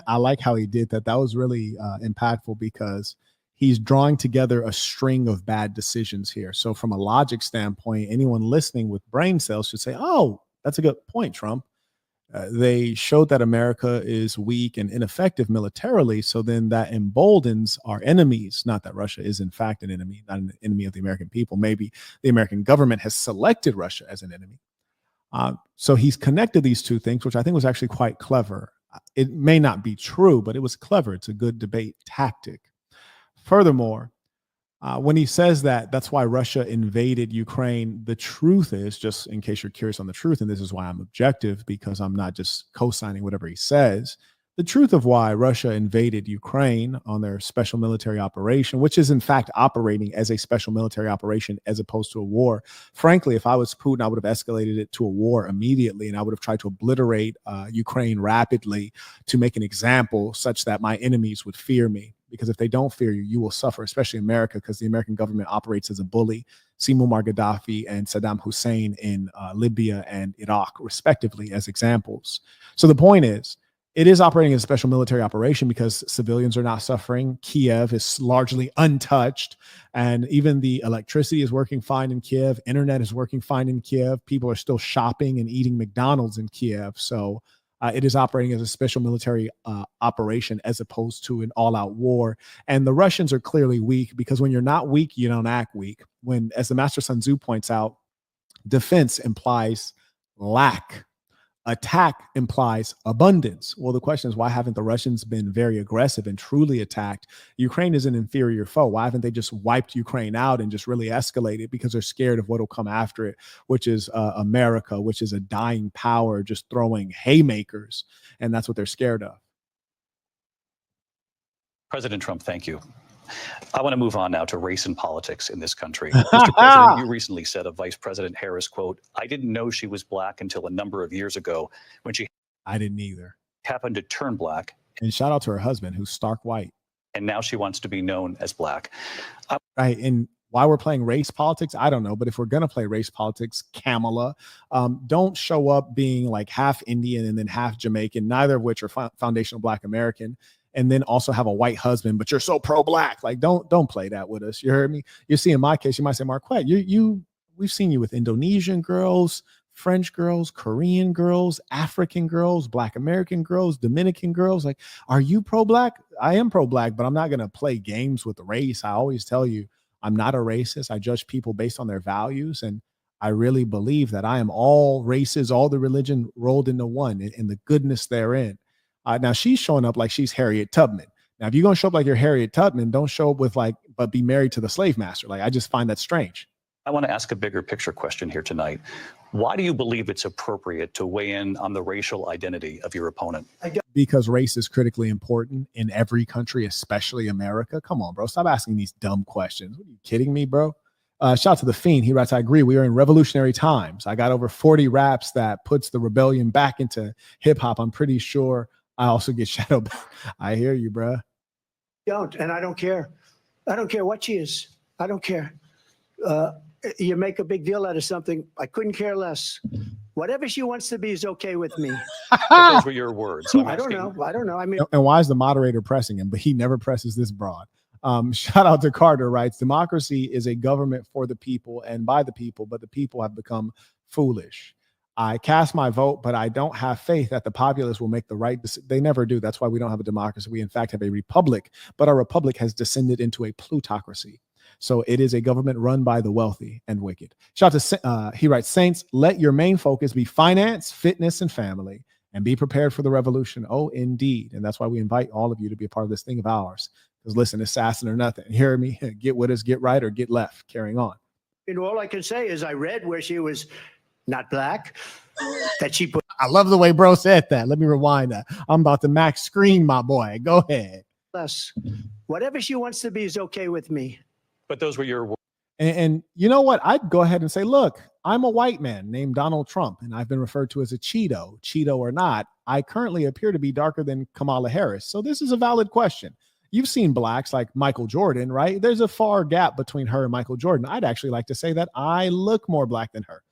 I like how he did that. That was really impactful, because he's drawing together a string of bad decisions here. So from a logic standpoint, anyone listening with brain cells should say, oh, that's a good point, Trump. They showed that America is weak and ineffective militarily. So then that emboldens our enemies. Not that Russia is in fact an enemy, not an enemy of the American people. Maybe the American government has selected Russia as an enemy. So he's connected these two things, which I think was actually quite clever. It may not be true, but it was clever. It's a good debate tactic. Furthermore, when he says that that's why Russia invaded Ukraine, the truth is, just in case you're curious on the truth, and this is why I'm objective, because I'm not just co-signing whatever he says, the truth of why Russia invaded Ukraine on their special military operation, which is in fact operating as a special military operation as opposed to a war. Frankly, if I was Putin, I would have escalated it to a war immediately, and I would have tried to obliterate Ukraine rapidly to make an example such that my enemies would fear me. Because if they don't fear you, you will suffer, especially America, because the American government operates as a bully. See Muammar Gaddafi and Saddam Hussein in Libya and Iraq, respectively, as examples. So the point is, It is operating as a special military operation because civilians are not suffering. Kiev is largely untouched. And even the electricity is working fine in Kiev. Internet is working fine in Kiev. People are still shopping and eating McDonald's in Kiev. So it is operating as a special military operation as opposed to an all-out war. And the Russians are clearly weak because when you're not weak, you don't act weak. When, as the Master Sun Tzu points out, defense implies lack. Attack implies abundance. Well, the question is, why haven't the Russians been very aggressive and truly attacked? Ukraine is an inferior foe. Why haven't they just wiped Ukraine out and just really escalated? Because they're scared of what will come after it, which is America, which is a dying power just throwing haymakers. And that's what they're scared of. President Trump, thank you. I want to move on now to race and politics in this country. Mr. President, you recently said of Vice President Harris, quote, "I didn't know she was black until a number of years ago when she I didn't either. happened to turn black. And shout out to her husband, who's stark white. And now she wants to be known as black." Right. And why we're playing race politics, I don't know. But if we're going to play race politics, Kamala, don't show up being like half Indian and then half Jamaican, neither of which are foundational Black American. And then also have a white husband, but you're so pro-black. Like, don't play that with us. You heard me? You see, in my case, you might say, Marquette, we've seen you with Indonesian girls, French girls, Korean girls, African girls, Black American girls, Dominican girls. Like, are you pro-black? I am pro-black, but I'm not going to play games with race. I always tell you, I'm not a racist. I judge people based on their values. And I really believe that I am all races, all the religion rolled into one and the goodness therein. Now she's showing up like she's Harriet Tubman. Now, if you're going to show up like you're Harriet Tubman, don't show up with like, but be married to the slave master. Like, I just find that strange. I want to ask a bigger picture question here tonight. Why do you believe it's appropriate to weigh in on the racial identity of your opponent? Because race is critically important in every country, especially America. Come on, bro. Stop asking these dumb questions. Are you kidding me, bro? Shout out to the Fiend. He writes, "I agree. We are in revolutionary times. I got over 40 raps that puts the rebellion back into hip hop. I'm pretty sure I also get shadowed." I hear you, bro. Don't, and I don't care. I don't care what she is. I don't care. You make a big deal out of something. I couldn't care less. Whatever she wants to be is okay with me. But those were your words. So I don't know. I don't know. I mean, and why is the moderator pressing him? But he never presses this broad. Shout out to Carter, writes, "Democracy is a government for the people and by the people, but the people have become foolish. I cast my vote, but I don't have faith that the populace will make the right decision." They never do. That's why we don't have a democracy. We, in fact, have a republic, but our republic has descended into a plutocracy. So it is a government run by the wealthy and wicked. Shout out to, he writes, "Saints, let your main focus be finance, fitness, and family, and be prepared for the revolution." Oh, indeed. And that's why we invite all of you to be a part of this thing of ours. Because listen, assassin or nothing. Hear me? Get with us, get right, or get left. Carrying on. and all I can say is I read where she was not black, that she put. I love the way bro said that. Let me rewind that. I'm about to max screen, my boy. Go ahead. Us. Whatever she wants to be is okay with me. But those were your words. And you know what? I'd go ahead and say, look, I'm a white man named Donald Trump, and I've been referred to as a Cheeto. Cheeto or not, I currently appear to be darker than Kamala Harris. So this is a valid question. You've seen blacks like Michael Jordan, right? There's a far gap between her and Michael Jordan. I'd actually like to say that I look more black than her.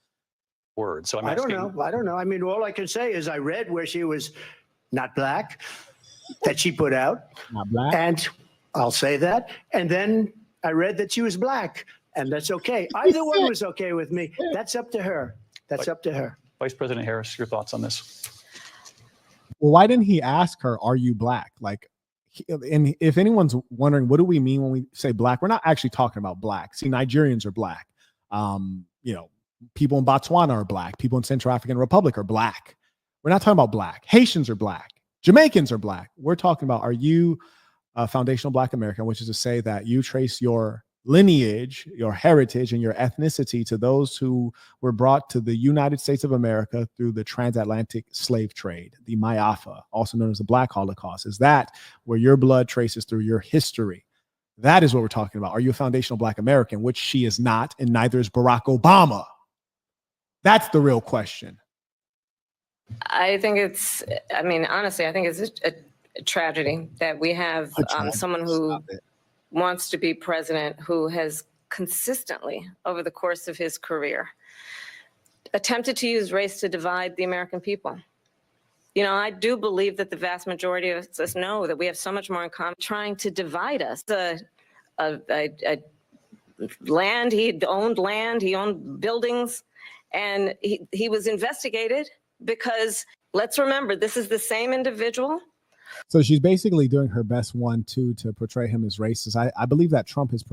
Words. So I don't know. I mean, all I can say is I read where she was not black, that she put out. Not black. And I'll say that. And then I read that she was black, and that's okay. Either one was okay with me. That's up to her. That's up to her. Vice President Harris, your thoughts on this? Well, why didn't he ask her, are you black? Like, and if anyone's wondering, what do we mean when we say black? We're not actually talking about black. See, Nigerians are black. You know, people in Botswana are black. People in Central African Republic are black. We're not talking about black. Haitians are black. Jamaicans are black. We're talking about, are you a foundational Black American, which is to say that you trace your lineage, your heritage, and your ethnicity to those who were brought to the United States of America through the transatlantic slave trade, the Mayafa, also known as the Black Holocaust. Is that where your blood traces through your history? That is what we're talking about. Are you a foundational Black American, which she is not, and neither is Barack Obama? That's the real question. I think it's, I mean, honestly, I think it's a tragedy that we have someone who wants to be president who has consistently, over the course of his career, attempted to use race to divide the American people. You know, I do believe that the vast majority of us know that we have so much more in common. Trying to divide us. Land, he owned buildings, and he was investigated because, let's remember, this is the same individual. So she's basically doing her best 1-2 to portray him as racist. I believe that Trump has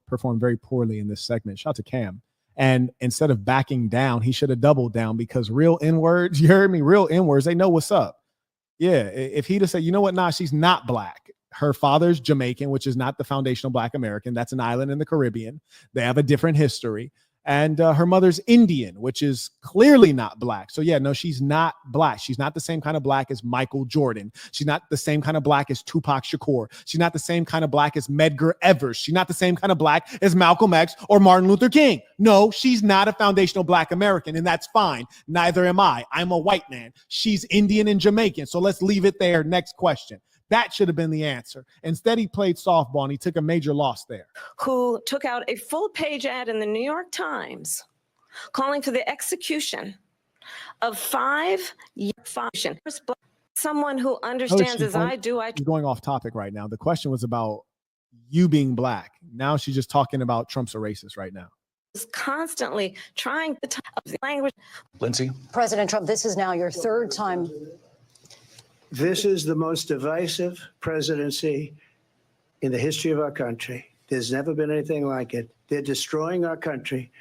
performed very poorly in this segment. Shout out to Cam. And instead of backing down, he should have doubled down, because real N-words, you heard me, real N-words, they know what's up. Yeah, if he'd have said, you know what, nah, she's not black. Her father's Jamaican, which is not the foundational Black American. That's an island in the Caribbean. They have a different history. And her mother's Indian, which is clearly not black. So yeah, no, she's not black. She's not the same kind of black as Michael Jordan. She's not the same kind of black as Tupac Shakur. She's not the same kind of black as Medgar Evers. She's not the same kind of black as Malcolm X or Martin Luther King. No, she's not a foundational Black American, and that's fine. Neither am I. I'm a white man. She's Indian and Jamaican. So let's leave it there. Next question. That should have been the answer. Instead, he played softball and he took a major loss there. Who took out a full-page ad in the New York Times calling for the execution of someone who understands, as I do. She's going off topic right now. The question was about you being black. Now she's just talking about Trump's a racist right now. Is constantly trying to the language. Lindsay? President Trump, this is now your third time. This is the most divisive presidency in the history of our country. There's never been anything like it. They're destroying our country,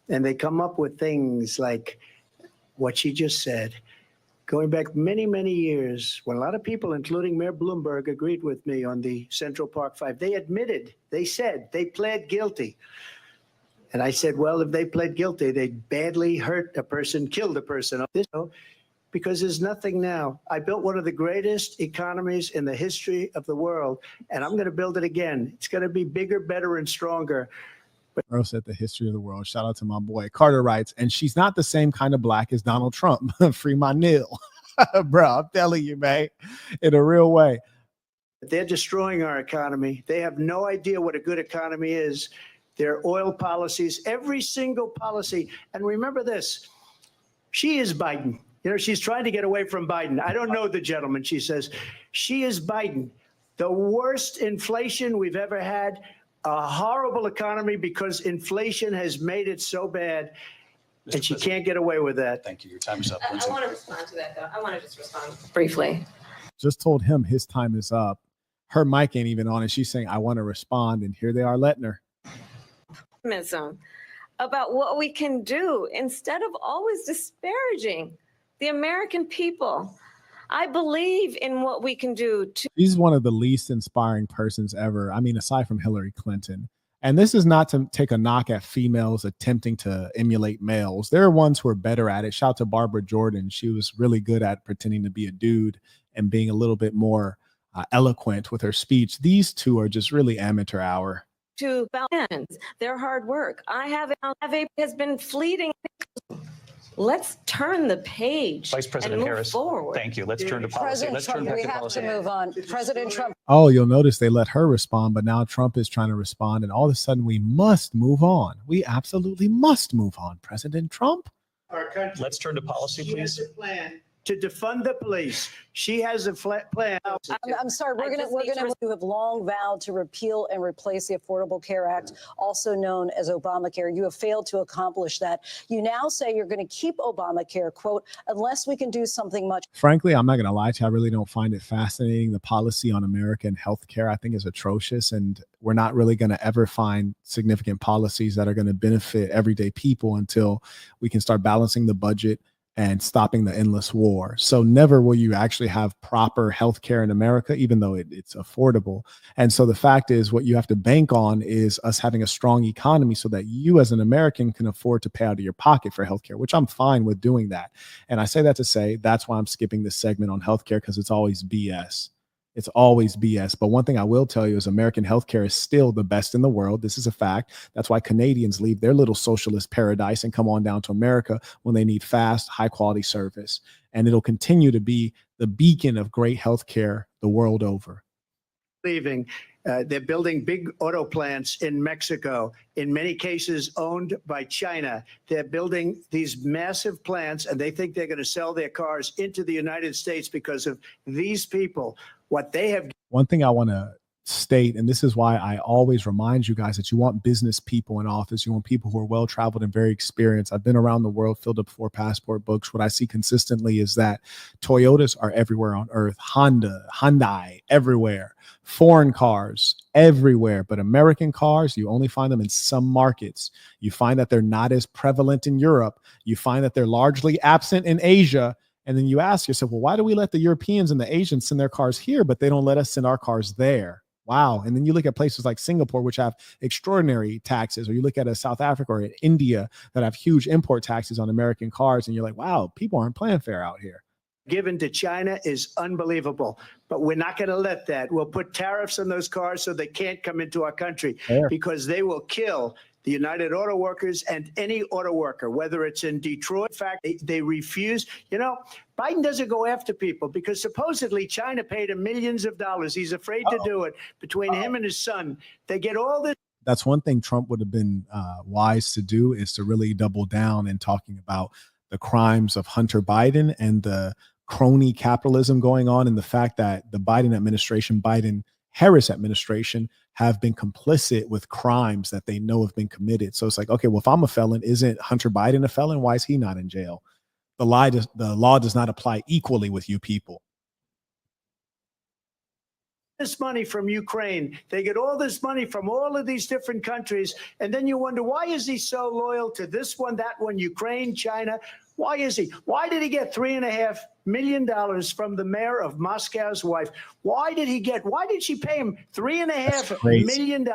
and they come up with things like what she just said. Going back many, many years, when a lot of people, including Mayor Bloomberg, agreed with me on the Central Park Five, they admitted, they said, they pled guilty. And I said, well, if they pled guilty, they badly hurt a person, killed a person. Because there's nothing now. I built one of the greatest economies in the history of the world, and I'm going to build it again. It's going to be bigger, better, and stronger. Earl said the history of the world. Shout out to my boy. Carter writes, and she's not the same kind of black as Donald Trump. Free my nil. Bro, I'm telling you, man, in a real way. They're destroying our economy. They have no idea what a good economy is. Their oil policies, every single policy. And remember this, she is Biden. You know, she's trying to get away from Biden. I don't know the gentleman, she says. She is Biden. The worst inflation we've ever had, a horrible economy because inflation has made it so bad, and she can't get away with that. Thank you. Your time is up. I want to respond to that, though. I want to just respond briefly. Just told him his time is up. Her mic ain't even on, and she's saying, I want to respond, and here they are letting her. About what we can do instead of always disparaging the American people. I believe in what we can do. She's one of the least inspiring persons ever. I mean, aside from Hillary Clinton. And this is not to take a knock at females attempting to emulate males. There are ones who are better at it. Shout out to Barbara Jordan. She was really good at pretending to be a dude and being a little bit more eloquent with her speech. These two are just really amateur hour. To balance their hard work. Has been fleeting. Let's turn the page. Vice President and move Harris, forward. Thank you. Let's turn to policy. President Let's Trump, turn back we to have policy. to move on. President Trump. Oh, you'll notice they let her respond, but now Trump is trying to respond, and all of a sudden we must move on. We absolutely must move on. President Trump. Our country. Let's turn to policy, please. Plan to defund the police. She has a plan. I'm sorry. You have long vowed to repeal and replace the Affordable Care Act, also known as Obamacare. You have failed to accomplish that. You now say you're going to keep Obamacare, quote, unless we can do something much. Frankly, I'm not going to lie to you. I really don't find it fascinating. The policy on American healthcare, I think, is atrocious. And we're not really going to ever find significant policies that are going to benefit everyday people until we can start balancing the budget and stopping the endless war. So never will you actually have proper healthcare in America, even though it's affordable. And so the fact is, what you have to bank on is us having a strong economy so that you as an American can afford to pay out of your pocket for healthcare, which I'm fine with doing that. And I say that to say that's why I'm skipping this segment on healthcare, because it's always BS. It's always BS. But one thing I will tell you is American healthcare is still the best in the world. This is a fact. That's why Canadians leave their little socialist paradise and come on down to America when they need fast, high quality service. And it'll continue to be the beacon of great healthcare the world over. Leaving. They're building big auto plants in Mexico, in many cases owned by China. They're building these massive plants, and they think they're going to sell their cars into the United States because of these people, what they have. One thing I want to state, and this is why I always remind you guys that you want business people in office. You want people who are well-traveled and very experienced. I've been around the world, filled up 4 passport books. What I see consistently is that Toyotas are everywhere on earth, Hyundai everywhere, foreign cars everywhere, but American cars, you only find them in some markets. You find that they're not as prevalent in Europe. You find that they're largely absent in Asia. And then you ask yourself, well, why do we let the Europeans and the Asians send their cars here, but they don't let us send our cars there? Wow. And then you look at places like Singapore, which have extraordinary taxes, or you look at a South Africa or India that have huge import taxes on American cars. And you're like, wow, people aren't playing fair out here. Given to China is unbelievable, but we're not going to let that. We'll put tariffs on those cars so they can't come into our country because they will kill the United Auto Workers and any auto worker, whether it's in Detroit. In fact, they refuse. You know, Biden doesn't go after people because supposedly China paid him millions of dollars. He's afraid to do it. Between him and his son, they get all this. That's one thing Trump would have been wise to do, is to really double down in talking about the crimes of Hunter Biden and the crony capitalism going on, and the fact that the Biden administration, Biden-Harris administration, have been complicit with crimes that they know have been committed. So it's like, okay, well, if I'm a felon, isn't Hunter Biden a felon? Why is he not in jail? The law does not apply equally with you people. This money from Ukraine. They get all this money from all of these different countries. And then you wonder, why is he so loyal to this one, that one, Ukraine, China? Why is he? Why did he get $3.5 million from the mayor of Moscow's wife? Why did she pay him $3.5 million?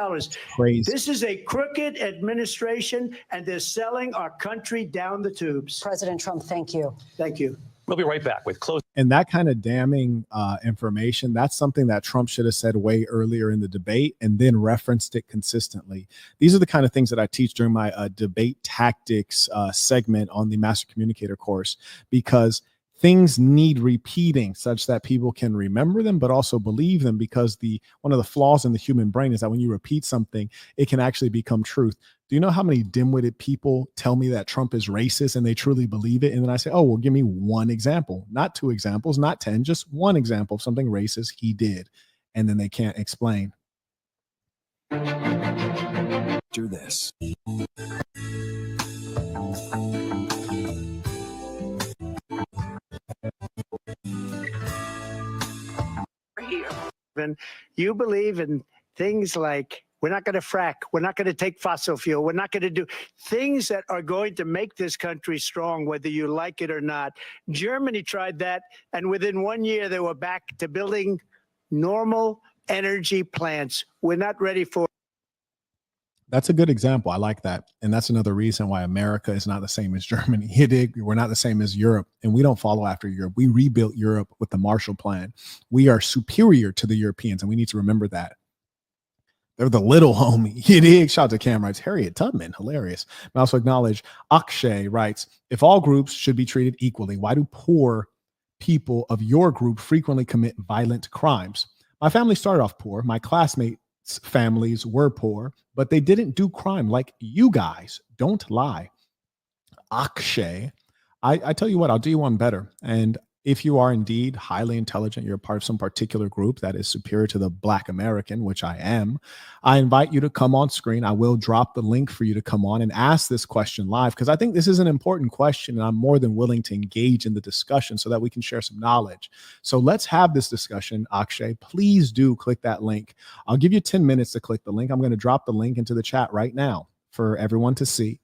Crazy. This is a crooked administration, and they're selling our country down the tubes. President Trump, thank you. Thank you. We'll be right back with close. And that kind of damning information, that's something that Trump should have said way earlier in the debate and then referenced it consistently. These are the kind of things that I teach during my debate tactics segment on the Master Communicator course, because things need repeating such that people can remember them, but also believe them, because one of the flaws in the human brain is that when you repeat something, it can actually become truth. Do you know how many dim-witted people tell me that Trump is racist and they truly believe it? And then I say, oh, well, give me one example, not 2 examples, not 10, just one example of something racist he did. And then they can't explain. Do this. You believe in things like, we're not going to frack, we're not going to take fossil fuel, we're not going to do things that are going to make this country strong, whether you like it or not. Germany tried that, and within 1 year, they were back to building normal energy plants. We're not ready for. That's a good example. I like that. And that's another reason why America is not the same as Germany. We're not the same as Europe, and we don't follow after Europe. We rebuilt Europe with the Marshall Plan. We are superior to the Europeans, and we need to remember that. They're the little homie. Shout out to Cam writes, Harriet Tubman, hilarious. I also acknowledge Akshay writes, if all groups should be treated equally, why do poor people of your group frequently commit violent crimes? My family started off poor. My classmates' families were poor, but they didn't do crime like you guys. Don't lie. Akshay, I tell you what, I'll do you one better. And if you are indeed highly intelligent, you're a part of some particular group that is superior to the Black American, which I am, I invite you to come on screen. I will drop the link for you to come on and ask this question live, because I think this is an important question, and I'm more than willing to engage in the discussion so that we can share some knowledge. So let's have this discussion. Akshay, please do click that link. I'll give you 10 minutes to click the link. I'm going to drop the link into the chat right now for everyone to see.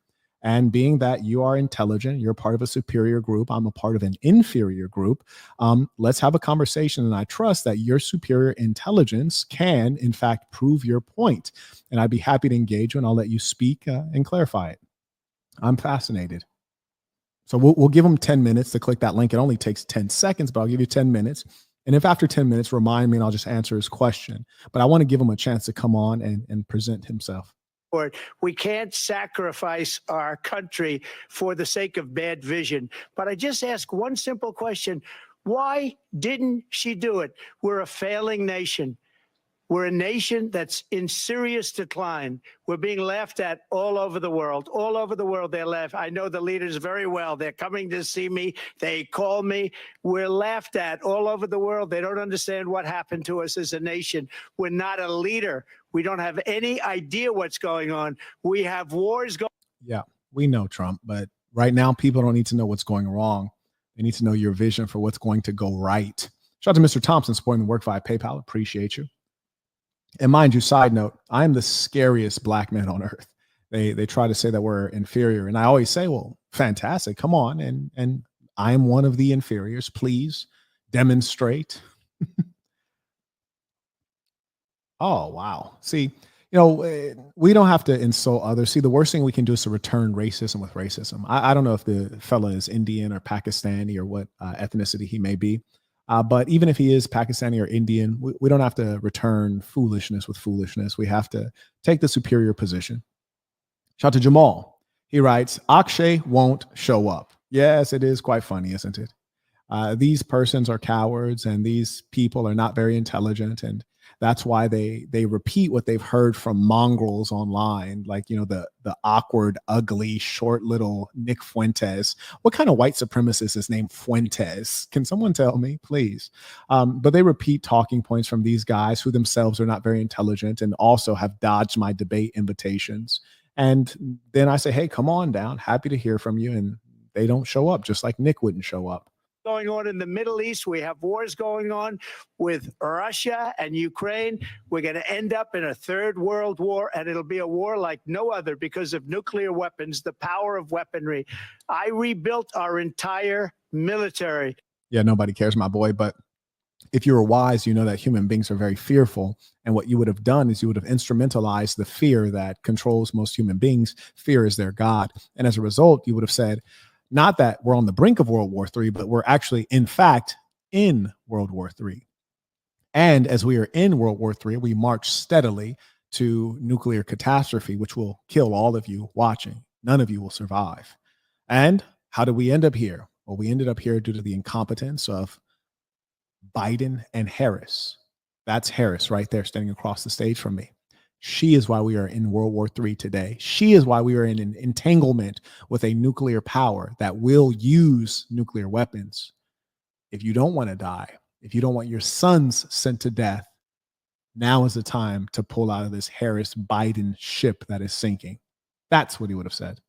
And being that you are intelligent, you're part of a superior group, I'm a part of an inferior group, let's have a conversation. And I trust that your superior intelligence can, in fact, prove your point. And I'd be happy to engage you, and I'll let you speak and clarify it. I'm fascinated. So we'll give them 10 minutes to click that link. It only takes 10 seconds, but I'll give you 10 minutes. And if after 10 minutes, remind me and I'll just answer his question. But I want to give him a chance to come on and present himself. We can't sacrifice our country for the sake of bad vision. But I just ask one simple question. Why didn't she do it? We're a failing nation. We're a nation that's in serious decline. We're being laughed at all over the world. All over the world, they're laughing. I know the leaders very well. They're coming to see me. They call me. We're laughed at all over the world. They don't understand what happened to us as a nation. We're not a leader. We don't have any idea what's going on. We have wars going. Yeah, we know, Trump, but right now people don't need to know what's going wrong. They need to know your vision for what's going to go right. Shout out to Mr. Thompson supporting the work via PayPal. Appreciate you. And mind you, side note, I'm the scariest black man on earth. They try to say that we're inferior. And I always say, well, fantastic. Come on. And I am one of the inferiors. Please demonstrate. Oh, wow. See, we don't have to insult others. See, the worst thing we can do is to return racism with racism. I don't know if the fella is Indian or Pakistani or what ethnicity he may be. But even if he is Pakistani or Indian, we don't have to return foolishness with foolishness. We have to take the superior position. Shout out to Jamal. He writes, Akshay won't show up. Yes, it is quite funny, isn't it? These persons are cowards and these people are not very intelligent. And that's why they repeat what they've heard from mongrels online, like, the awkward, ugly, short little Nick Fuentes. What kind of white supremacist is named Fuentes? Can someone tell me, please? But they repeat talking points from these guys who themselves are not very intelligent and also have dodged my debate invitations. And then I say, hey, come on down. Happy to hear from you. And they don't show up, just like Nick wouldn't show up. Going on in the Middle East. We have wars going on with Russia and Ukraine. We're going to end up in a third world war, and it'll be a war like no other because of nuclear weapons, the power of weaponry. I rebuilt our entire military. Yeah, nobody cares, my boy. But if you were wise, you know that human beings are very fearful. And what you would have done is you would have instrumentalized the fear that controls most human beings. Fear is their God. And as a result, you would have said, not that we're on the brink of World War III, but we're actually, in fact, in World War III. And as we are in World War III, we march steadily to nuclear catastrophe, which will kill all of you watching. None of you will survive. And how did we end up here? Well, we ended up here due to the incompetence of Biden and Harris. That's Harris right there standing across the stage from me. She is why we are in World War III today. She is why we are in an entanglement with a nuclear power that will use nuclear weapons. If you don't want to die, if you don't want your sons sent to death, now is the time to pull out of this Harris-Biden ship that is sinking. That's what he would have said.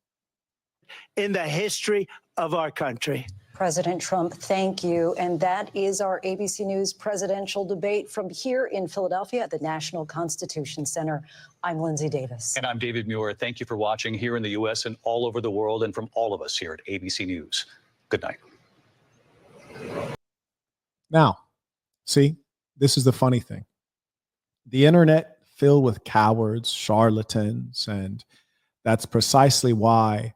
In the history of our country. President Trump, thank you. And that is our ABC News presidential debate from here in Philadelphia at the National Constitution Center. I'm Lindsay Davis. And I'm David Muir. Thank you for watching here in the U.S. and all over the world, and from all of us here at ABC News. Good night. Now, see, this is the funny thing. The internet filled with cowards, charlatans, and that's precisely why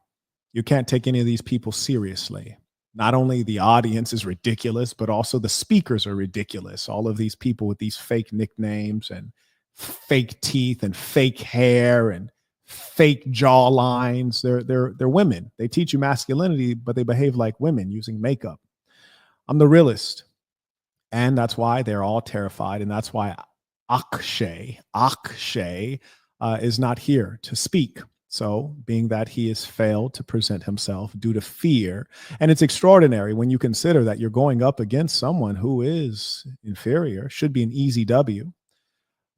you can't take any of these people seriously. Not only the audience is ridiculous, but also the speakers are ridiculous. All of these people with these fake nicknames and fake teeth and fake hair and fake jaw lines. They're women. They teach you masculinity, but they behave like women using makeup. I'm the realist. And that's why they're all terrified. And that's why Akshay is not here to speak. So, being that he has failed to present himself due to fear, and it's extraordinary when you consider that you're going up against someone who is inferior, should be an easy W.